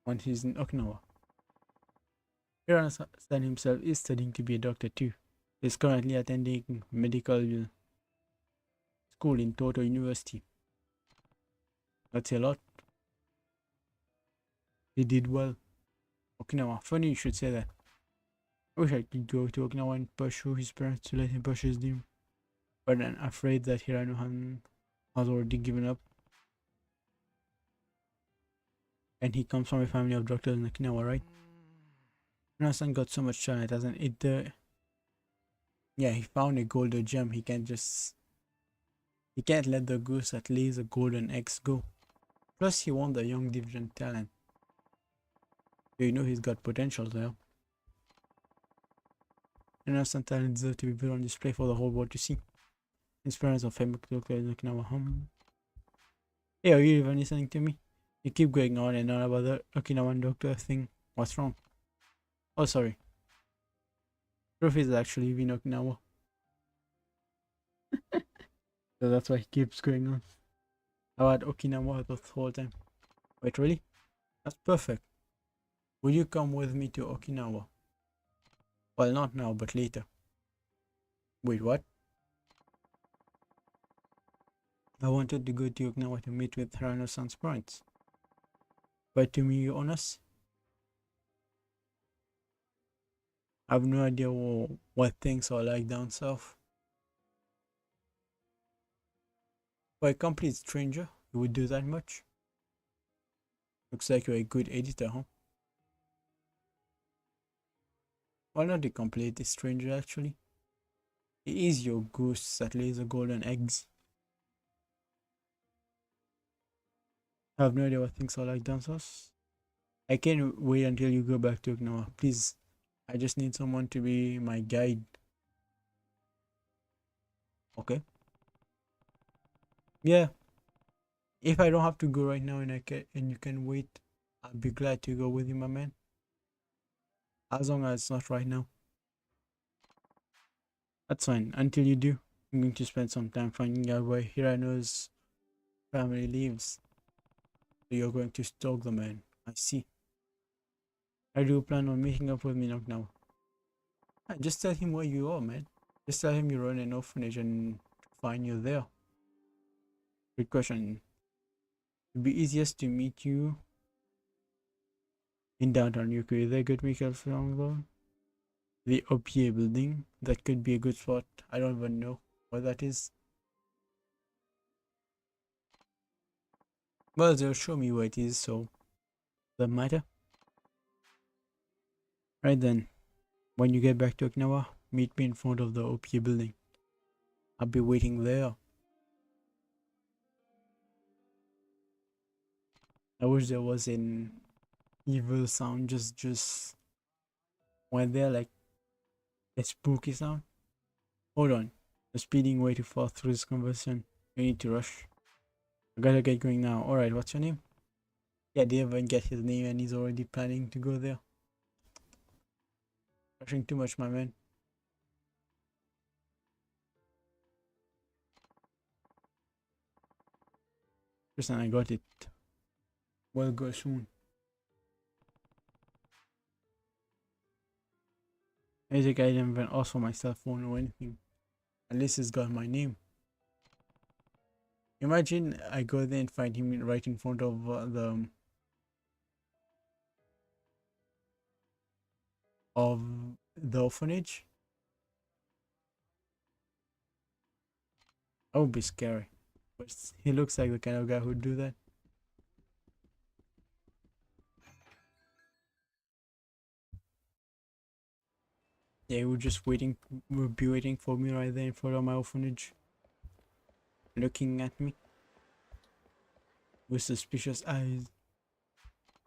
when he's in Okinawa. Hirono's son himself is studying to be a doctor too. He's currently attending medical school in Toto University. That's a lot. He did well. Okinawa. Funny you should say that. I wish I could go to Okinawa and pursue his parents to let him pursue his dream. But I'm afraid that Hirano has already given up. And he comes from a family of doctors in Okinawa, right? Hirano's son got so much talent, hasn't it? Yeah, he found a golden gem. He can't let the goose that lays the golden eggs go. Plus, he won the young division talent. So you know he's got potential there. Hirano's son talent deserves to be put on display for the whole world to see. His parents are famous doctors in Okinawa. Hey, are you even listening to me? You keep going on and on about the Okinawan doctor thing. What's wrong? Oh, sorry. Proof is actually in Okinawa. So that's why he keeps going on about Okinawa the whole time. Wait, really? That's perfect. Will you come with me to Okinawa? Well, not now, but later. Wait, what? I wanted to go to Okinawa to meet with Harano-san's parents. But to be honest, I have no idea what things are like down south. For a complete stranger, you would do that much? Looks like you're a good editor, huh? Well, not a complete stranger, actually. It is your goose that lays the golden eggs. I have no idea what things are like down south. I can't wait until you go back to Okinawa. Please, I just need someone to be my guide. Okay? Yeah. If I don't have to go right now and you can wait, I'll be glad to go with you, my man. As long as it's not right now. That's fine. Until you do, I'm going to spend some time finding out where Hirano's family lives. So you're going to stalk the man. I see. I do plan on meeting up with Minok now. Just tell him where you are, man. Just tell him you run an orphanage and find you there. Good question. It'd be easiest to meet you in downtown Yoko. Is there a good vehicle along though? The OPA building. That could be a good spot. I don't even know what that is. Well, they'll show me where it is, so doesn't matter. Right then, when you get back to Okinawa, meet me in front of the OPA building. I'll be waiting there. I wish there was an evil sound just went there, like a spooky sound. Hold on. I'm speeding way too fast through this conversation. We need to rush. I gotta get going now. Alright, what's your name? Yeah, they haven't get his name and he's already planning to go there. Rushing too much, my man. Listen, I got it. We'll go soon. I think I didn't even ask for my cell phone or anything. At least it's got my name. Imagine I go there and find him right in front of the orphanage. That would be scary. But he looks like the kind of guy who'd do that. Yeah, he would be waiting for me right there in front of my orphanage. Looking at me. with suspicious eyes.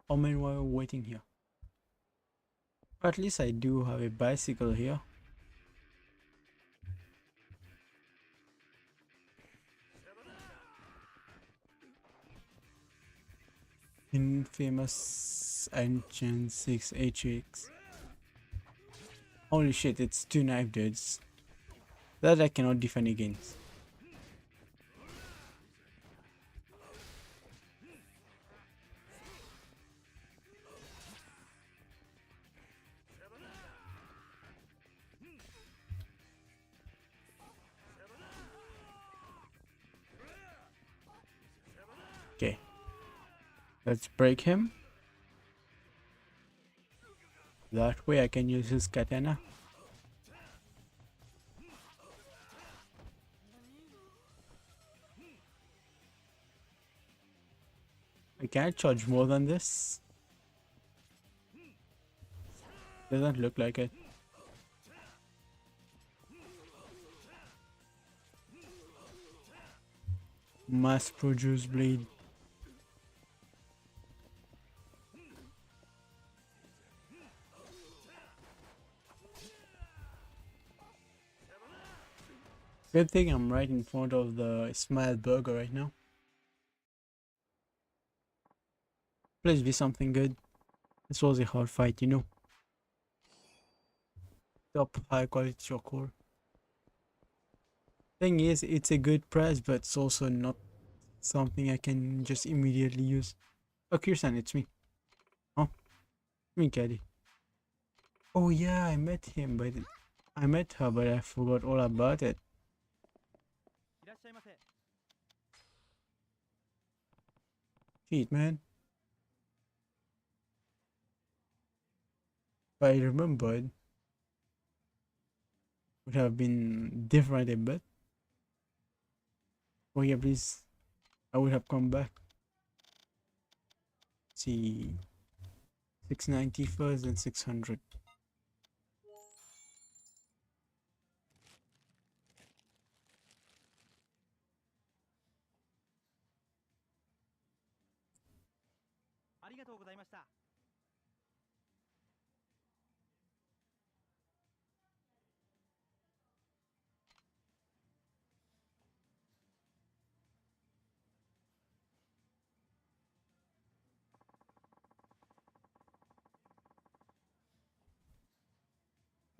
Oh man, while we're waiting here. At least I do have a bicycle here. Infamous Ancient 6HX. Holy shit, it's two knife dudes. That I cannot defend against. Okay. Let's break him. That way I can use his katana. I can't charge more than this. Doesn't look like it. Mass produced blade. Good thing I'm right in front of the Smile Burger right now. Please be something good. This was a hard fight, you know. Top high quality chocolate. Thing is, it's a good price, but it's also not something I can just immediately use. Oh, Kirsan, it's me. Oh, me, Caddy. Oh yeah, I met him, but I met her, but I forgot all about it. Shit, man. If I remembered, would have been different a bit. Oh yeah, please. I would have come back. Let's see, 690 first and 600.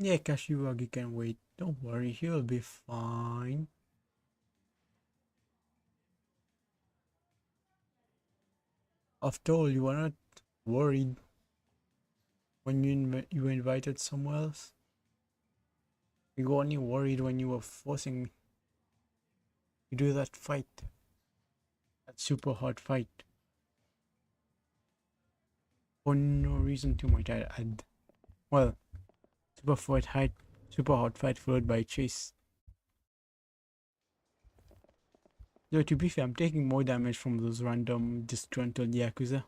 Yeah, Kashiwagi can wait. Don't worry, he'll be fine. After all, you were not worried when you were invited somewhere else. You were only worried when you were forcing me to do that fight. That super hard fight. For no reason too much, I add. Well, super hard fight followed by chase. Though to be fair, I'm taking more damage from those random disgruntled Yakuza.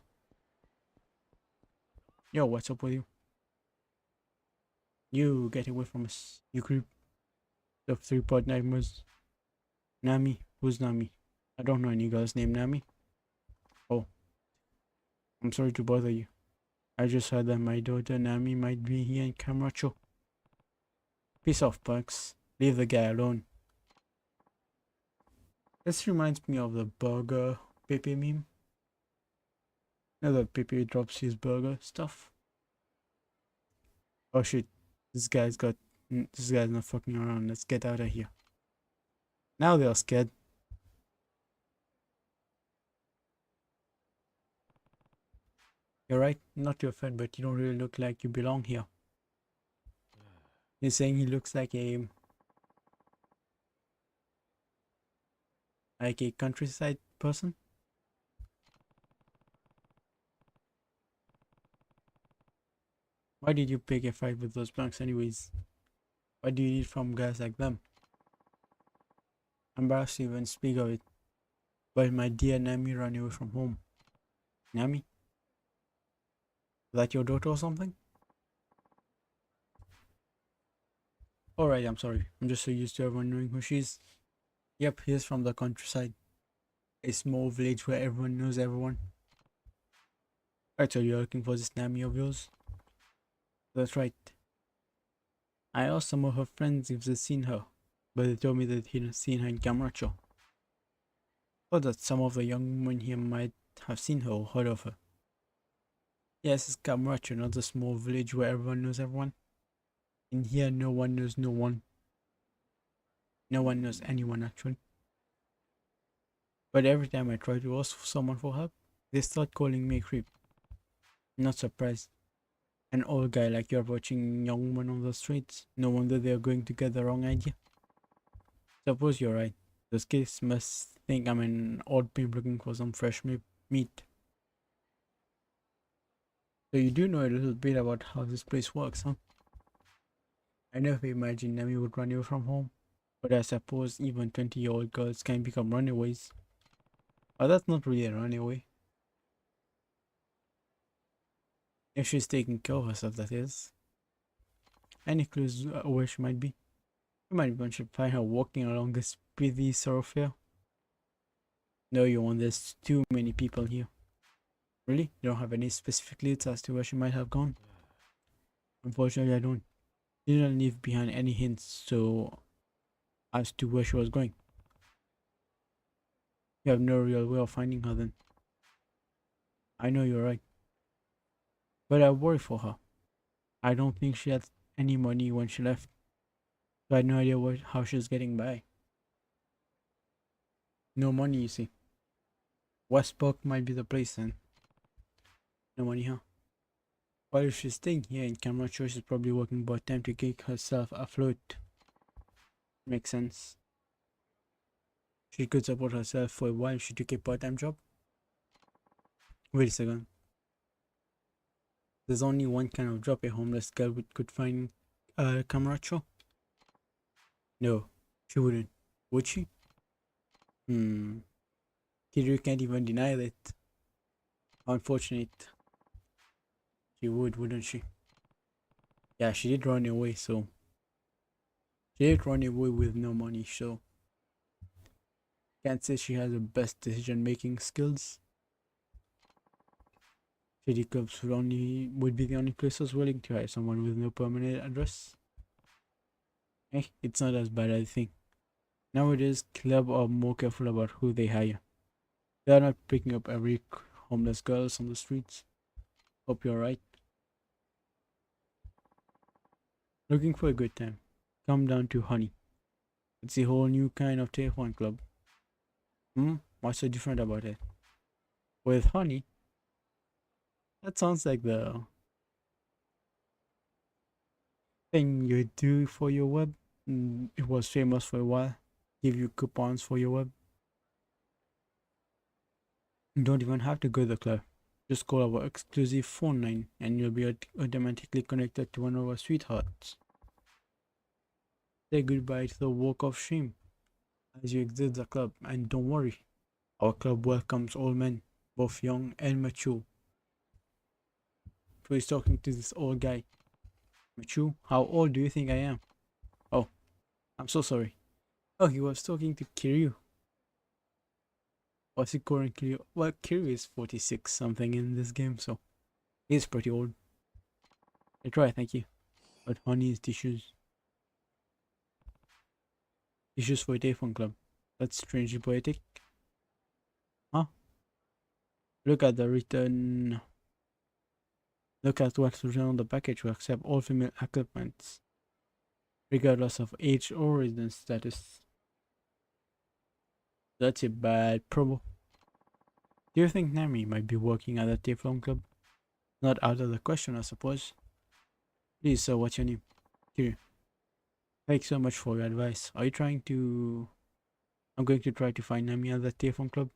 Yo, what's up with you? You get away from us, you creep. The 3-part nightmares. Nami? Who's Nami? I don't know any girls named Nami. Oh, I'm sorry to bother you. I just heard that my daughter Nami might be here in Camacho. Peace off, punks. Leave the guy alone. This reminds me of the burger Pepe meme. Now that Pepe drops his burger stuff. Oh shit, this guy's not fucking around. Let's get out of here. Now they're scared. You're right, not to offend, but you don't really look like you belong here. You're saying he looks like a countryside person? Why did you pick a fight with those punks anyways? What do you need from guys like them? I'm embarrassed to even speak of it. But my dear Nami ran away from home. Nami? Is that your daughter or something? Alright, I'm sorry. I'm just so used to everyone knowing who she is. Yep, he's from the countryside. A small village where everyone knows everyone. I told you you're looking for this Nami of yours. That's right. I asked some of her friends if they'd seen her, but they told me that he'd seen her in Camacho. Or that some of the young women here might have seen her or heard of her. Yes, it's Camacho, not the small village where everyone knows everyone. In here, no one knows no one. No one knows anyone, actually. But every time I try to ask someone for help, they start calling me a creep. Not surprised. An old guy like you approaching young women on the streets. No wonder they are going to get the wrong idea. Suppose you're right. Those kids must think I'm an odd pimp looking for some fresh meat. So you do know a little bit about how this place works, huh? I never imagined Nami would run away from home. But I suppose even 20-year-old girls can become runaways. But that's not really a runaway. If she's taking care of herself, that is. Any clues where she might be? You might even should find her walking along this busy thoroughfare. No, you won't. There's too many people here. Really? You don't have any specific leads as to where she might have gone? Unfortunately, I don't. You didn't leave behind any hints as to where she was going. You have no real way of finding her then. I know you're right. But I worry for her. I don't think she had any money when she left. So I had no idea how she's getting by. No money, you see. Westbrook might be the place then. No money, huh? Well, if she's staying here in Camacho, she's probably working part-time to keep herself afloat. Makes sense. She could support herself for a while if she took a part-time job. Wait a second. There's only one kind of job a homeless girl could find in Camacho. No, she wouldn't. Would she? Kiryu can't even deny that. Unfortunate. She would, wouldn't she? Yeah, she did run away, so... She did run away with no money, so... Can't say she has the best decision-making skills. City clubs would be the only places willing to hire someone with no permanent address. It's not as bad as I think. Nowadays, clubs are more careful about who they hire. They are not picking up every homeless girls on the streets. Hope you're right. Looking for a good time? Come down to Honey. It's a whole new kind of telephone club. What's so different about it? With Honey? That sounds like the thing you do for your web. It was famous for a while. Give you coupons for your web. You don't even have to go to the club. Just call our exclusive phone line and you'll be automatically connected to one of our sweethearts. Say goodbye to the walk of shame as you exit the club, and don't worry, our club welcomes all men, both young and mature. So he's talking to this old guy. Mature? How old do you think I am? Oh, I'm so sorry. Oh, he was talking to Kiryu. Was he calling Kiryu? Well, Kiryu is 46 something in this game, so he's pretty old. I try, thank you. But Honey is tissues. Tissues for a telephone club. That's strangely poetic. Huh? Look at the return. Look at what's written on the package. We accept all female occupants, regardless of age or residence status. That's a bad promo. Do you think Nami might be working at a telephone club? Not out of the question, I suppose. Please, sir, what's your name? Here. Thanks so much for your advice. Are you trying to... I'm going to try to find Nami at the telephone club.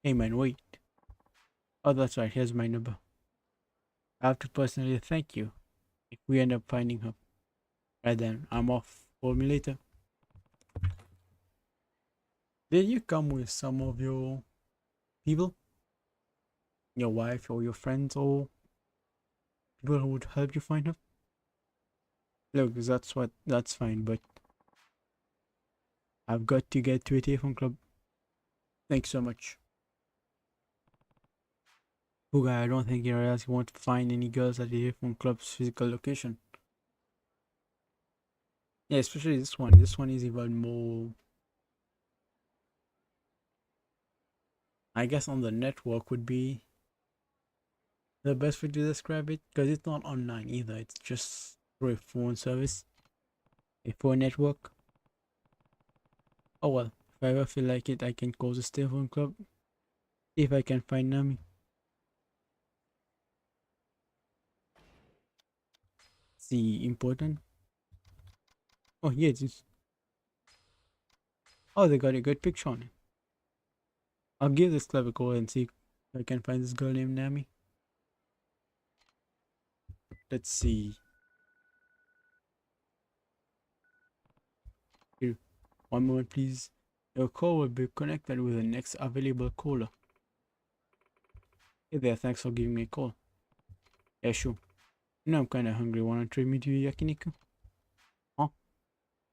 Hey man, wait. Oh, that's right, here's my number. I have to personally thank you if we end up finding her. Right then, I'm off. Call me later. Did you come with some of your people? Your wife or your friends or people who would help you find her? Look, that's fine, but I've got to get to a telephone club. Thanks so much. Poor guy, I don't think he realized he won't find any girls at the phone club's physical location. Yeah, especially this one. This one is even more, I guess, on the network would be the best way to describe it, because it's not online either. It's just through a phone service, a phone network. Oh well, if I ever feel like it, I can call the stay phone club if I can find Nami. See, important. Oh yeah, it is. Oh, they got a good picture on it. I'll give this club a call and see if I can find this girl named Nami. Let's see. Here, one moment, please. Your call will be connected with the next available caller. Hey there, thanks for giving me a call. Yeah, sure. You know I'm kinda hungry. Wanna treat me to your yakiniku? Huh?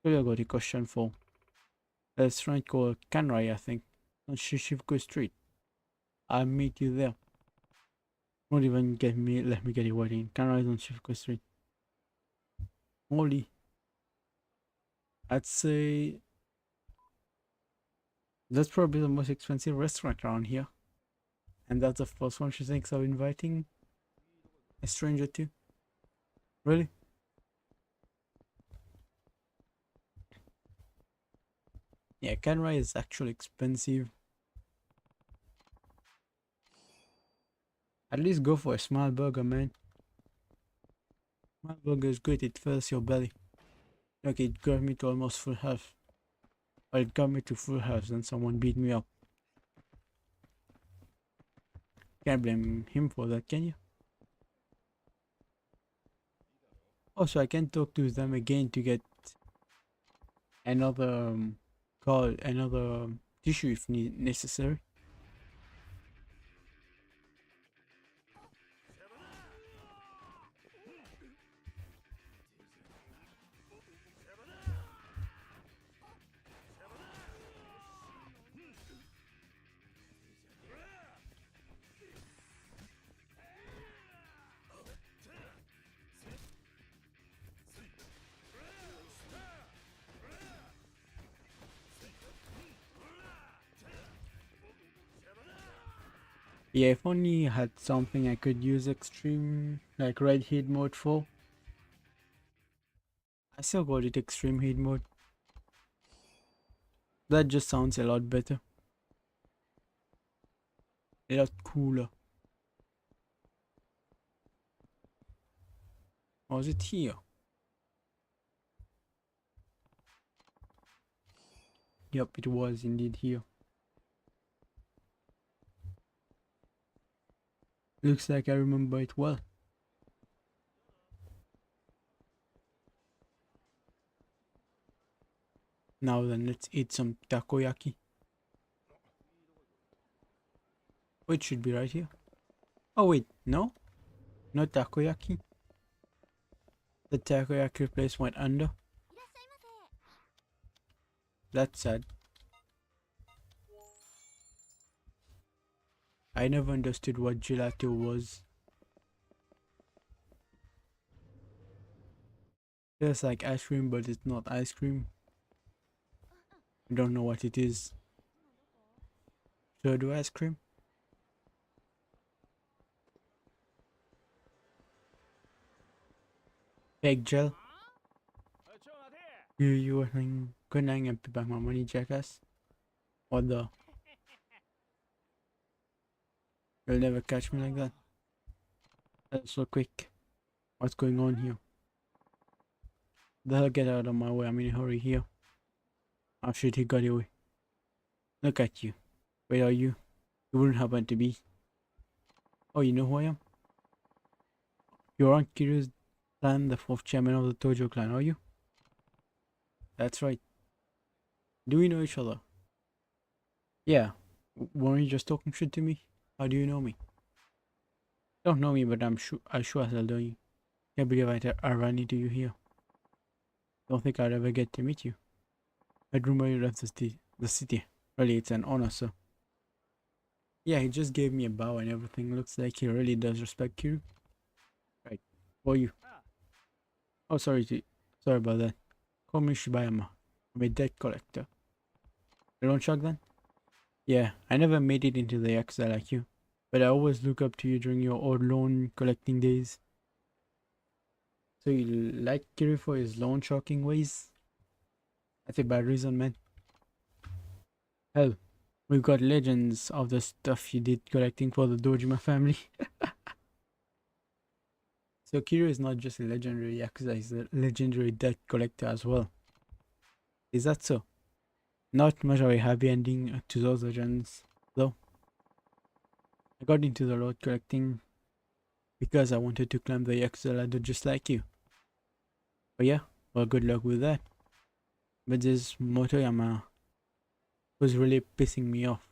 Really, I got a question for a restaurant called Kanrai, I think, on Shishifuku Street. I'll meet you there. Won't even let me get it right in. Kanrai is on Shishifuku Street. Holy. I'd say that's probably the most expensive restaurant around here. And that's the first one she thinks of inviting a stranger to. Really? Yeah, Kanrai is actually expensive. At least go for a small burger, man. Small burger is good, it fills your belly. Okay, it got me to almost full health. Or it got me to full health, then someone beat me up. Can't blame him for that, can you? Also, I can talk to them again to get another call, another tissue if necessary. Yeah, if only I had something I could use extreme, like red heat mode for. I still got it extreme heat mode. That just sounds a lot better. A lot cooler. Or is it here? Yep, it was indeed here. Looks like I remember it well. Now then, let's eat some takoyaki. Oh, it should be right here. Oh wait, no? No takoyaki? The takoyaki place went under? That's sad. I never understood what gelato was. Tastes like ice cream, but it's not ice cream. I don't know what it is. Should I do ice cream? Egg gel? You were gonna and pay back my money, jackass? What the? You'll never catch me like that. That's so quick. What's going on here? The hell, get out of my way. I'm in a hurry here. Oh shit, he got away. Look at you. Where are you? You wouldn't happen to be. Oh, you know who I am? You aren't curious than the fourth chairman of the Tojo clan, are you? That's right. Do we know each other? Yeah. Weren't you just talking shit to me? How do you know me? Don't know me, but I sure as hell know you. Can't believe I ran into you here. Don't think I'll ever get to meet you. I'd rumor you left the city. Really, it's an honor, sir. Yeah, he just gave me a bow and everything. Looks like he really does respect you. Right. For you. Oh, sorry about that. Call me Shibayama. I'm a debt collector. You don't shotgun? Yeah, I never made it into the Yakuza like you. But I always look up to you during your old loan collecting days. So you like Kiri for his loan sharking ways? That's a bad reason, man. Hell, we've got legends of the stuff you did collecting for the Dojima family. So Kiryu is not just a legendary Yakuza, he's a legendary debt collector as well. Is that so? Not much of a happy ending to those legends, though. I got into the road collecting because I wanted to climb the Yakuza ladder just like you. Oh yeah? Well, good luck with that. But this Motoyama was really pissing me off.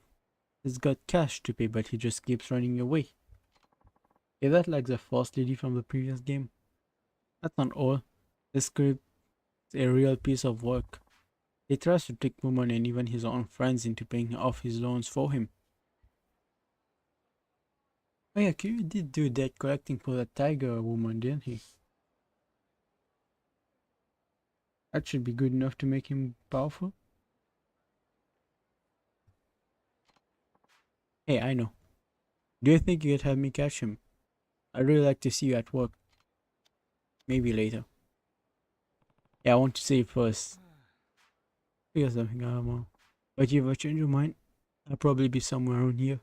He's got cash to pay, but he just keeps running away. Is that like the first lady from the previous game? That's not all. The script is a real piece of work. He tries to trick women and even his own friends into paying off his loans for him. Oh yeah, Kiryu did do that collecting for the tiger woman, didn't he? That should be good enough to make him powerful. Hey, I know. Do you think you could help me catch him? I'd really like to see you at work. Maybe later. Yeah, I want to see it first. Figure something out more. But if you ever change your mind, I'll probably be somewhere around here,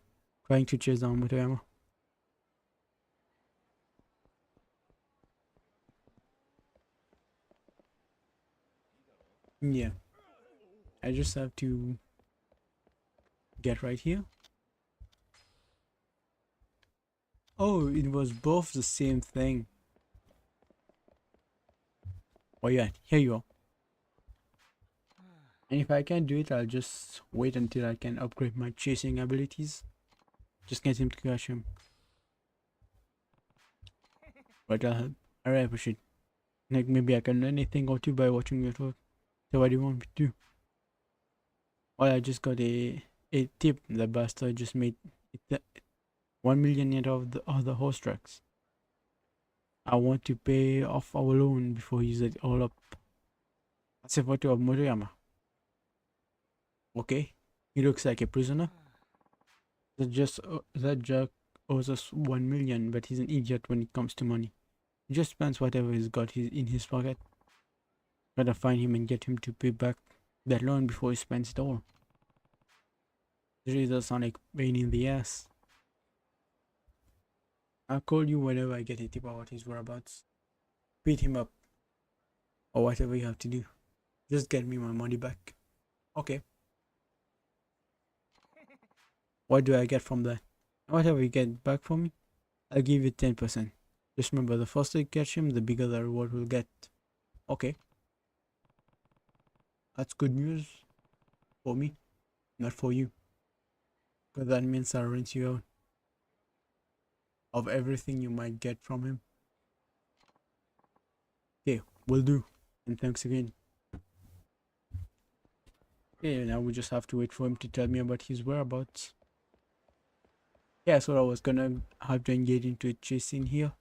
trying to chase down Motoyama. Yeah, I just have to get right here. Oh, it was both the same thing. Oh yeah, here you are. And if I can't do it, I'll just wait until I can upgrade my chasing abilities. Just get him to catch him. But I'll help. I really appreciate it. Like maybe I can learn anything or two by watching your work. So what do you want me to do? Well, I just got a tip. The bastard just made it, 1 million net of the other horse tracks. I want to pay off our loan before he uses it all up. That's a photo of Motoyama. Okay, he looks like a prisoner. That jerk owes us 1 million, but he's an idiot when it comes to money. He just spends whatever he's got in his pocket. Gotta find him and get him to pay back that loan before he spends it all. This really does sound like pain in the ass. I'll call you whenever I get a tip about his whereabouts. Beat him up, or whatever you have to do. Just get me my money back. Okay. What do I get from that? Whatever you get back from me, I'll give you 10%. Just remember, the faster you catch him, the bigger the reward will get. Okay. That's good news for me, not for you. Because that means I'll rinse you out of everything you might get from him. Okay, will do. And thanks again. Okay, now we just have to wait for him to tell me about his whereabouts. Yeah, so I was gonna have to engage into a chase in here.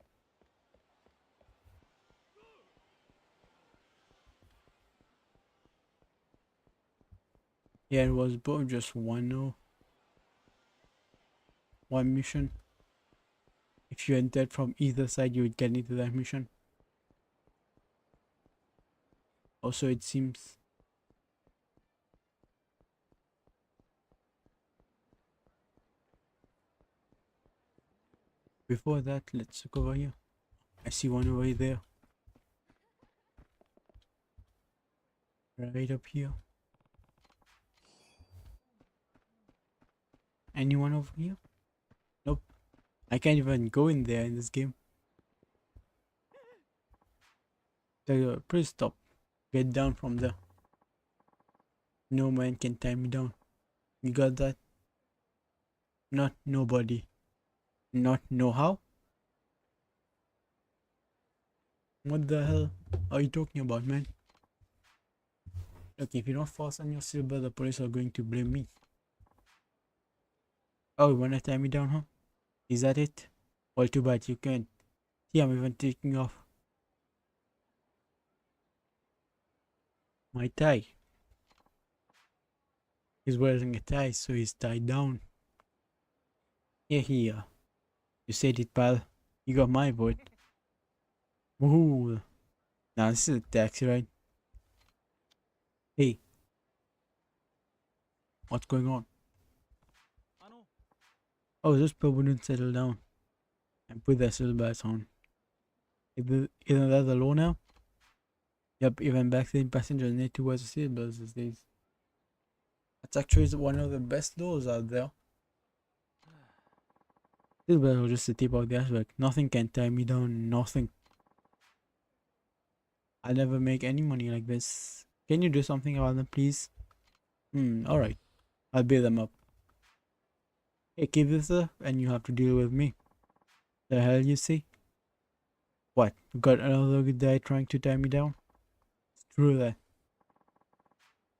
Yeah, it was both just one mission. If you entered from either side, you would get into that mission. Also, it seems. Before that, let's look over here. I see one over there. Right up here. Anyone over here? Nope. I can't even go in there in this game. Please stop. Get down from there. No man can tie me down. You got that? Not nobody. Not know how? What the hell are you talking about, man? Look, if you don't fasten your silver, the police are going to blame me. Oh, you wanna tie me down, huh? Is that it? Well, too bad you can't. See, I'm even taking off my tie. He's wearing a tie, so he's tied down. Here. You said it, pal. You got my vote. Woohoo. Now, this is a taxi ride. Hey, what's going on? Oh, those people wouldn't settle down and put their seatbelts on. Isn't that the law now? Yep, even backseat passengers need to wear the seatbelts these days. That's actually one of the best laws out there. Seatbelts are just the tip of the iceberg. Nothing can tie me down, nothing. I'll never make any money like this. Can you do something about them, please? Alright. I'll beat them up. Hey, keep this up and you have to deal with me. The hell you see? What? You got another guy trying to tie me down? Screw that.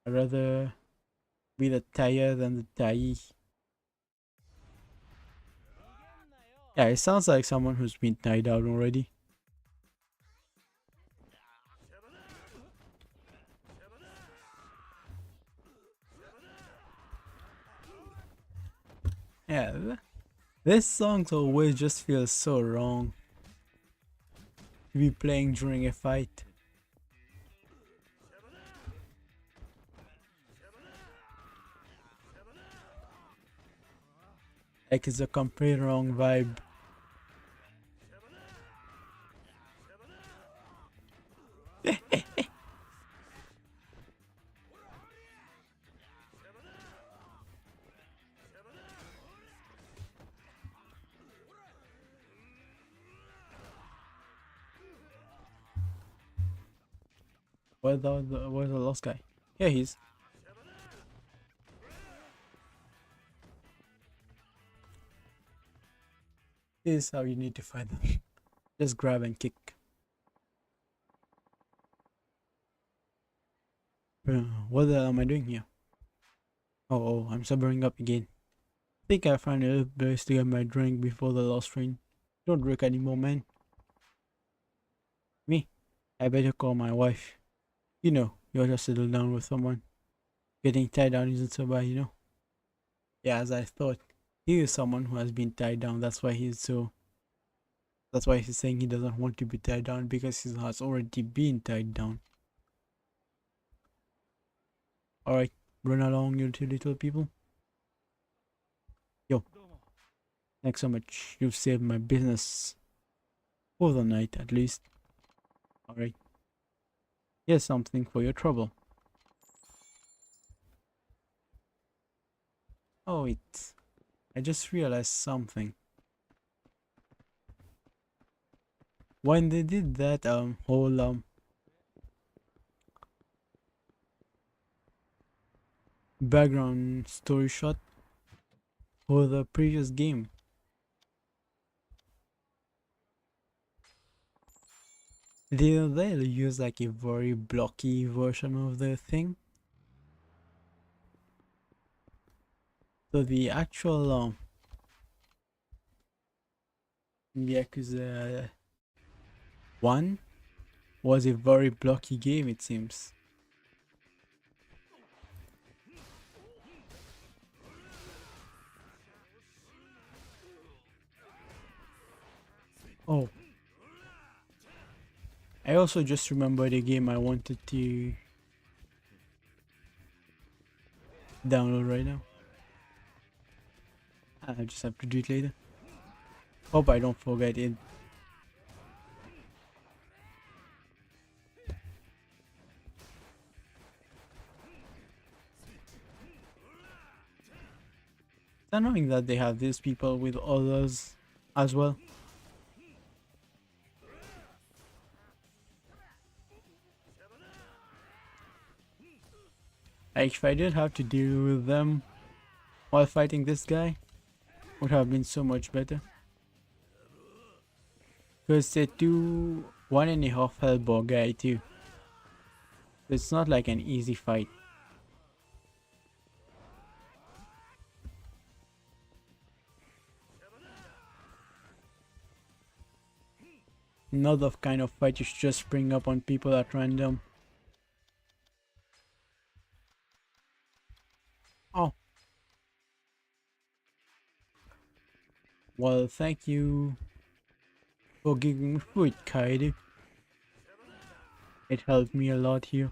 I'd rather be the tire than the tie. Yeah, it sounds like someone who's been tied out already. Yeah, this song always just feels so wrong to be playing during a fight. Like it's a complete wrong vibe. Where's the last guy? Here he is. This is how you need to fight them. Just grab and kick. What the hell am I doing here? Oh, I'm sobering up again. Think I found a place to get my drink before the last train. Don't drink anymore, man. Me? I better call my wife. You know, you're just settle down with someone. Getting tied down isn't so bad, you know. Yeah, as I thought. He is someone who has been tied down. That's why he's saying he doesn't want to be tied down because he has already been tied down. Alright, run along, you two little people. Yo, thanks so much. You've saved my business. For the night, at least. Alright. Here's something for your trouble. Oh, wait. I just realized something. When they did that whole background story shot for the previous game, did they use like a very blocky version of the thing? So the actual Yakuza 1 was a very blocky game, it seems. Oh, I also just remembered a game I wanted to download right now. I just have to do it later. Hope I don't forget it. It's annoying that they have these people with others as well. Like if I didn't have to deal with them while fighting this guy, would have been so much better. Because they do 1.5 health bar guy too. It's not like an easy fight. Not the kind of fight you should just spring up on people at random. Oh. Well, thank you for giving me food, Kaede. It helped me a lot here.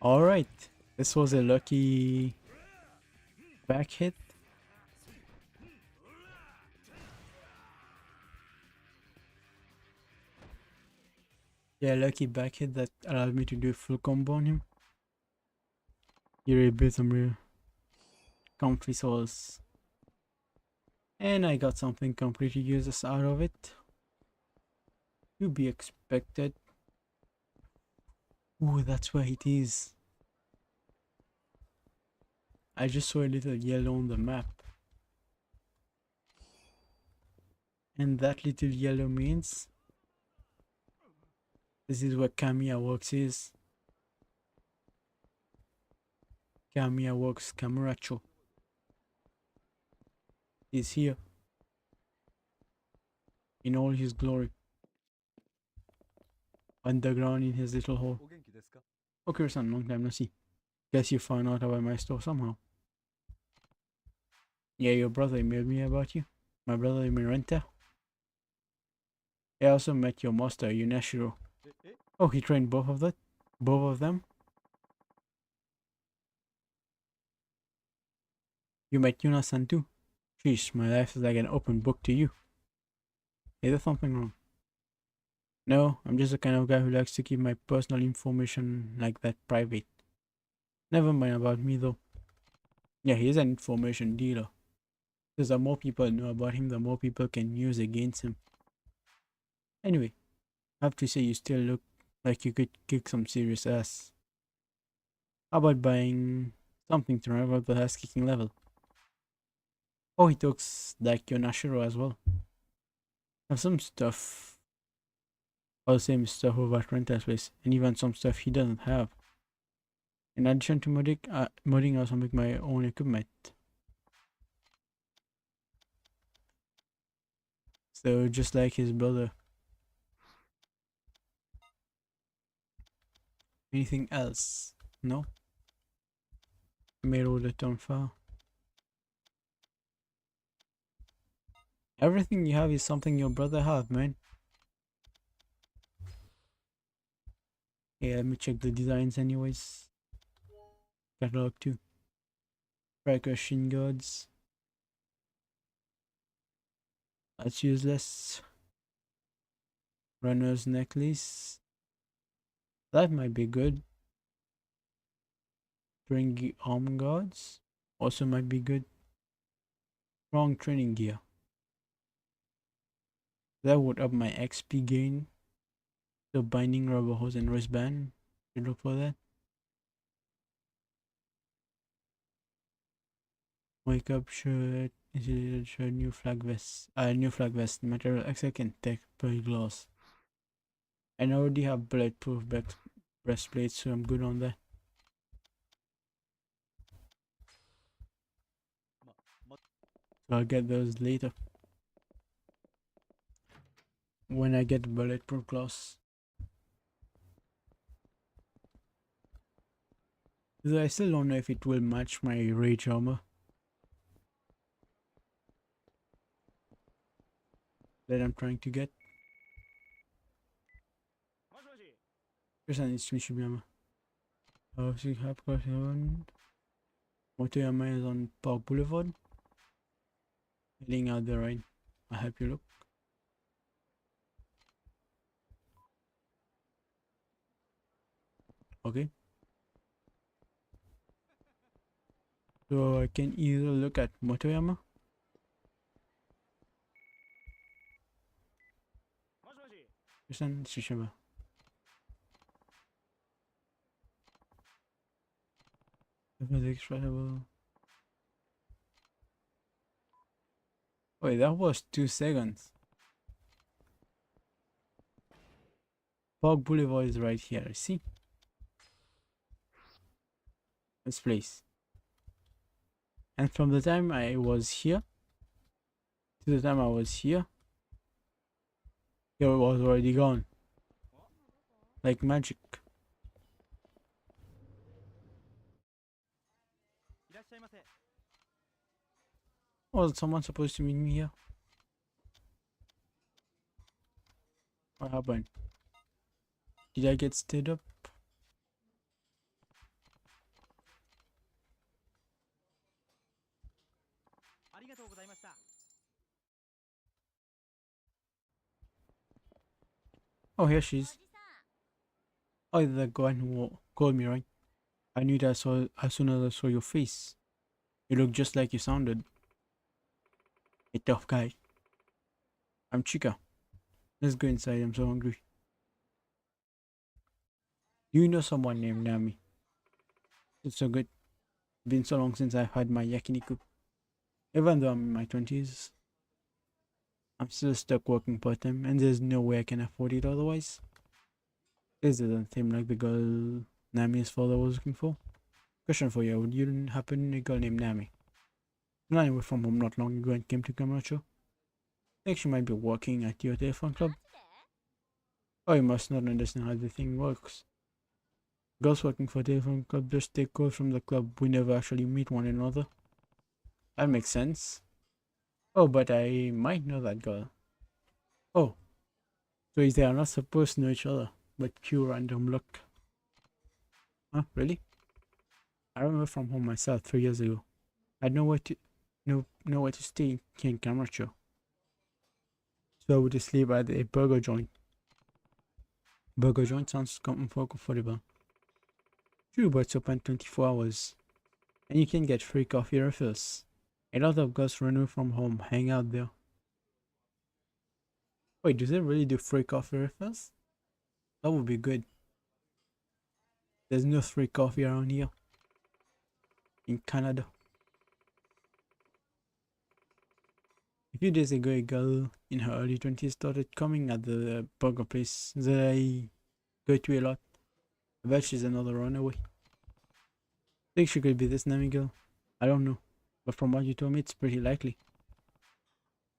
Alright, this was a lucky back hit. Yeah, lucky back hit that allowed me to do a full combo on him. He really built some real comfy souls. And I got something completely useless out of it. To be expected. Ooh, that's where it is. I just saw a little yellow on the map. And that little yellow means this is where Kamiya Works is. Kamiya Works Kamuracho is here in all his glory. Underground in his little hole. Okay, son, long time no see. Guess you found out about my store somehow. Yeah, your brother emailed me about you. My brother Mirenta. I also met your master, Yunashiro. Oh, he trained both of them? You met Yuna-san too? Sheesh, my life is like an open book to you. Is there something wrong? No, I'm just the kind of guy who likes to keep my personal information like that private. Never mind about me though. Yeah, he is an information dealer. Because the more people know about him, the more people can use against him. Anyway, I have to say you still look like you could kick some serious ass. How about buying something to rival the ass kicking level? Oh, he talks like Yonashiro as well. Have some stuff, all the same stuff over at Renta's place, and even some stuff he doesn't have. In addition to modding, I also make my own equipment. So just like his brother. Anything else? No? Made all the turn far. Everything you have is something your brother have, man. Yeah, let me check the designs anyways. Catalog too. Striker shin guards. That's useless. Runner's necklace. That might be good. Stringy arm guards. Also might be good. Strong training gear. That would up my XP gain. So binding, rubber hose, and wristband. Should look for that. Wake up shirt. Insulated shirt. New flag vest. New flag vest. Material extra can take per gloss. And I already have bulletproof breastplates, so I'm good on that. So I'll get those later. When I get bulletproof gloss. Though I still don't know if it will match my rage armor that I'm trying to get. First I need Mishiyama. So have got one. Motoyama is on Park Boulevard. Heading out the right. I'll help you look. Okay. So I can either look at Motoyama. First and Mishiyama. If it's extractable. Wait, that was 2 seconds. Park Boulevard is right here. See? This place. And from the time I was here to the time I was here, it was already gone. Like magic. Was someone supposed to meet me here? What happened? Did I get stayed up? Oh, here she is. Oh, the one who called me, right? I knew that as soon as I saw your face. You look just like you sounded. A tough guy. I'm Chica. Let's go inside. I'm so hungry. Do you know someone named Nami? It's so good. Been so long since I've had my yakiniku. Even though I'm in my 20s, I'm still stuck working part time, and there's no way I can afford it otherwise. This doesn't seem like the girl Nami's father was looking for. Question for you: would you happen to know a girl named Nami? Ran away from home not long ago and came to Camacho. Think she might be working at your telephone club? Oh, you must not understand how the thing works. Girls working for telephone club just take calls from the club. We never actually meet one another. That makes sense. Oh, but I might know that girl. Oh, so they are not supposed to know each other, but pure random luck. Huh? Really? I remember from home myself 3 years ago. I had nowhere to stay here in Camacho. So I would just sleep at a burger joint. Burger joint sounds comfortable. True, but it's open 24 hours. And you can get free coffee refills. A lot of girls run away from home hang out there. Wait, do they really do free coffee refills? That would be good. There's no free coffee around here. In Canada. A few days ago, a girl in her early 20s started coming at the burger place that I go to a lot. I bet she's another runaway. Think she could be this Nami girl? I don't know. But from what you told me, it's pretty likely.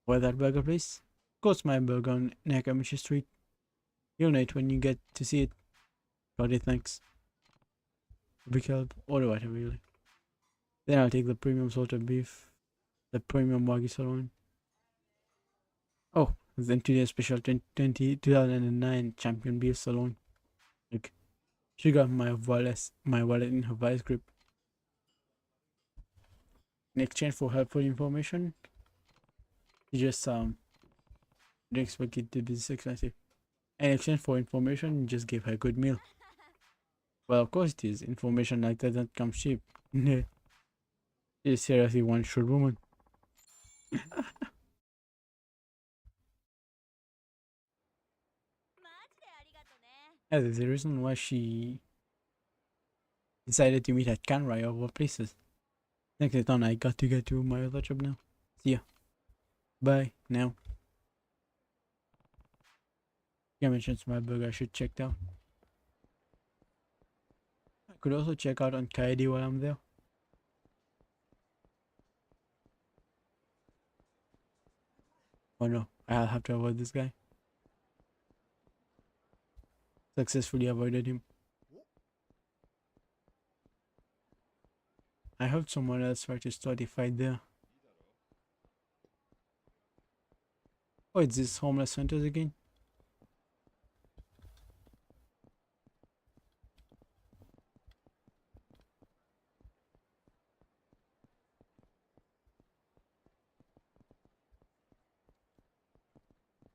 Where that burger place? Of course, my burger on Nakamichi Street. You'll know it when you get to see it. Bloody thanks. Big help. Or whatever you like. Then I'll take the premium salted beef. The premium wagyu sirloin. Oh, then today's special 2009 champion beef sirloin. Like, she got my wallet in her vice grip. In exchange for helpful information, she just didn't expect it to be this expensive. In exchange for information, just gave her a good meal. Well, of course it is. Information like that doesn't come cheap. She's seriously one shrewd woman. Yeah, there's a reason why she decided to meet at Canrai of all places. Next time I got to get to my other job now. See ya. Bye. Now. Yeah, mentions my burger I should check out. I could also check out on Kaede while I'm there. Oh no, I'll have to avoid this guy. Successfully avoided him. I hope someone else tried to start a fight there. Oh, it's this homeless hunters again?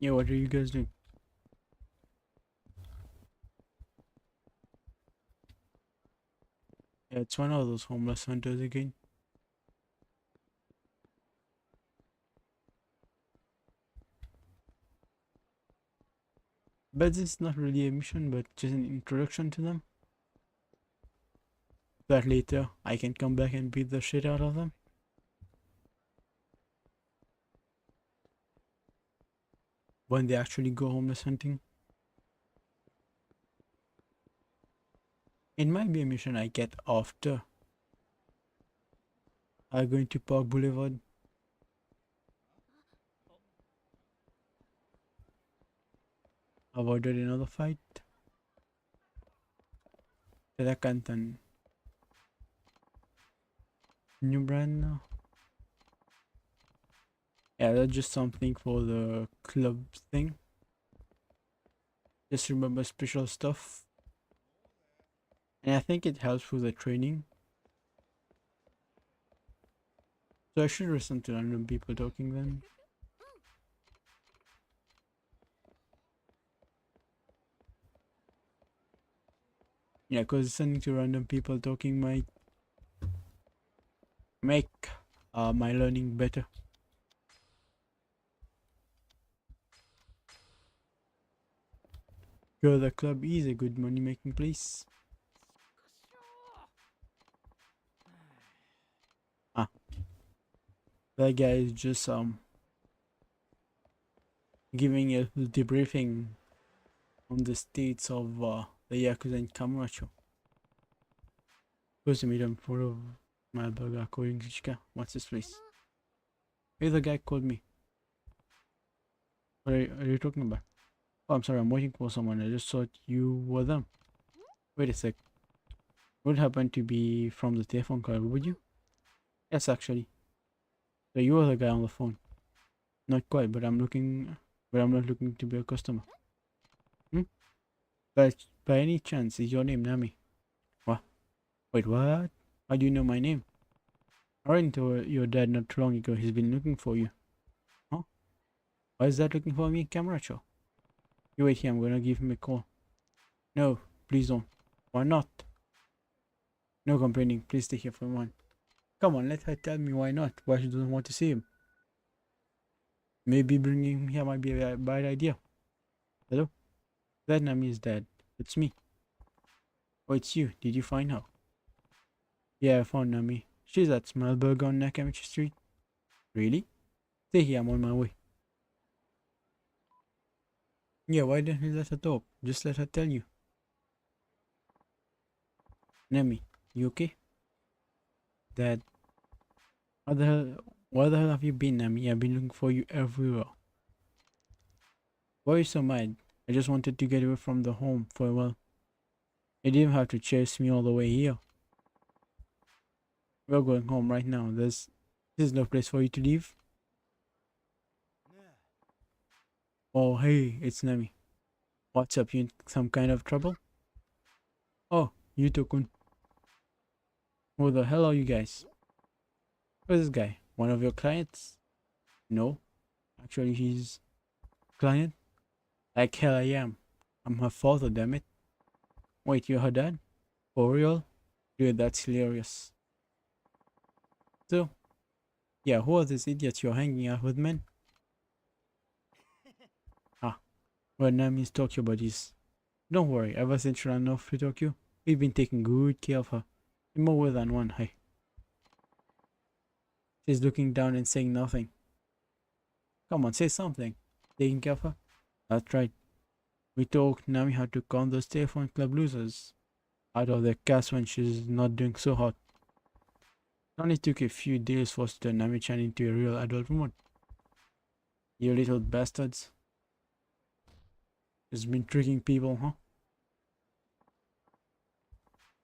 Yeah, what are you guys doing? Yeah, it's one of those homeless hunters again. But this is not really a mission, but just an introduction to them. That later I can come back and beat the shit out of them. when they actually go homeless hunting. It might be a mission I get after I go into Park Boulevard. Avoided another fight. Telekantan. New brand now. Yeah, that's just something for the club thing. Just remember special stuff. And I think it helps with the training. So I should listen to random people talking then. Yeah, because listening to random people talking might make my learning better. Sure, the club is a good money making place. Ah, that guy is just giving a debriefing on the states of the Yakuza and Kamurocho. Goes to meet him for my burger according to Chika. What's his place? Hey, the guy called me. What are you talking about? Oh, I'm sorry, I'm waiting for someone. I just thought you were them. Wait a sec. Would happen to be from the telephone call, would you? Yes, actually. So you are the guy on the phone. Not quite, but I'm not looking to be a customer. Hmm? But by any chance, is your name Nami? What? Wait, what? How do you know my name? I ran into your dad not too long ago. He's been looking for you. Huh? Why is that looking for me, Camaracho? You wait here, I'm gonna give him a call. No, please don't. Why not? No complaining, please stay here for a moment. Come on, let her tell me why not. Why she doesn't want to see him. Maybe bringing him here might be a bad idea. Hello? That Nami is dead. It's me. Oh, it's you. Did you find her? Yeah, I found Nami. She's at Smellberg on Nakamichi Street. Really? Stay here, I'm on my way. Yeah, why didn't you let her talk? Just let her tell you. Nami, you okay? Dad, what the hell? Where the hell have you been, Nami? I've been looking for you everywhere. Why are you so mad? I just wanted to get away from the home for a while. You didn't have to chase me all the way here. We're going home right now. There's no place for you to leave. Oh, hey, it's Nami. What's up? You in some kind of trouble? Oh, Yuto-kun. Who the hell are you guys? Who's this guy? One of your clients? No. Actually, he's client. Like hell I am. I'm her father, damn it. Wait, you're her dad? For real? Dude, that's hilarious. So, yeah, who are these idiots you're hanging out with, man? Ah, well, Nami's Tokyo buddies. Don't worry, ever since she ran off to Tokyo, we've been taking good care of her. In more ways than one, hey. She's looking down and saying nothing. Come on, say something. Taking care of her? That's right. We taught Nami how to count those telephone club losers out of their cast when she's not doing so hot. It only took a few days for us to turn Nami-chan into a real adult woman. You little bastards. She's been tricking people, huh?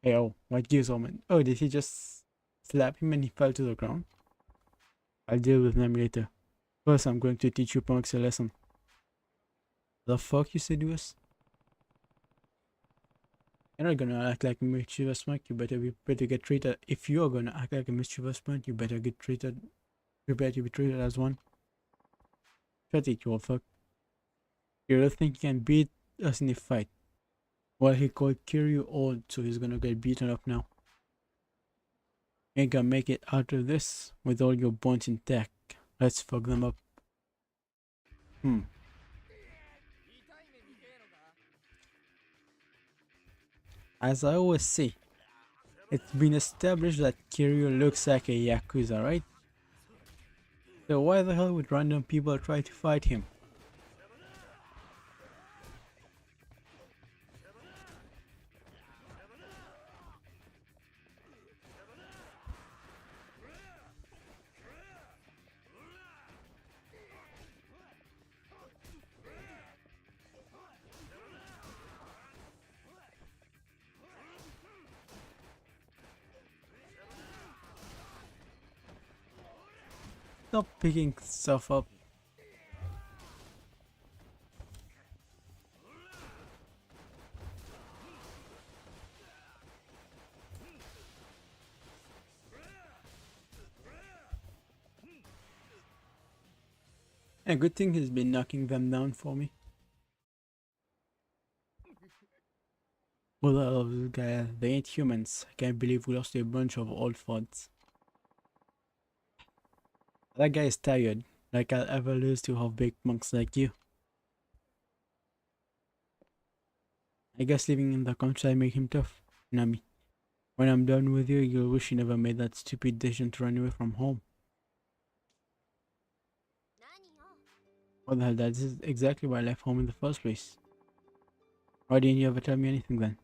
Hey, oh, what gives, woman? Oh, did he just slap him and he fell to the ground? I'll deal with Nami later. First, I'm going to teach you punks a lesson. The fuck you said to us? You're not gonna act like a mischievous punk, you better get treated. If you're gonna act like a mischievous punk, you better get treated. Prepare to be treated as one. Shut it, you old fuck. You don't think you can beat us in a fight? Well, he called Kiryu old, so he's gonna get beaten up now. You ain't gonna make it out of this with all your bones intact. Let's fuck them up. As I always say, it's been established that Kiryu looks like a Yakuza, right? So why the hell would random people try to fight him? Stop picking stuff up. A good thing he's been knocking them down for me. Well, I love this guy. They ain't humans. I can't believe we lost a bunch of old fods. That guy is tired. Like I'll ever lose to half-baked monks like you. I guess living in the countryside make him tough. Nami. When I'm done with you, you'll wish you never made that stupid decision to run away from home. What the hell, that is exactly why I left home in the first place. Why didn't you ever tell me anything then?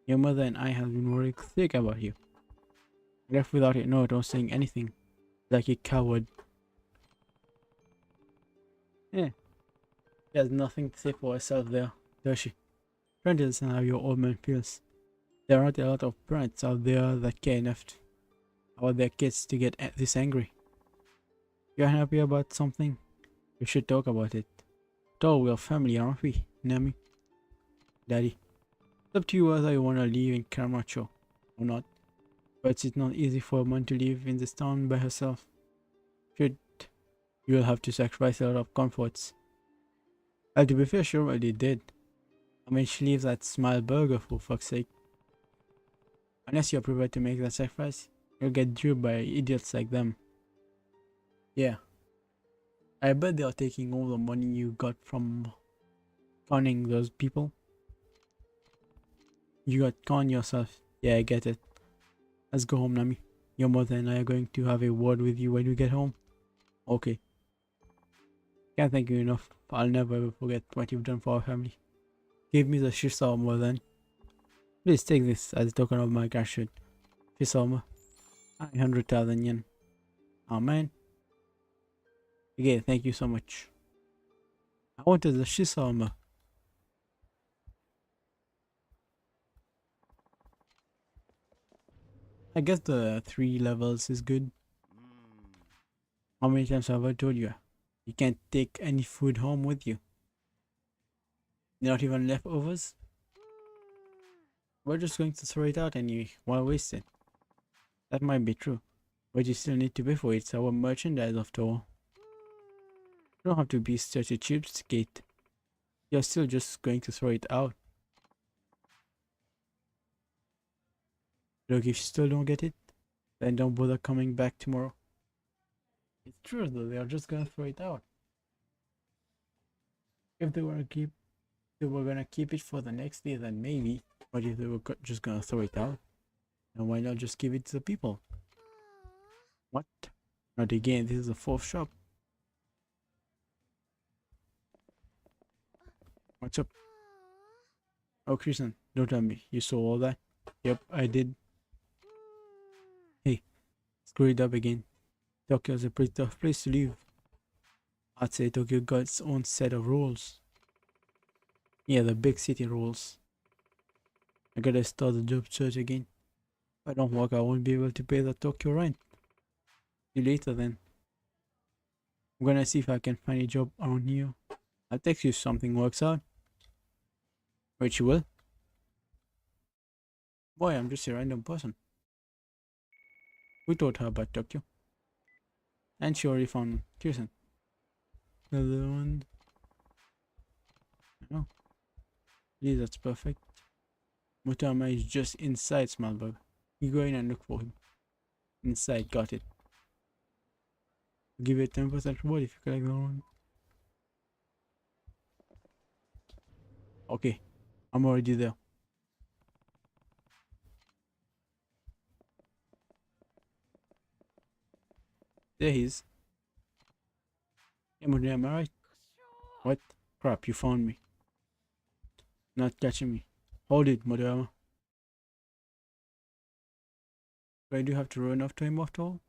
Your mother and I have been worried sick about you. I left without a note or saying anything. Like a coward. Yeah. She has nothing to say for herself there, does she? Trying to understand how your old man feels. There aren't a lot of parents out there that care enough about their kids to get this angry. You're happy about something? We should talk about it. After we're family, aren't we, Nami? Daddy. It's up to you whether you want to live in Camacho or not. But it's not easy for a man to live in this town by herself. You'll have to sacrifice a lot of comforts. And to be fair, she already did. I mean, she lives at Smile Burger for fuck's sake. Unless you're prepared to make that sacrifice, you'll get drilled by idiots like them. Yeah. I bet they are taking all the money you got from conning those people. You got conned yourself. Yeah, I get it. Let's go home, Nami. Your mother and I are going to have a word with you when we get home. Okay. Can't thank you enough. I'll never ever forget what you've done for our family. Give me the Shisama then. Please take this as a token of my gratitude. Shisama. 100,000 yen. Amen. Again, thank you so much. I wanted the Shisama. I guess the 3 levels is good. How many times have I told you? You can't take any food home with you. Not even leftovers? We're just going to throw it out anyway. Why waste it? That might be true. But you still need to pay for it. It's our merchandise after all. You don't have to be such a cheapskate. You're still just going to throw it out. Look, if you still don't get it, then don't bother coming back tomorrow. It's true though, they are just gonna throw it out. If they were gonna keep it for the next day, then maybe. But if they were just gonna throw it out, then why not just give it to the people? What? Not again, this is the 4th shop. What's up? Oh, Kristen, don't tell me. You saw all that? Yep, I did. Hey, screw it up again. Tokyo's a pretty tough place to live. I'd say Tokyo got its own set of rules. Yeah, the big city rules. I gotta start the job search again. If I don't work, I won't be able to pay the Tokyo rent. See you later then. I'm gonna see if I can find a job around here. I'll text you if something works out. Wait, you will? Boy, I'm just a random person. We told her about Tokyo. And she already found Kirsten. Another one. Oh. Please, that's perfect. Mutama is just inside Smalberg. You go in and look for him. Inside, got it. I'll give you a 10% reward if you collect the one. Okay, I'm already there. There he is. Hey, Mutama, am I right? What? Crap, you found me. Not catching me. Hold it, Mutama. Why do you have to run after him after all?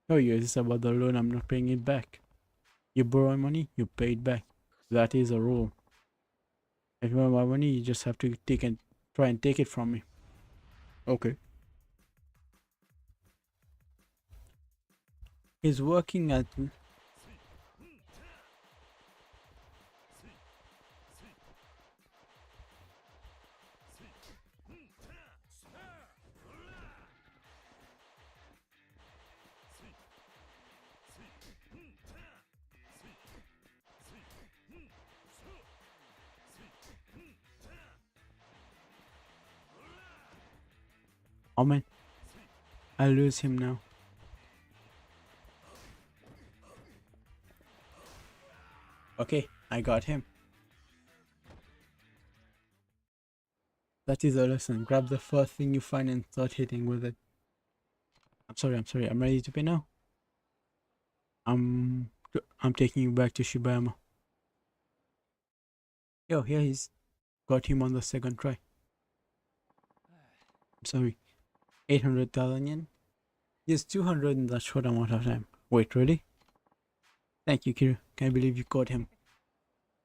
Oh yeah, this is about the loan. I'm not paying it back. You borrow money, you pay it back. That is a rule. If you want my money, you just have to try and take it from me. Okay. He's working at. Oh man, I lose him now. Okay, I got him. That is a lesson. Grab the first thing you find and start hitting with it. I'm sorry. I'm ready to pay now. I'm I'm taking you back to Shibama. Yo, here he's got him on the second try. I'm sorry. 800,000 yen? Yes, 200 in that short amount of time. Wait, really? Thank you, Kiru. Can't believe you caught him.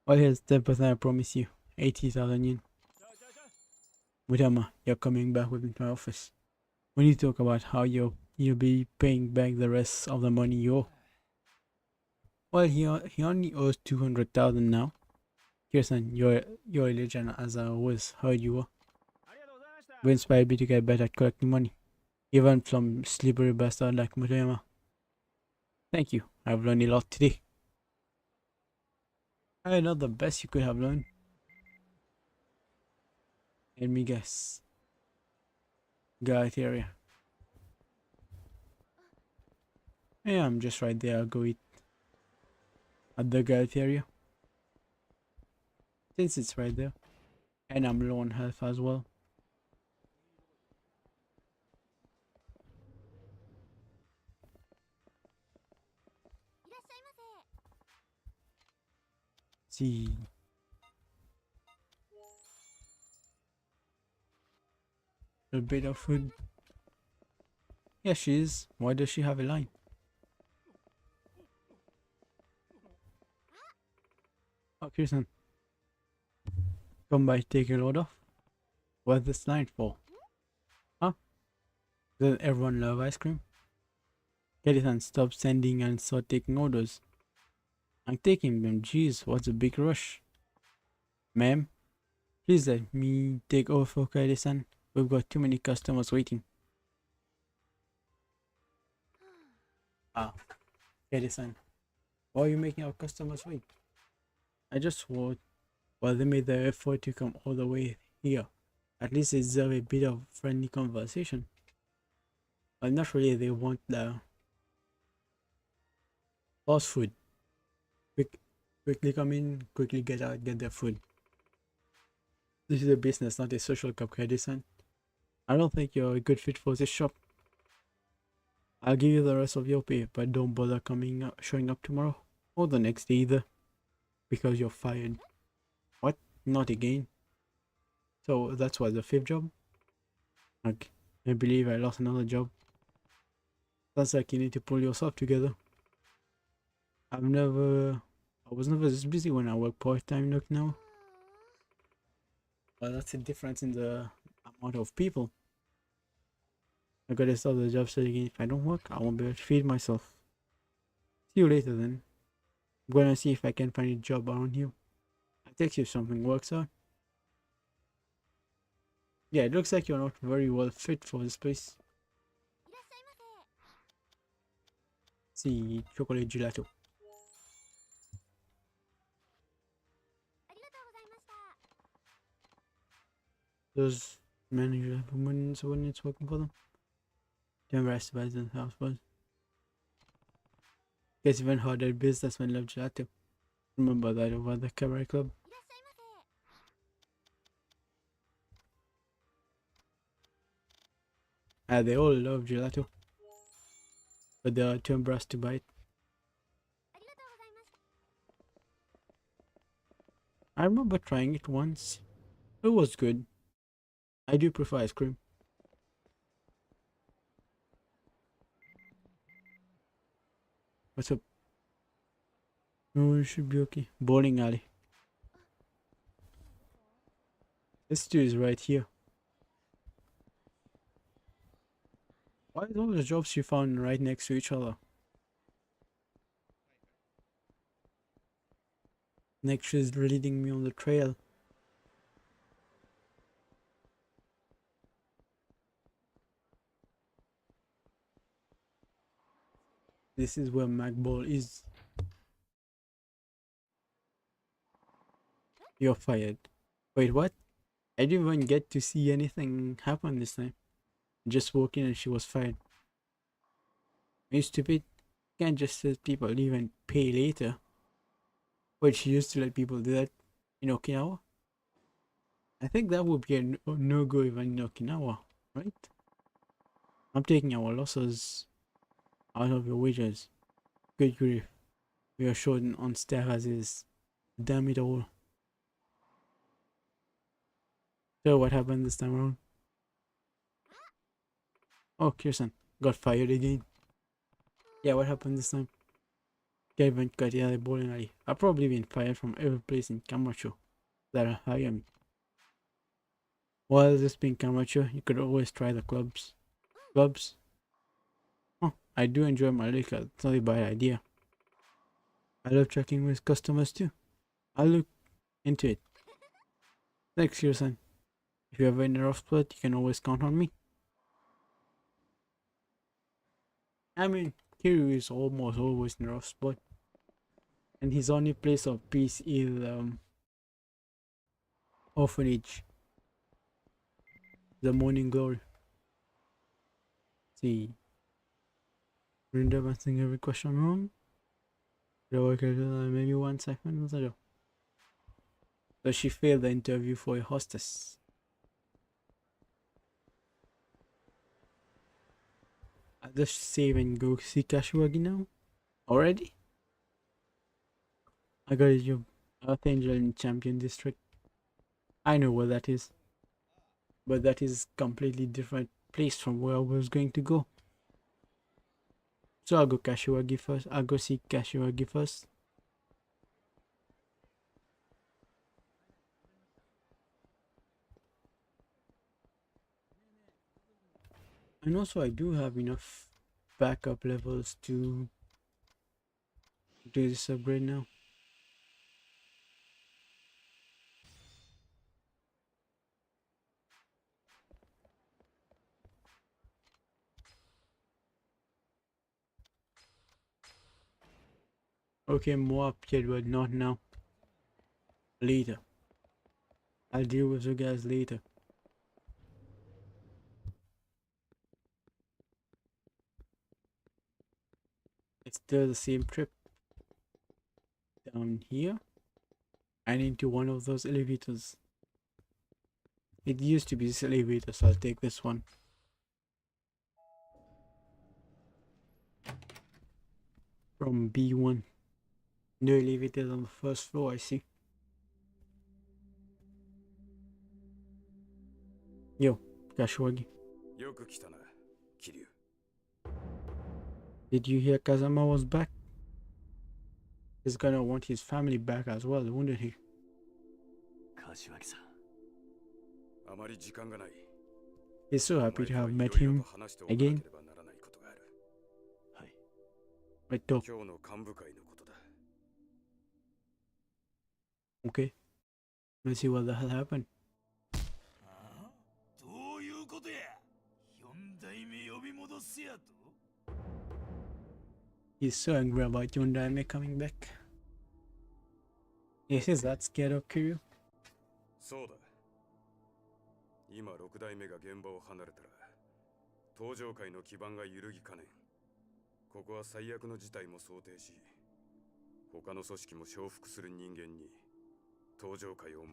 Well, here's 10%, I promise you. 80,000 yen. Mutama, you're coming back with me to my office. We need to talk about how you'll be paying back the rest of the money you owe. Well, he only owes 200,000 now. Kirsten, you're a legend, as I always heard you were. You inspired me to get better at collecting money, even from slippery bastard like Mutayama. Thank you. I've learned a lot today. I know the best you could have learned. Let me guess. Galataria. Yeah, I'm just right there. I'll go eat at the Galataria. Since it's right there. And I'm low on health as well. See. A bit of food. Yeah, she is. Why does she have a line? Oh, Kirsten. Come by, take your load off. What's this line for? Huh? Does everyone love ice cream? Kirsten, stop sending and start taking orders. I'm taking them. Jeez, what's the big rush? Ma'am, please let me take over for Kaede-san. We've got too many customers waiting. Ah, Kaede-san, why are you making our customers wait? I just thought, well, they made the effort to come all the way here. At least they deserve a bit of friendly conversation. But not really, they want the fast food. Quickly come in, quickly get out, get their food. This is a business, not a social club, Kaede-san. I don't think you're a good fit for this shop. I'll give you the rest of your pay, but don't bother showing up tomorrow or the next day either, because you're fired. What? Not again? So that's what, the fifth job? Okay, I believe I lost another job. Sounds like you need to pull yourself together. I was never this busy when I work part-time look now. Well, that's the difference in the amount of people. I gotta start the job search again. If I don't work, I won't be able to feed myself. See you later then. I'm gonna see if I can find a job around here. I'll text you if something works out. Yeah, it looks like you're not very well fit for this place. See, chocolate gelato. Those manager women subordinates working for them. Don't rest by themselves, but gets even harder business when love gelato. Remember that over the cabaret club. Ah, they all love gelato, but they are too embarrassed to bite. I remember trying it once. It was good. I do prefer ice cream. What's up? No, it should be okay. Bowling alley. This dude is right here. Why are all the jobs you found right next to each other? Next, she's leading me on the trail. This is where Magball is. You're fired. Wait, what? I didn't even get to see anything happen this time. Just walked in and she was fired. Are you stupid? You can't just let people leave and pay later. Wait, she used to let people do that in Okinawa? I think that would be a no-go even in Okinawa, right? I'm taking our losses out of your wages. Good grief. We are short on staff as is. Damn it all. So what happened this time around? Oh, Kirsten got fired again. Yeah, what happened this time? Kevin got the other bowling alley. I've probably been fired from every place in Camacho that'll hire me. While this being Camacho, you could always try the clubs. Clubs? Oh, I do enjoy my liquor. It's not a bad idea. I love checking with customers too. I'll look into it. Thanks, Kirsten. If you're ever in a rough spot, you can always count on me. I mean, Kiryu is almost always in a rough spot. And his only place of peace is orphanage. The morning glory. See. Brenda answering every question wrong. Maybe 1 second. So she failed the interview for a hostess. I'll just save and go see Kashiwagi now. Already? I got a job. Earth Angel in Champion District. I know where that is. But that is completely different place from where I was going to go. So I'll go Kashiwagi first. I'll go see Kashiwagi first. And also I do have enough backup levels to do this upgrade now. Okay, more upgrade, but not now. Later. I'll deal with you guys later. It's still the same trip. Down here. And into one of those elevators. It used to be this elevator, so I'll take this one. From B1. No elevators on the first floor, I see. Yo, Kashiwagi. Did you hear Kazama was back? He's gonna want his family back as well, wouldn't he? He's so happy to have met him again. Right, talk. Okay. Let's see what the hell happened. He's so angry about Yondaime coming back. Yes, is that scared of Kiryu?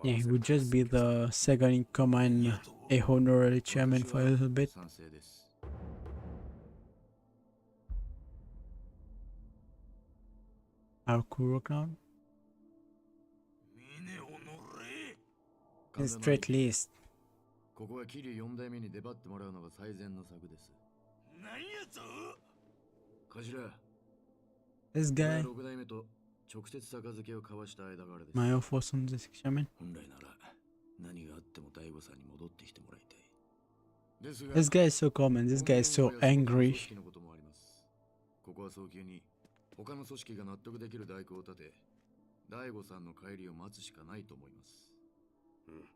Yeah, he would just be the second in command, a honorary chairman for a little bit. Our Kurokon? He's straight laced. This guy, my force on the shaman. This guy is so common. This guy is so angry. 大悟さんの帰りを待つしかないと思います。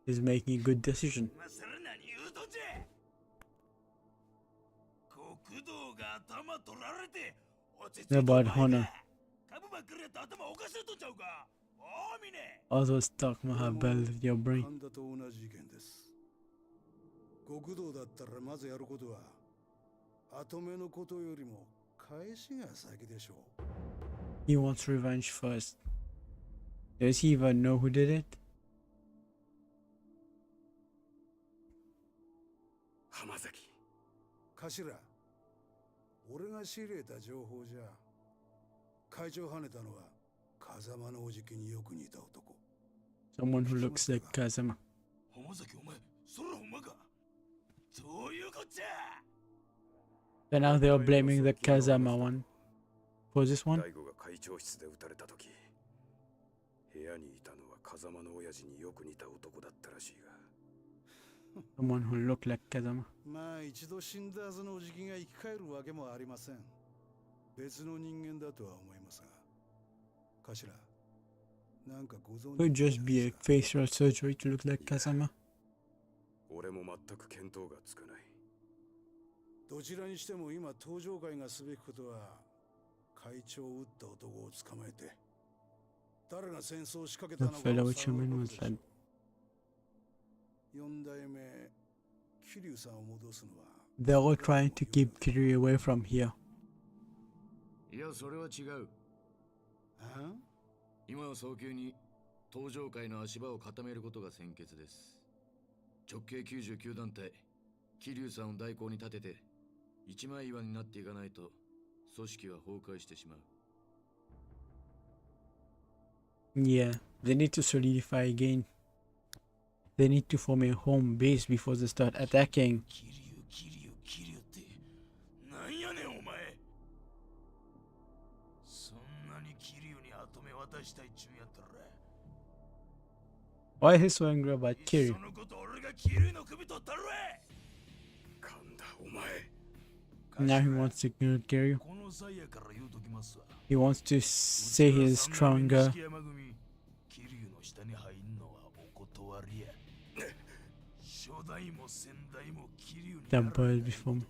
He's making a good decision. 今さら何言うとんじゃ。国道が頭取られて落ち着いてお About 前 honor. か。株ばっかりやったら頭おかしいとんちゃうか。おーみね。 All those talk have belled your brain. 神田と同じ意見です。極道だったらまずやることは後目のことよりも返しが先でしょう。 He wants revenge first. Does he even know who did it? 浜崎頭、俺が仕入れた情報じゃ会長跳ねたのは風間のおじきによく似た男。 Someone who looks like Kazama. 浜崎お前それほんまか。どういうこっちゃ。 And now they are blaming the Kazama one. For this one? 大悟が会長室で撃たれた時、部屋にいたのは風間の親父によく似た男だったらしいが。 Someone who looked like Kazama. まあ一度死んだはずのおじきが生き返るわけもありません。別の人間だとは思いますが。頭、なんかご存知 Could just be a facial surgery to look like Kazama. 俺も全く見当がつかない。どちらにしても今登場会がすべきことは会長を撃った男を捕まえて誰が戦争を仕掛けた The のか fellow を with 探る Shaman こと was でしょ like, う。四代目桐生さんを戻すのは they're all trying to keep Kiryu away from here. いや、それは違う。あ？今は早急に登場会の足場を固めることが先決です。直径99団体、桐生さんを代行に立てて一枚岩になっていかないと組織は崩壊してしまう。 Yeah, they need to solidify again. They need to form a home base before they start attacking. 桐生ってなんやねんお前。そんなに桐生に後目渡したいっちゅうんやったら Why is he so angry about いっ Kiryu? そのこと俺が桐生の首取ったるわ。神田、お前。 Now he wants to kill Kiryu. この際やから言うときますわ。 He wants to say he is stronger. 桐生の下に入んのはお断りや。初代も先代も桐生に The bird before me. う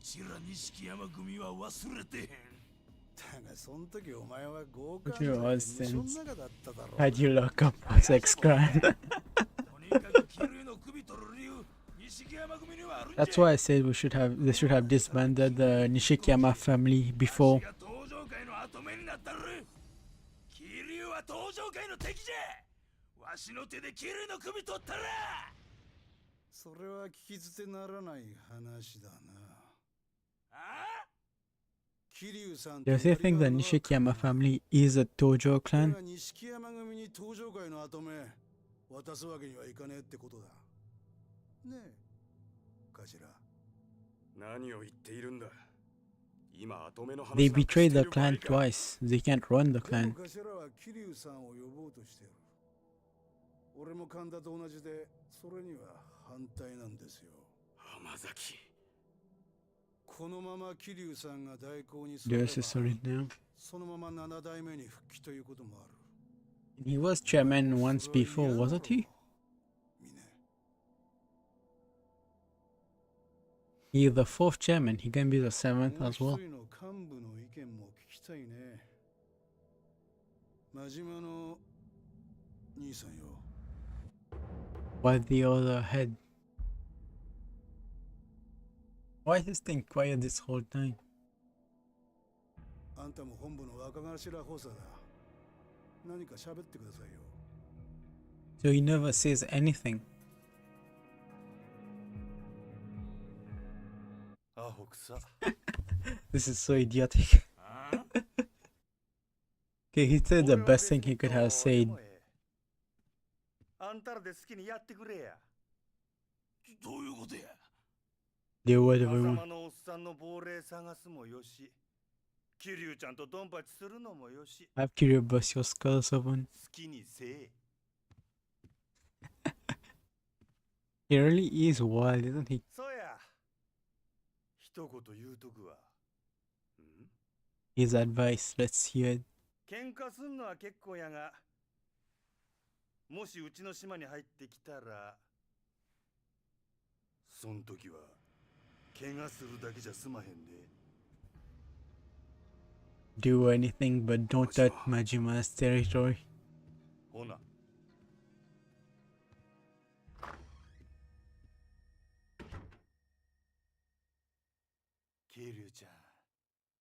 ちら錦山組は忘れてへん。だがその時お前は豪華 But you 無 always 所の sense. 中だっただろう。 How'd you lock up a sex crime? とにかく桐生の首取る理由、錦山組にはあるんじゃ。 That's why I said they should have disbanded the Nishikiyama family before. が登場界の後目になったる。桐生は登場界の敵じゃ。わしの手で桐生の首取ったら。それは聞き捨てならない話だな。あ？ 桐生さん Does he think the Nishikiyama family is a Tojo clan? 錦山組に登場会の後目渡すわけにはいかねえってことだ。ねえ、頭。何を言っているんだ。今、後目の話 They なんか betrayed して the る場合 clan か。 twice. They can't run the で clan. も頭は桐生さんを呼ぼうとしてる。俺も神田と同じで、それには反対なんですよ。浜崎。このまま桐生さんが代行に There's a solid now. そのまま7代目に復帰ということもある。 He was chairman once before, wasn't he? ミネ。 He's the fourth chairman. He can be the seventh もう as 一 well. 人の幹部の意見も聞きたいね。真島の兄さんよ。 Why the other head? Why is this thing quiet this whole time? あんたも本部の若頭補佐だ。何か喋ってくださいよ。 So he never says anything. アホくさ。 This is so idiotic. あ？ Okay, he said the best thing he could have said. あんたらで好きにやってくれや。どういうことや。 Do whatever we 風 want. 間のおっさんの亡霊探すもよし、桐生ちゃんとドンパチするのもよし、 Have Kiryu bust your skull, someone. 好きにせえ。 He really is wild, isn't he? そうや。一言言うとくわ。 His advice, let's hear it. 喧嘩すんのは結構やが、もしうちの島に入ってきたら、そん時は怪我するだけじゃ済まへんで。Do anything but don't touch Majima's territory. ほな。桐生ちゃん、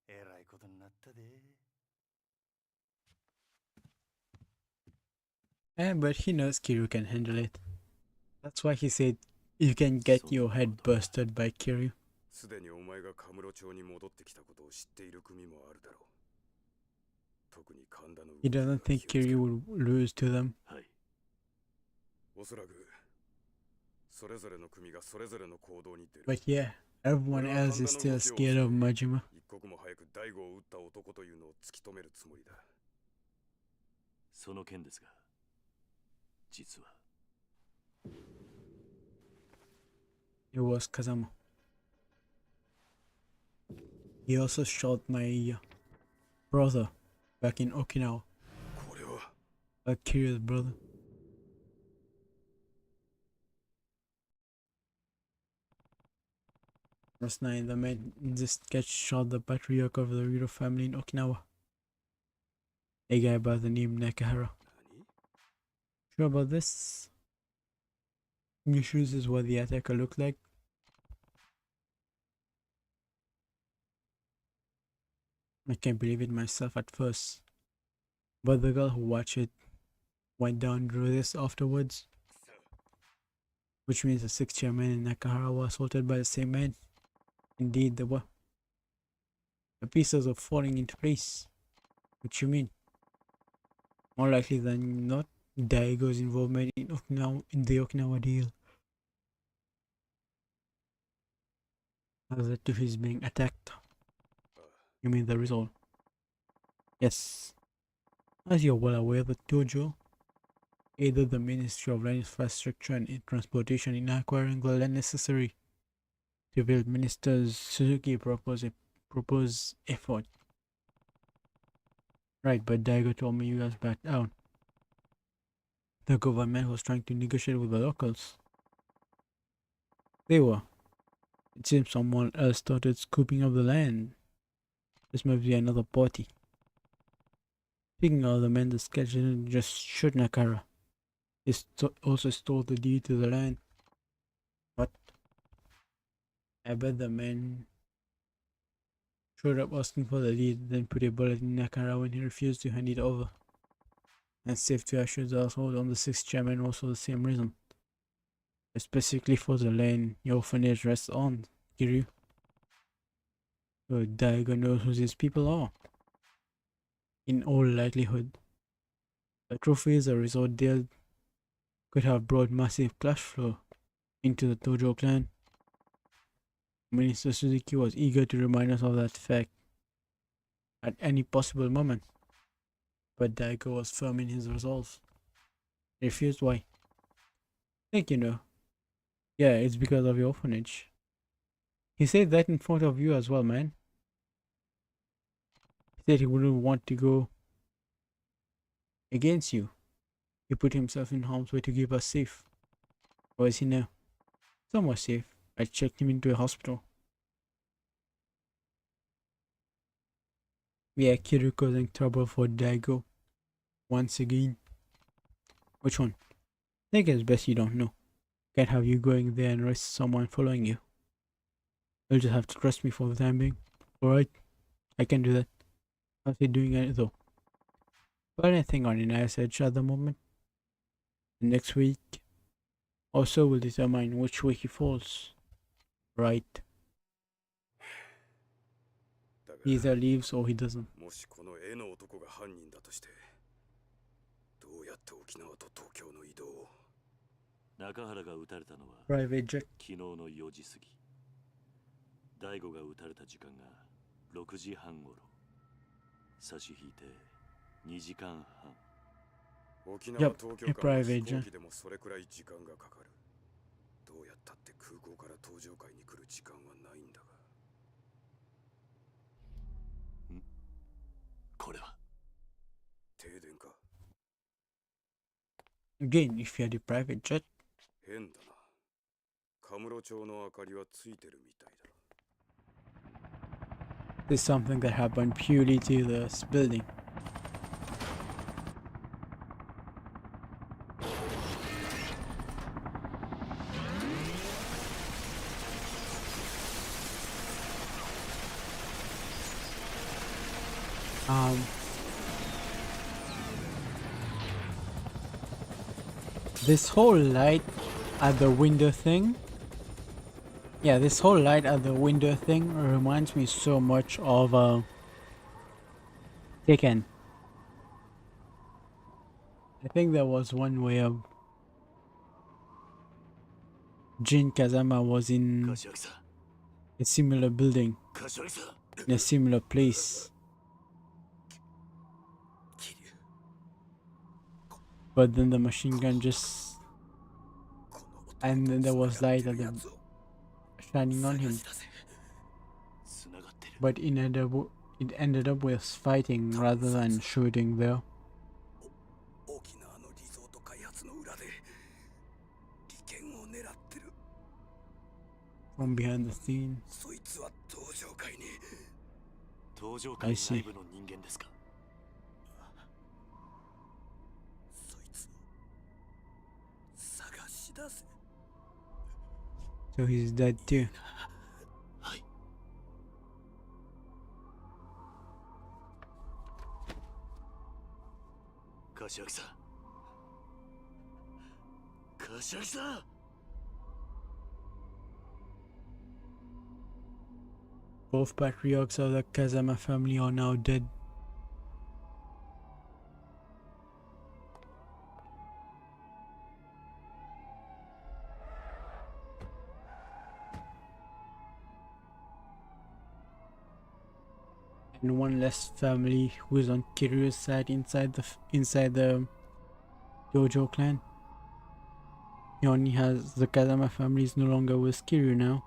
えらいことになったで。But he knows Kiryu can handle it. That's why he said you can get your head busted by Kiryu. すでにお前がカムロ町に戻ってきたことを知っている組もあるだろう。特に神田の He doesn't think Kiryu will lose to them. はい。おそらくそれぞれの組がそれぞれの行動に出る。 But yeah, everyone else is still scared of Majima. 一刻も早く大悟を撃った男というのを突き止めるつもりだ。その件ですが、実は。It was Kazama. He also shot my brother back in Okinawa. これは Kiryu's brother. Last night, the man in this sketch shot the patriarch of the Ryudo family in Okinawa. A guy by the name Nakahara. Sure about this? New shoes is what the attacker looked like. I can't believe it myself at first. But the girl who watched it went down drew this afterwards. Which means the 6th chairman and Nakahara were assaulted by the same man. Indeed, they were. The pieces are falling into place. What you mean? More likely than not, Daigo's involvement in the Okinawa deal has led to his being attacked. You mean the result? Yes. As you're well aware, the dojo aided the Ministry of Land Infrastructure and Transportation in acquiring the land necessary to build. Minister Suzuki proposed effort. Right, but Daigo told me you guys backed out. The government was trying to negotiate with the locals. They were. It seems someone else started scooping up the land. This must be another party. Speaking of the man, the sketch didn't just shoot Nakara. He also stole the deed to the land. What? I bet the man showed up asking for the deed, then put a bullet in Nakara when he refused to hand it over. And safe to assure the household on the 6th chairman also the same reason. Specifically for the land your orphanage rests on, Kiryu. So Daigo knows who these people are. In all likelihood, the trophies a resort deal could have brought massive cash flow into the Tojo clan. Minister Suzuki was eager to remind us of that fact at any possible moment, but Daigo was firm in his resolve. He refused. Why? Think you know. Yeah, it's because of your orphanage. He said that in front of you as well, man. He said he wouldn't want to go against you. He put himself in harm's way to keep us safe. Where is he now? Somewhere safe. I checked him into a hospital. Yeah, Kiryu causing trouble for Daigo. Once again. Which one? I think it's best you don't know. Can't have you going there and risk someone following you. You'll just have to trust me for the time being. Alright? I can do that. How's he doing it though? But anything on the nice edge at the moment. The next week also will determine which way he falls. Right. He either leaves or he doesn't. もしこの絵の男が犯人だとして、どうやって沖縄と東京の移動を？中原が撃たれたのは Private jet. 昨日の4時過ぎ。大悟が撃たれた時間が6時半頃。差し引いて2時間半。沖縄東京間の飛行機でもそれくらい時間がかかる。どうやったって空港から搭乗会に来る時間はないんだが。これは Again, if you had a private jet. 変だな。カムロ町の明かりはついてるみたいだ。 This is something that happened purely to this building. This whole light at the window thing, yeah, this whole light at the window thing reminds me so much of Tekken. I think there was one where Jin Kazama was in a similar building, in a similar place. But then the machine gun just... and then there was light at the shining on him. But it ended up with fighting rather than shooting there. From behind the scene. I see. So he's dead too. Both patriarchs of the Kazama family are now dead. And one less family who is on Kiryu's side inside the Dojo clan. He only has the Kazama family is no longer with Kiryu now.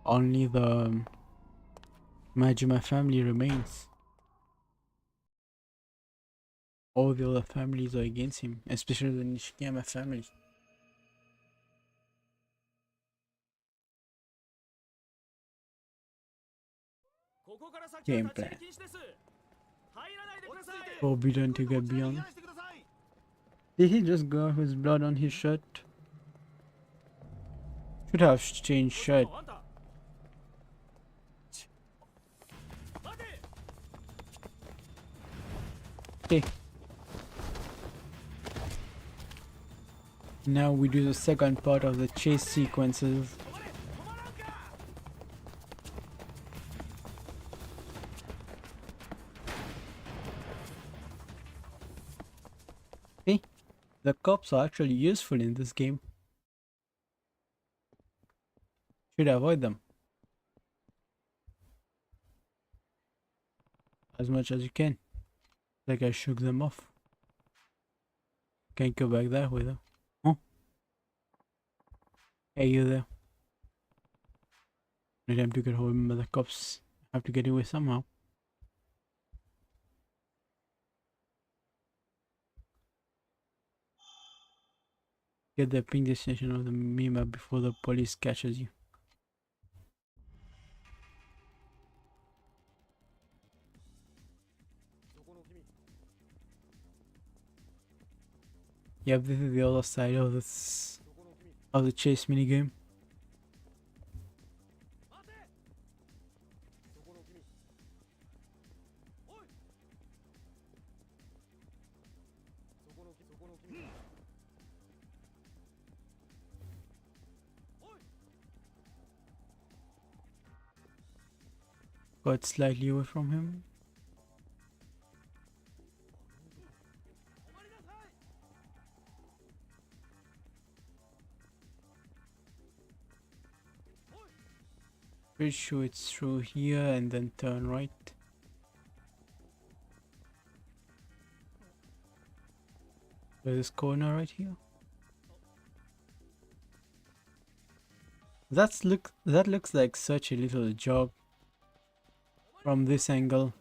Only the Majima family remains. All the other families are against him, especially the Nishikiyama family. Game plan. Forbidden to get beyond. Did he just go out with blood on his shirt? Should have changed shirt. Okay. Now we do the second part of the chase sequences. See, the cops are actually useful in this game. Should avoid them as much as you can. Like I shook them off. Can't go back that way though. Huh? Hey, you there. No time to get home, but the cops have to get away somehow. Get the ping destination of the mima before the police catches you. Yep, this is the other side of the chase minigame. Got slightly away from him. Pretty sure it's through here and then turn right. There's this corner right here. That looks like such a little jog from this angle.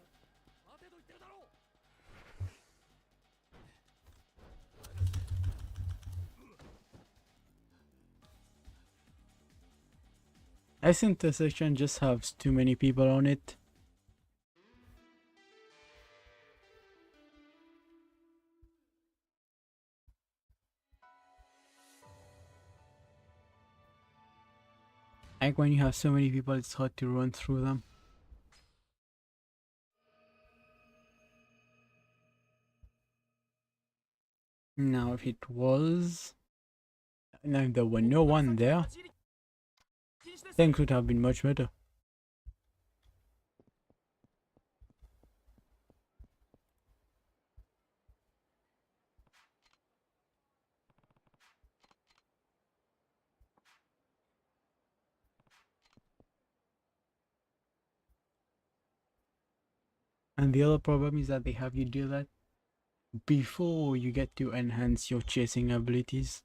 I think the section just has too many people on it. Like when you have so many people, it's hard to run through them. Now if it was... Now if there were no one there, things would have been much better. And the other problem is that they have you do that before you get to enhance your chasing abilities.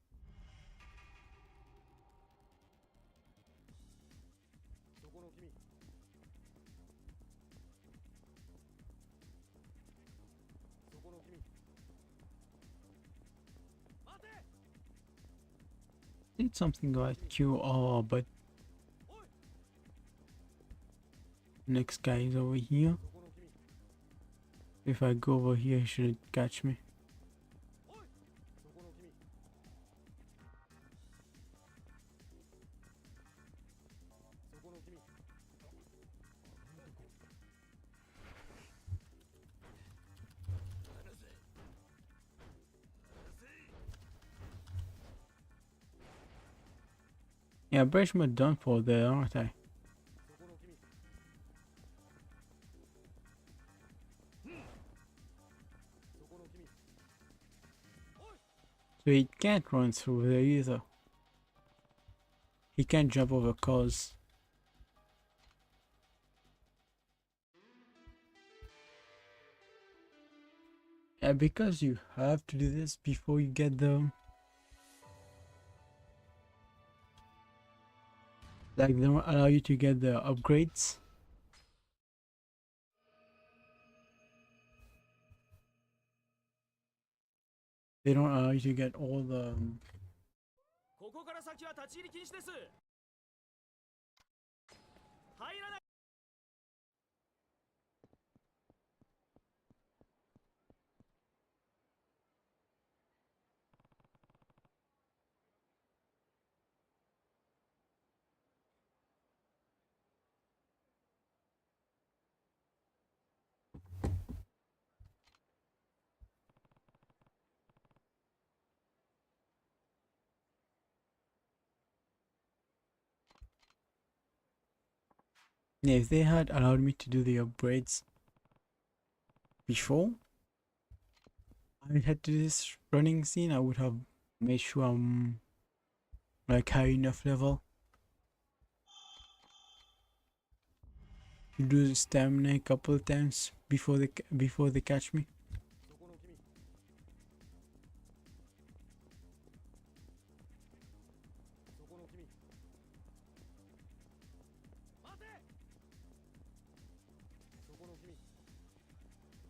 It's something like QR, but next guy is over here. If I go over here, he should catch me. Yeah, Breshma done for there, aren't I? So he can't run through there either. He can't jump over cars. Yeah, because you have to do this before you get them. Like they don't allow you to get the upgrades. They don't allow you to get all the yeah, if they had allowed me to do the upgrades before I had to do this running scene, I would have made sure I'm like high enough level to do the stamina a couple of times before they catch me.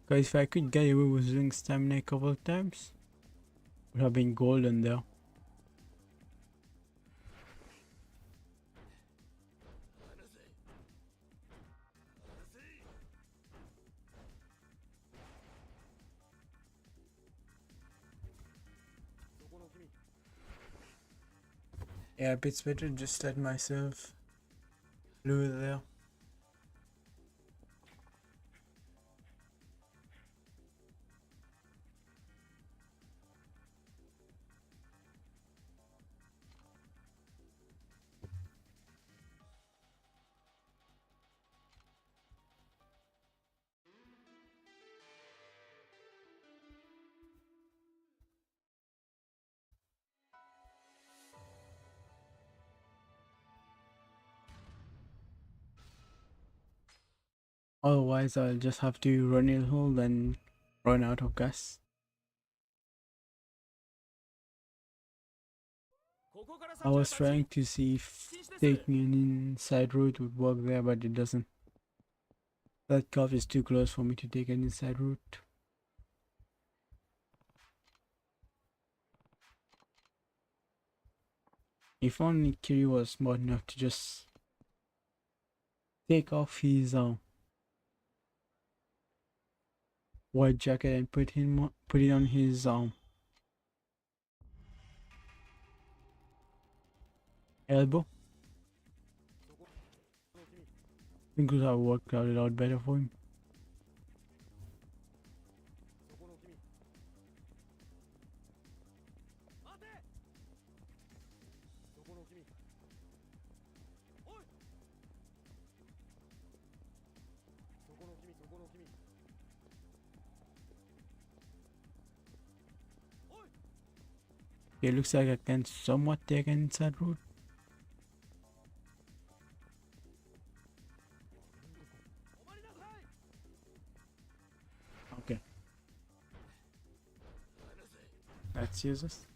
Because if I could get away with doing stamina a couple of times, would have been golden there. Yeah, it's better just let myself lose there. Otherwise, I'll just have to run a hill and run out of gas. I was trying to see if taking an inside route would work there, but it doesn't. That curve is too close for me to take an inside route. If only Kiri was smart enough to just take off his white jacket and put it on his elbow. I think it would have worked out a lot better for him. It looks like I can somewhat take an inside road. Okay. Let's use this.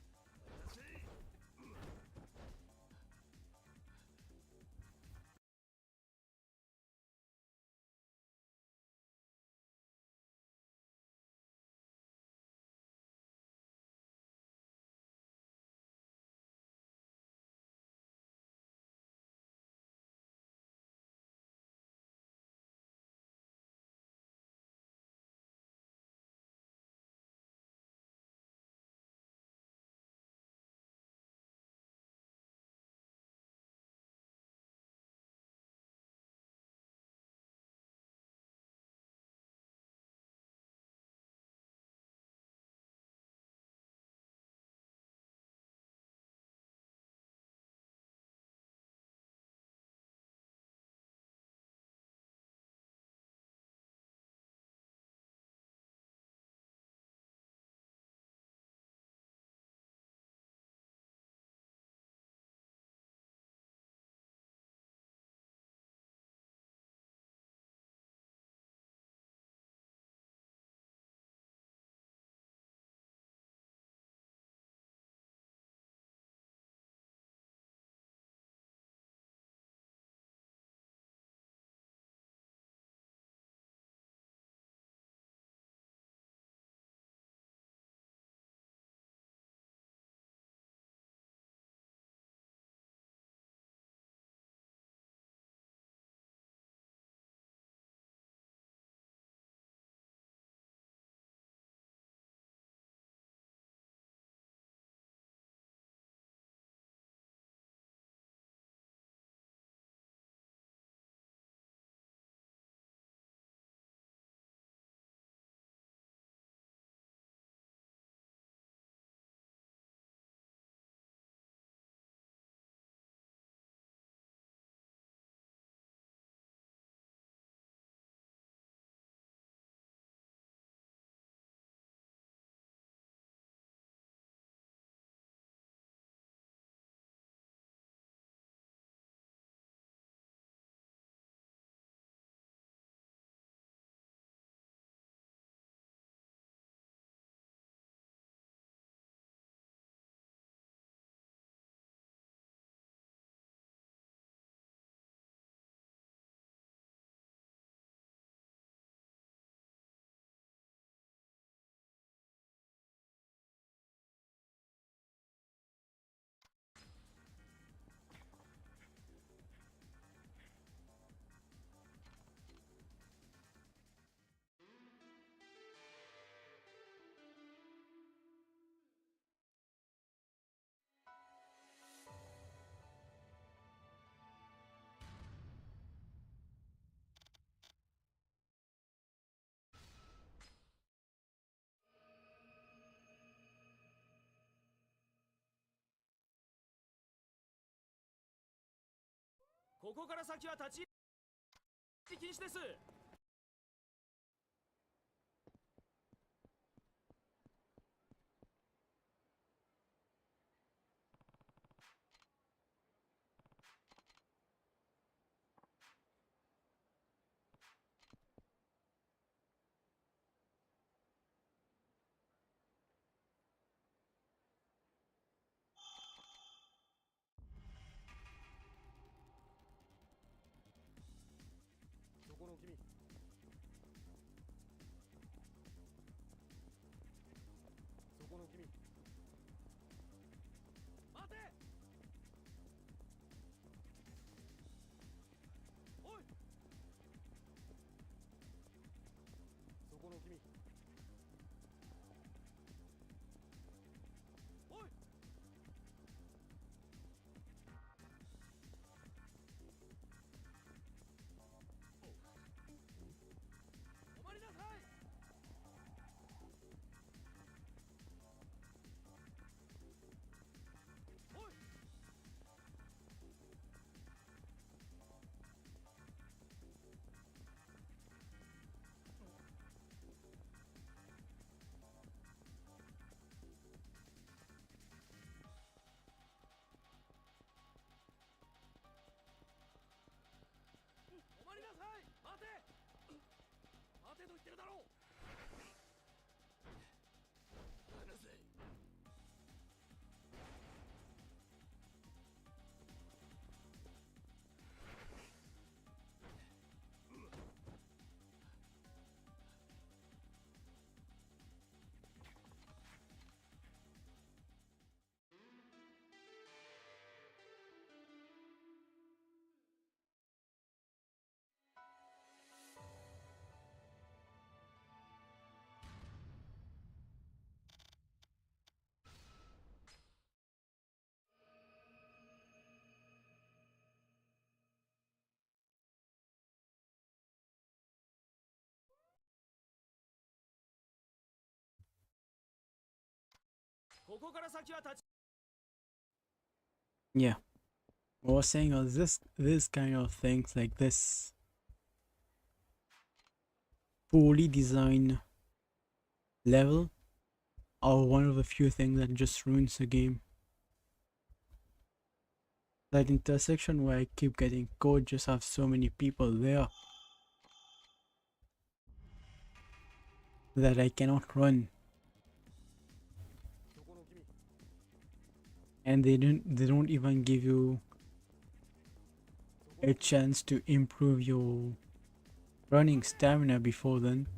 Yeah, I was saying this kind of things like this poorly designed level are one of the few things that just ruins the game. That intersection where I keep getting caught just have so many people there that I cannot run. And they don't even give you a chance to improve your running stamina before then,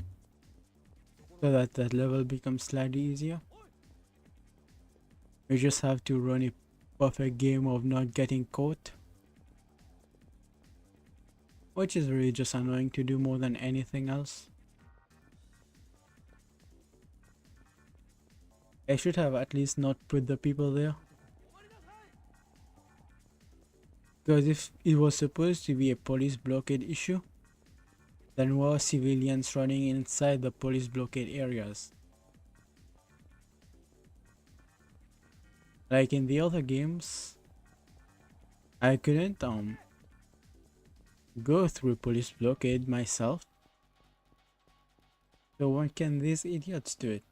so that that level becomes slightly easier. You just have to run a perfect game of not getting caught, which is really just annoying to do more than anything else. I should have at least not put the people there, because if it was supposed to be a police blockade issue, then were civilians running inside the police blockade areas? Like in the other games, I couldn't go through police blockade myself. So why can these idiots do it?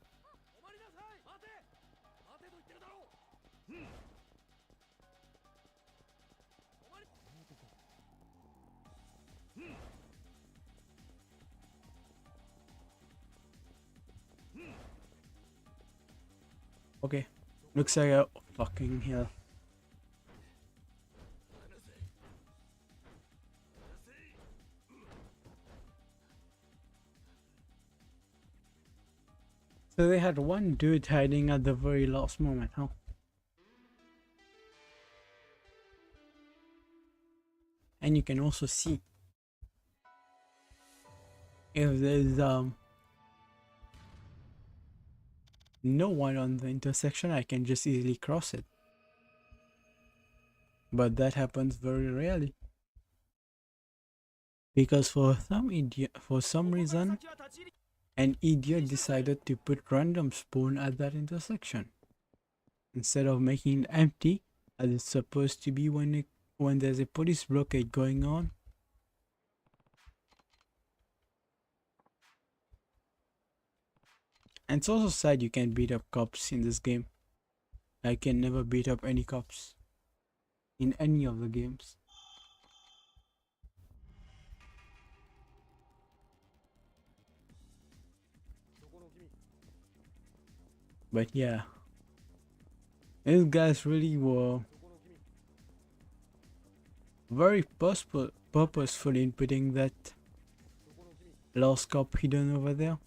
Okay, looks like a fucking hell. So they had one dude hiding at the very last moment, huh? And you can also see if there's no one on the intersection, I can just easily cross it. But that happens very rarely, because for some reason an idiot decided to put random spawn at that intersection instead of making it empty as it's supposed to be when there's a police blockade going on. And it's also sad you can beat up cops in this game. I can never beat up any cops in any of the games. But yeah, these guys really were very purposeful in putting that lost cop hidden over there.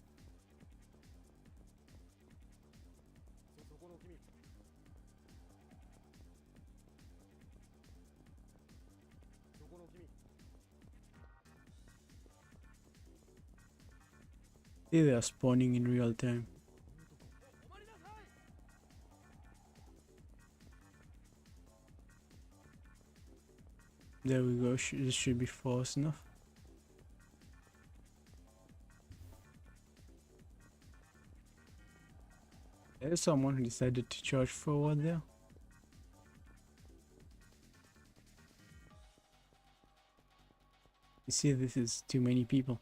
See, they are spawning in real time. There we go, this should be fast enough. There's someone who decided to charge forward there. You see, this is too many people.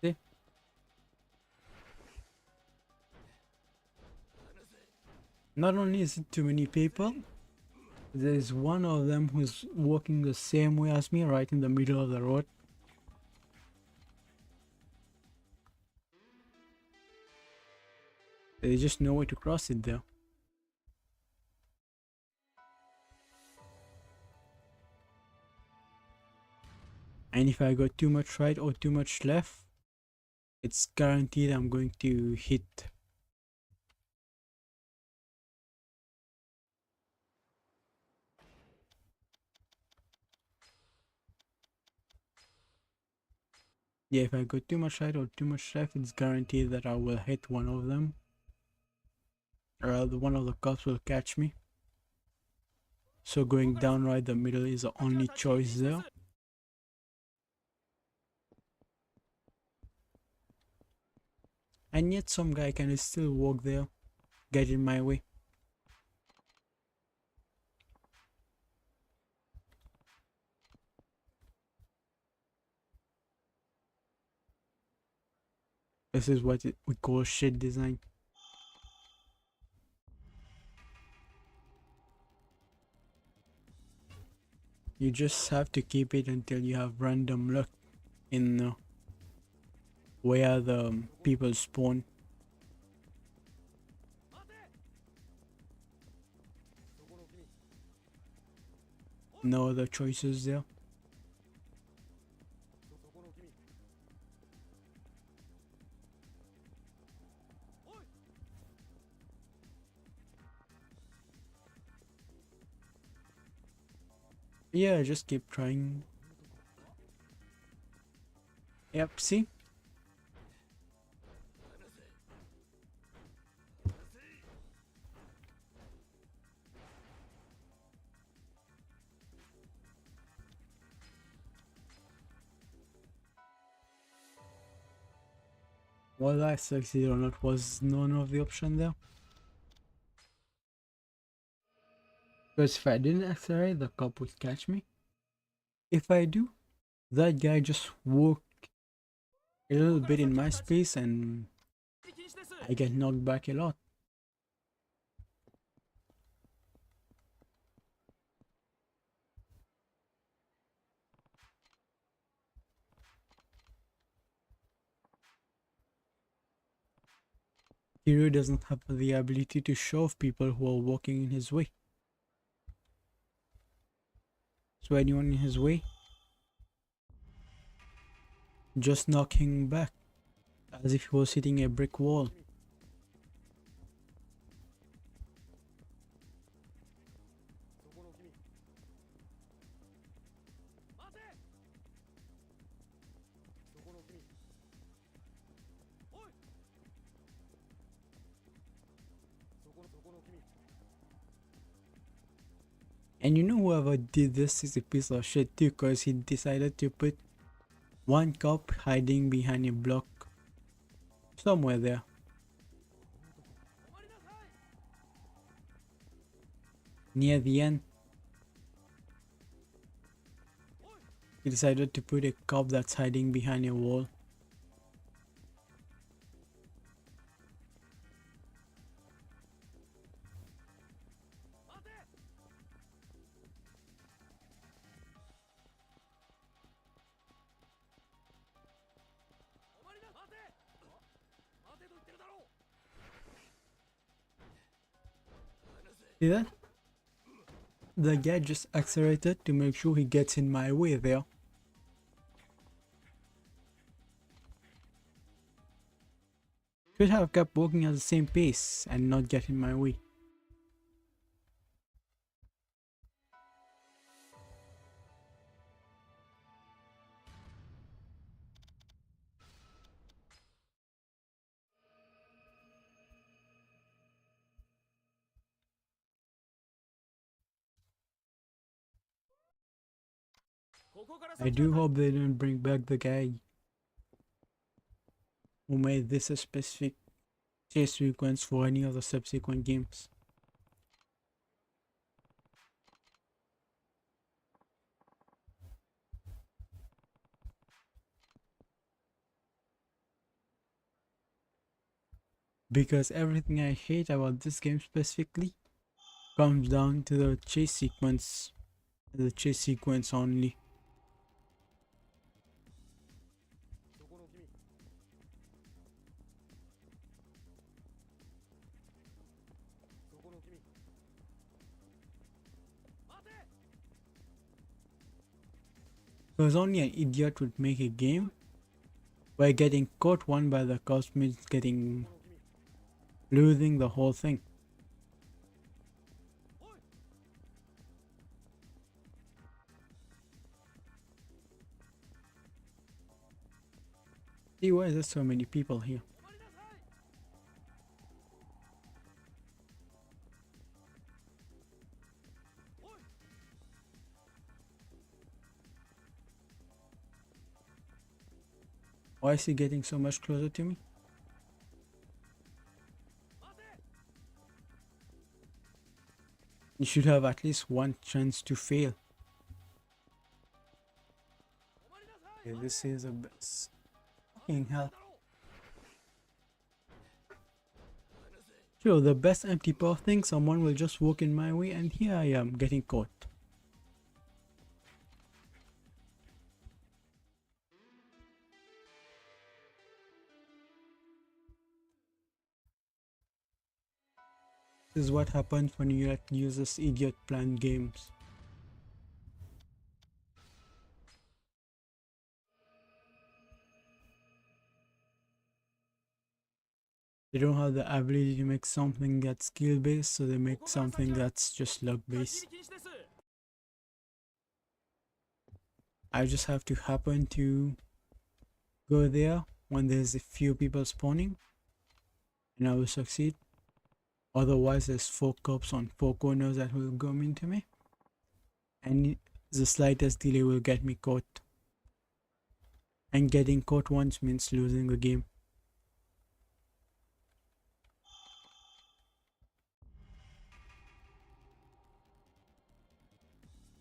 See? Not only is it too many people, there's one of them who's walking the same way as me, right in the middle of the road. There's just no way to cross it there. And if I go too much right or too much left, it's guaranteed I'm going to hit. Yeah, if I go too much right or too much left, it's guaranteed that I will hit one of them. Or one of the cops will catch me. So going down right the middle is the only choice there. And yet some guy can still walk there, get in my way. This is what we call shit design. You just have to keep it until you have random luck in where the people spawn. No other choices there. Yeah, just keep trying. Yep, see? Whether I succeed or not was none of the option there. Because if I didn't accelerate, the cop would catch me. If I do, that guy just walked a little bit in my space and I get knocked back a lot. Hero doesn't have the ability to shove people who are walking in his way. So anyone in his way, just knock him back as if he was hitting a brick wall. And you know whoever did this is a piece of shit too, cause he decided to put one cop hiding behind a block somewhere there. Near the end, he decided to put a cop that's hiding behind a wall. See that? The guy just accelerated to make sure he gets in my way there. Should have kept walking at the same pace and not get in my way. I do hope they don't bring back the guy who made this a specific chase sequence for any of the subsequent games. Because everything I hate about this game specifically comes down to the chase sequence only. Because only an idiot would make a game where getting caught one by the cops means losing the whole thing. See, why is there so many people here? Why is he getting so much closer to me? You should have at least one chance to fail. Okay, this is the best. Fucking hell. Sure, the best empty path thing, someone will just walk in my way and here I am getting caught. This is what happens when you let users idiot plan games. They don't have the ability to make something that's skill based, so they make something that's just luck based. I just have to happen to go there when there's a few people spawning and I will succeed. Otherwise there's 4 cops on 4 corners that will come into me and the slightest delay will get me caught. And getting caught once means losing the game.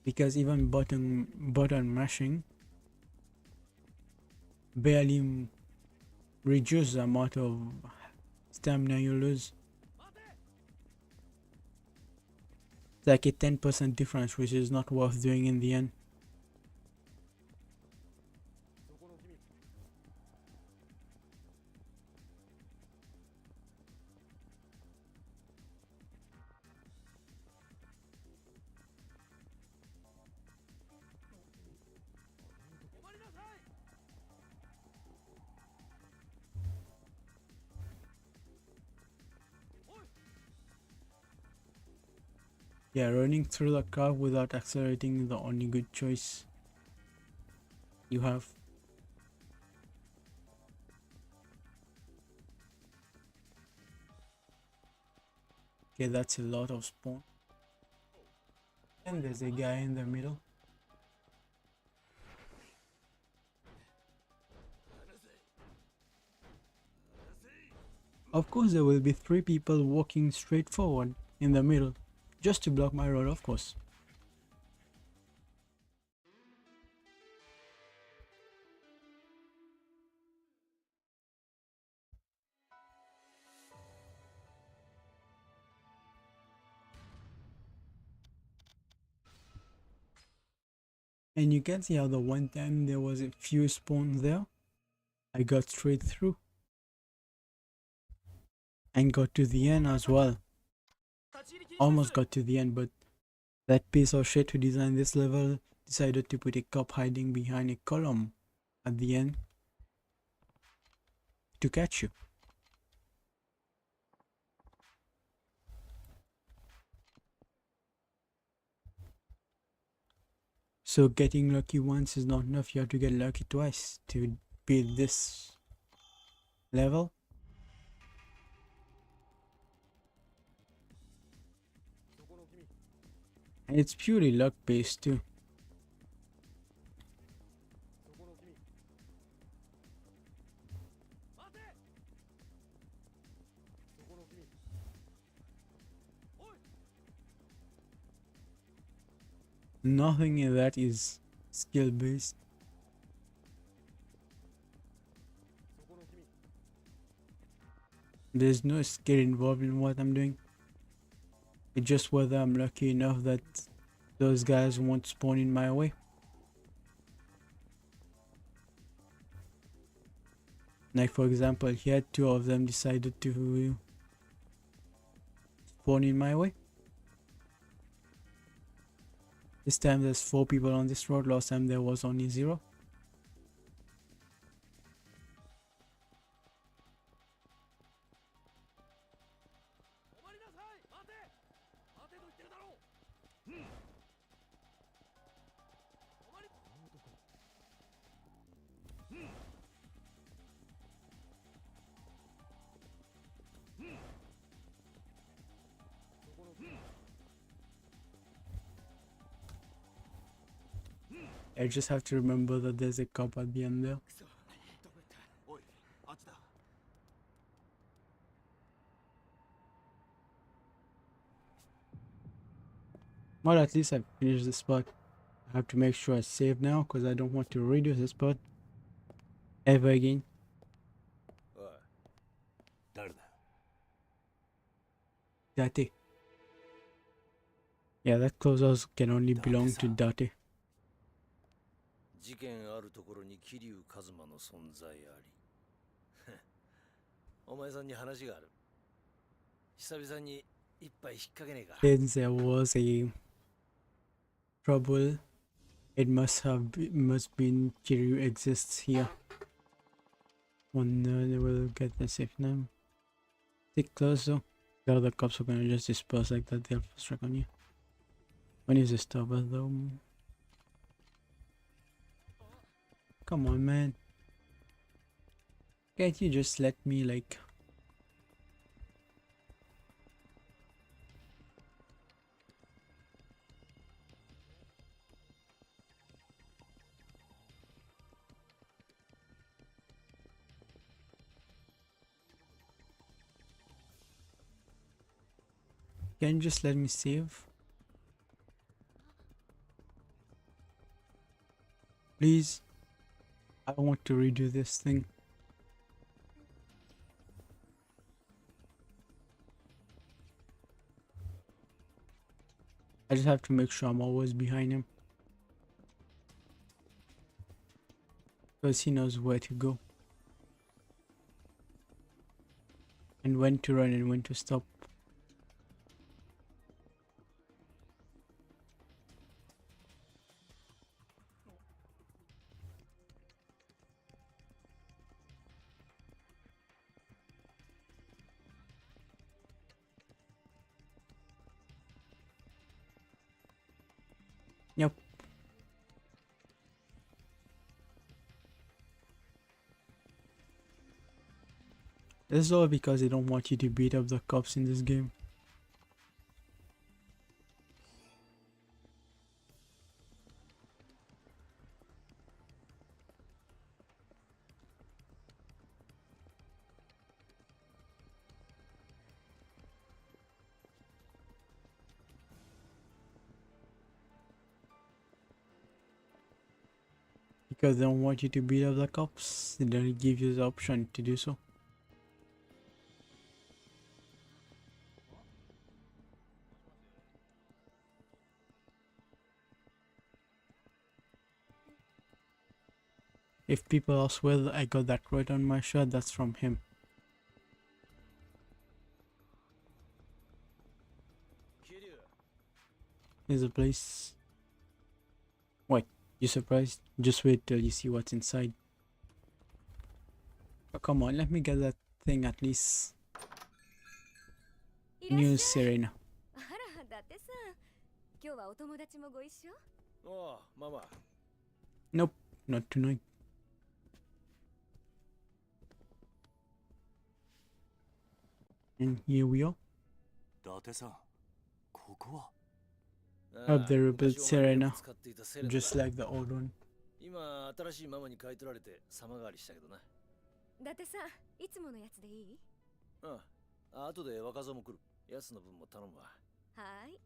Because even button mashing barely reduces the amount of stamina you lose. It's like a 10% difference, which is not worth doing in the end. Yeah, running through the car without accelerating is the only good choice you have. Okay, that's a lot of spawn. And there's a guy in the middle. Of course there will be 3 people walking straight forward in the middle, just to block my road, of course. And you can see how the one time there was a few spawns there, I got straight through. And got to the end as well. Almost got to the end, but that piece of shit who designed this level decided to put a cop hiding behind a column at the end to catch you. So getting lucky once is not enough, you have to get lucky twice to beat this level. And it's purely luck based too. Nothing in that is skill based. There's no skill involved in what I'm doing. It's just whether I'm lucky enough that those guys won't spawn in my way. Like for example, here 2 of them decided to spawn in my way. This time there's 4 people on this road. Last time there was only 0. I just have to remember that there's a cop at the end there. Well, at least I finished this part. I have to make sure I save now because I don't want to redo this part ever again. Date. Yeah, that clothes can only belong to Date. 事件あるところに桐生一馬の存在あり。お前さんに話がある。久々に一杯引っ掛けねえか。Since there was a trouble, it must been Kiryu exists here. Wonder they will get the safe now. Stick close though. The other cops are gonna just disperse like that. They'll strike on you. When is this over though? Come on, man. Can't you just let me, like... Can you just let me save? Please. I want to redo this thing. I just have to make sure I'm always behind him. Because he knows where to go. And when to run and when to stop. Yep. This is all because they don't want you to beat up the cops in this game. Because they don't want you to beat up the cops, they don't give you the option to do so. If people ask whether I got that right on my shirt, that's from him. Here's a place. What? You surprised? Just wait till you see what's inside. Oh, come on, let me get that thing at least. New Serena. Nope, not tonight. And here we are. Have they rebuilt Serena, just like the old one. 今新しいママに買い取られて様変わりしたけどな。伊達さん、いつものやつでいい？ああ、後で若造も来る。やつの分も頼むわ。はい。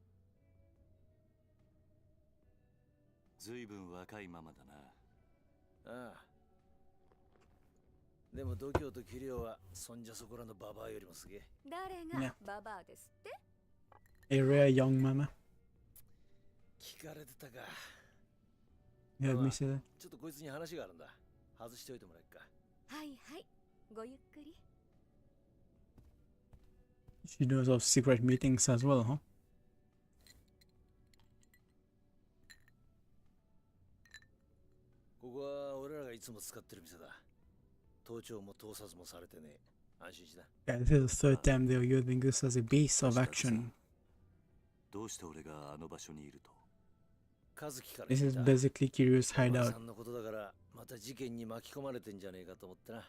ずいぶん若いママだな。ああ。でも度胸と器量はそんじゃそこらのババアよりもすげえ。誰がババアですって？ A rare young mama. 聞かれてたか。You heard me say that? ちょっとこいつに話があるんだ。外しておいてもらえっか。はいはい。ごゆっくり。She knows of secret meetings as well, huh? ここは俺らがいつも使ってる店だ。盗聴も盗撮もされてね。安心しな。Yeah, this is the third time they were using this as a base of action. どうして俺があの場所にいると？This is basically Kiryu's hideout. さんのことだからまた事件に巻き込まれてんじゃねえかと思ってな。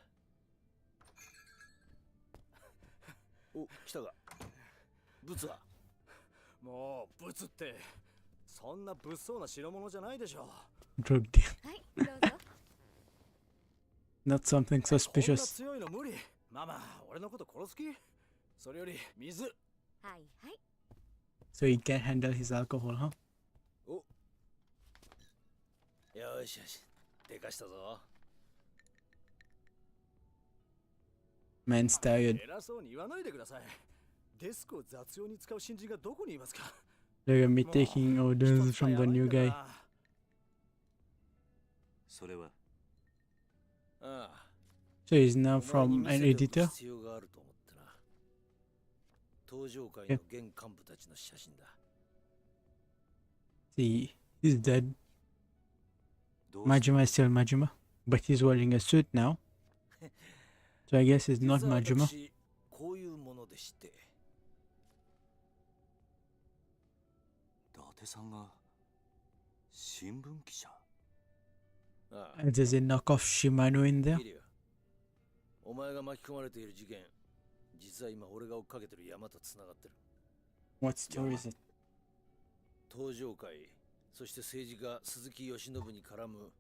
お、来たか。ブツは？もうブツってそんな物騒な代物じゃないでしょ。Drug deal. はい、どうぞ。Not something こんな suspicious. 強いの無理。ママ、俺のこと殺す気？それより水。はいはい。So he can't handle his alcohol, huh? お。よしよし。でかしたぞ。Man's tired. 偉そうに言わないでください。デスクを雑用に使う新人がどこにいますか？ Look at me taking orders from the new guy. それは。ああ。 So he's now from an editor? 必要があると思ってな。登場会の現幹部たちの写真だ。See, he's dead. Majima is still Majima, but he's wearing a suit now. So I guess it's not Majima. こういうものでして。伊達さんが新聞記者。And there's a knockoff Shimano in there. お前が巻き込まれている事件、実は今俺が追っかけてる山とつながってる。What story is it? 登場会、そして政治家鈴木義信に絡む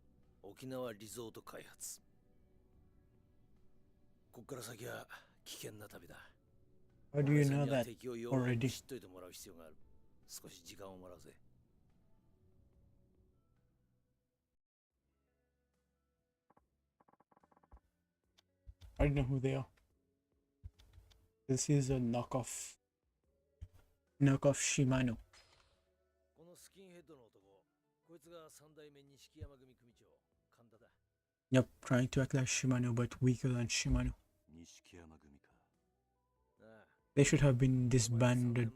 沖縄リゾート開発。こっから先は危険な旅だ。How do you know that 敵を already? 知っといてもらう必要がある。少し時間をもらうぜ。I don't know who they are. This is a knockoff Shimano. このスキンヘッドの男、こいつが三代目錦山組組長、神田だ。Yep, trying to act like Shimano but weaker than Shimano. 錦山組か。They should have been disbanded.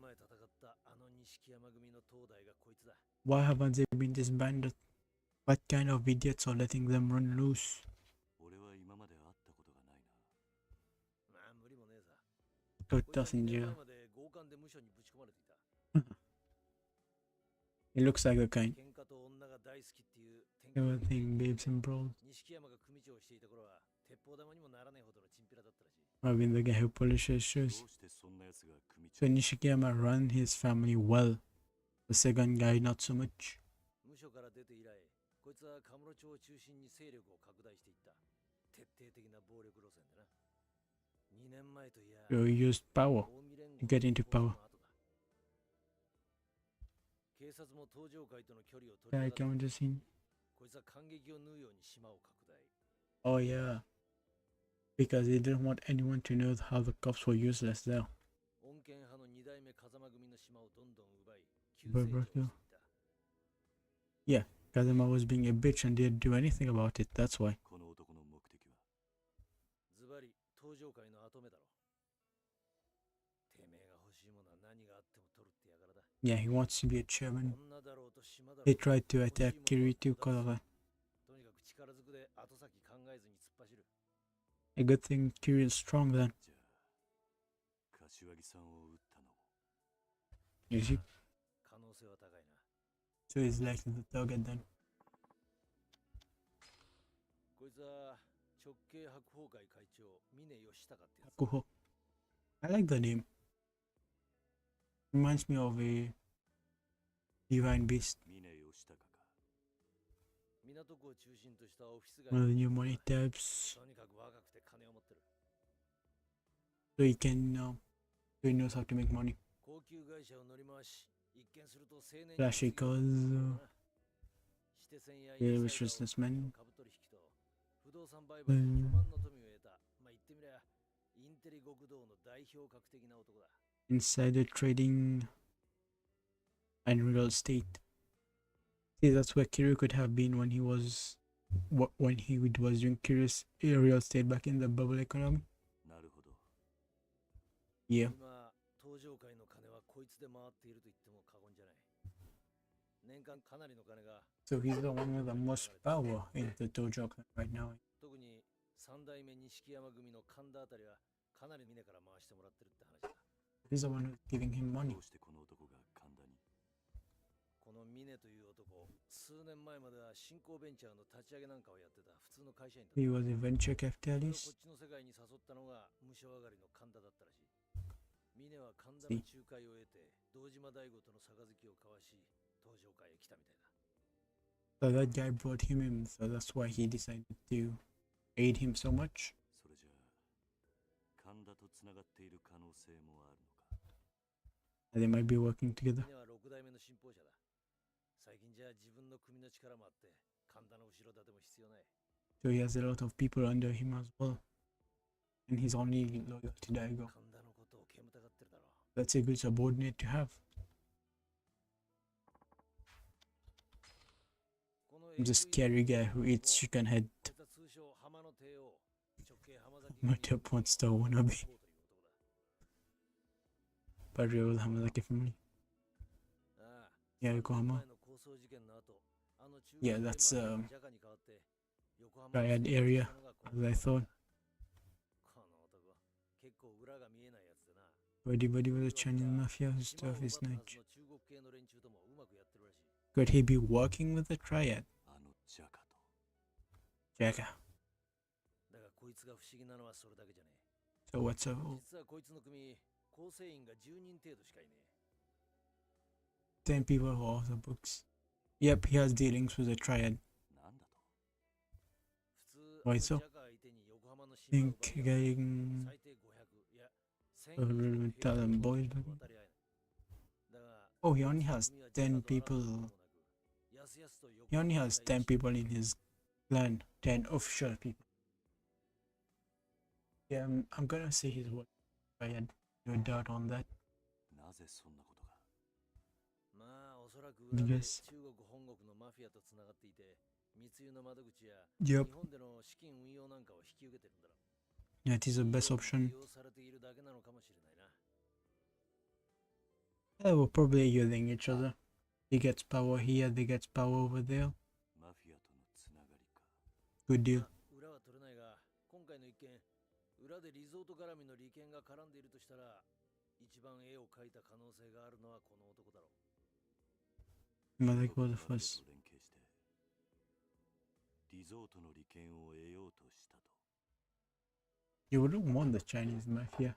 Why haven't they been disbanded? What kind of idiots are letting them run loose? 俺は今まで会ったことがないな。まあ無理もねえさ。 Put us in jail. He looks like the kind. Everything babes and bros. I've been the guy who polishes shoes. So Nishikiyama ran his family well. The second guy not so much. So he used power to get into power. I can just see. Oh yeah. Because they didn't want anyone to know how the cops were useless there. Yeah, Kazama was being a bitch and didn't do anything about it, that's why. Yeah, he wants to be a chairman. He tried to attack Kiryu because of that. A good thing Kiryu is strong then. You see? So he's likely the target then. Hakuho. I like the name. Reminds me of a divine beast. One of the new money types. So he can so he knows how to make money. Flashy cars. Rich businessman. Insider trading and real estate. See, that's where Kiryu could have been when he was doing curious real estate back in the bubble economy. Yeah. 年間かなりの金が So he's the one with the most power in the dojo clan right now. 特に三代目錦山組の神田あたりはかなり峰から回してもらってるって話だ。 He's the one who's giving him money. どうしてこの男が神田に？この峰という男、数年前までは新興ベンチャーの立ち上げなんかをやってた普通の会社員だった。 He was a venture こ capitalist. っちの世界に誘ったのが無償上がりの神田だったらしい。峰は神田の仲介を得て、堂島大吾との杯を交わし、登場会へ来たみたいだ。 So that guy brought him in, so that's why he decided to aid him so much. それじゃあ神田とつながっている可能性もあるのか。 They might be working together. 峰は6代目の信奉者だ。最近じゃ自分の組の力もあって、神田の後ろ盾も必要ない。 So he has a lot of people under him as well. And he's only loyal to Daigo. 神田のことを煙たがってるだろう。 That's a good subordinate to have. この I'm the scary guy who eats chicken head. 通称浜の帝王、直系浜崎 Matip wants to wannabe. But real Hamazaki family. Yeah, Yokohama. Yeah, that's Triad area, as I thought. Buddy buddy with the Chinese mafia stuff is nice. Could he be working with the Triad? Jacka. So what's up? 10 people who are off the books. Yep, he has dealings with the Triad. Why so? Think getting tell them boys. Oh, he only has 10 people. He only has 10 people in his clan. 10 official people. Yeah, I'm gonna say he's what I had no doubt on that. Yes. Yep. Yeah, it is the best option. They were probably using each other. He gets power here, they get power over there. Good deal. 裏でリゾート絡みの利権が絡んでいるとしたら、一番絵を描いた可能性があるのはこの男だろう。Malik was the first. リゾートの利権を得ようとしたと。You wouldn't want the Chinese mafia.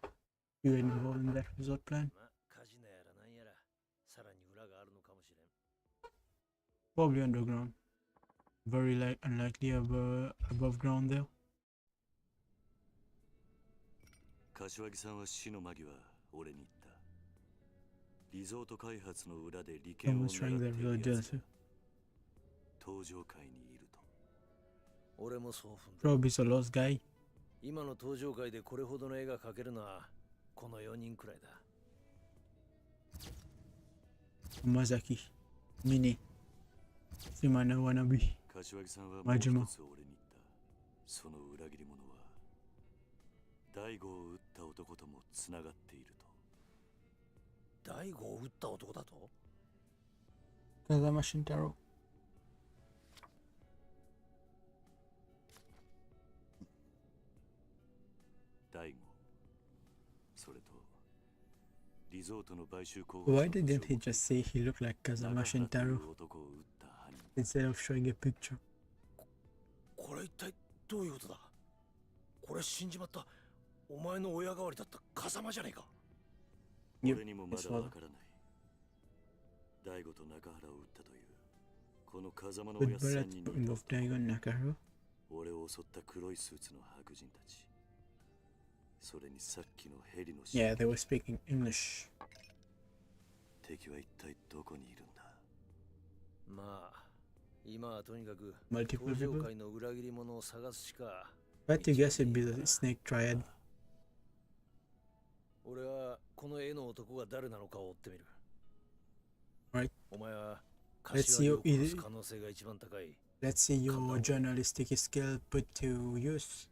You were involved in that resort plan. カジノやらなんやら、さらに裏があるのかもしれん。Probably underground. Very unlikely above ground there. 柏木さんは死の間際、俺に言った。リゾート開発の裏で利権を狙っているやつが登場会にいると。俺もそう踏んだ。Rob is a lost guy. 今の登場会でこれほどの絵が描けるのはこの4人くらいだ。Mazaki, Mini, Simana Wanabe, 柏木さんはもう一つ俺に言った。その裏切り者は大悟を撃った男ともつながっていると。大悟を撃った男だと？ Kazama Shintaro. 大悟、それとリゾートの買収候補 Why didn't he just say he looked like Kazama Shintaro instead of showing a picture? これ一体どういうことだ？これ死んじまったお前の親代わりだった風間じゃねえか。俺にもまだわからない。大悟と中原を撃ったというこの風間の親3人に俺を襲った黒いスーツの白人たち。それにさっきのヘリの Yeah, they were speaking English. 敵は一体どこにいるんだ？まあ今はとにかく Multiple 登 people. 場界の裏切り者を探すしか。But to guess it'd be the snake triad. 俺はこの絵の男が誰なのかを追ってみる。Right. お前は Let's see your 可能性が一番高い。 Let's see your journalistic skill put to use.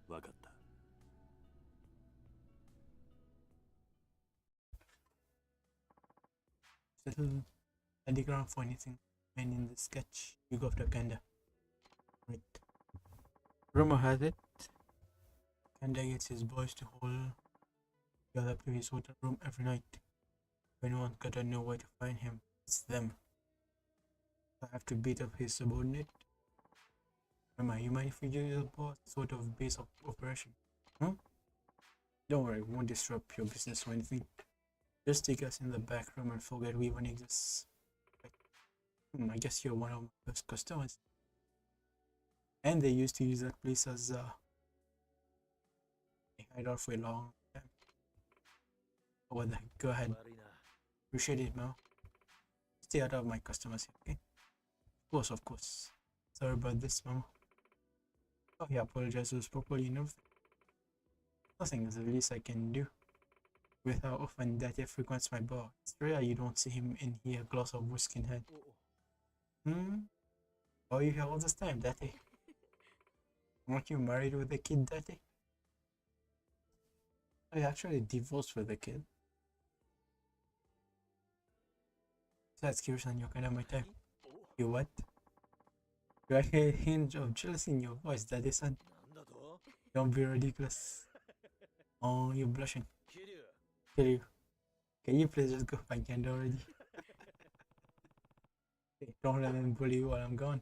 わかった。Settle the ground for anything. And in the sketch, you got the Kanda. Right. Rumor has it, Kanda gets his boys to hold together to his hotel room every night. If anyone's gotta know where to find him, it's them. I have to beat up his subordinate. Remember, you mind if we use a boss sort of base of operation? Huh? Don't worry, we won't disrupt your business or anything. Just take us in the back room and forget we even exist. I guess you're one of my best customers. And they used to use that place as a hideout for a long time. Oh, what the heck? Go ahead. Appreciate it, Mel. Stay out of my customers, okay? Of course. Sorry about this, Mama. Oh, he apologizes properly enough. Nothing is the least I can do. With how often Daddy frequents my bar, it's rare you don't see him in here, a glass of whiskey in hand. Oh, you here all this time, Daddy? Aren't you married with a kid, Daddy? I actually divorced with a kid. That's curious and you're kind of my type. You what? Do I hear a hint of jealousy in your voice, Daddy son? Don't be ridiculous. Oh, you're blushing. Kiryu, can you please just go find Kanda already? Hey, don't let them bully you while I'm gone.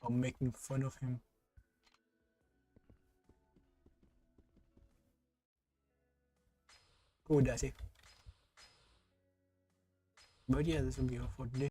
I'm making fun of him. Cool, Daddy. But yeah, this will be all for today.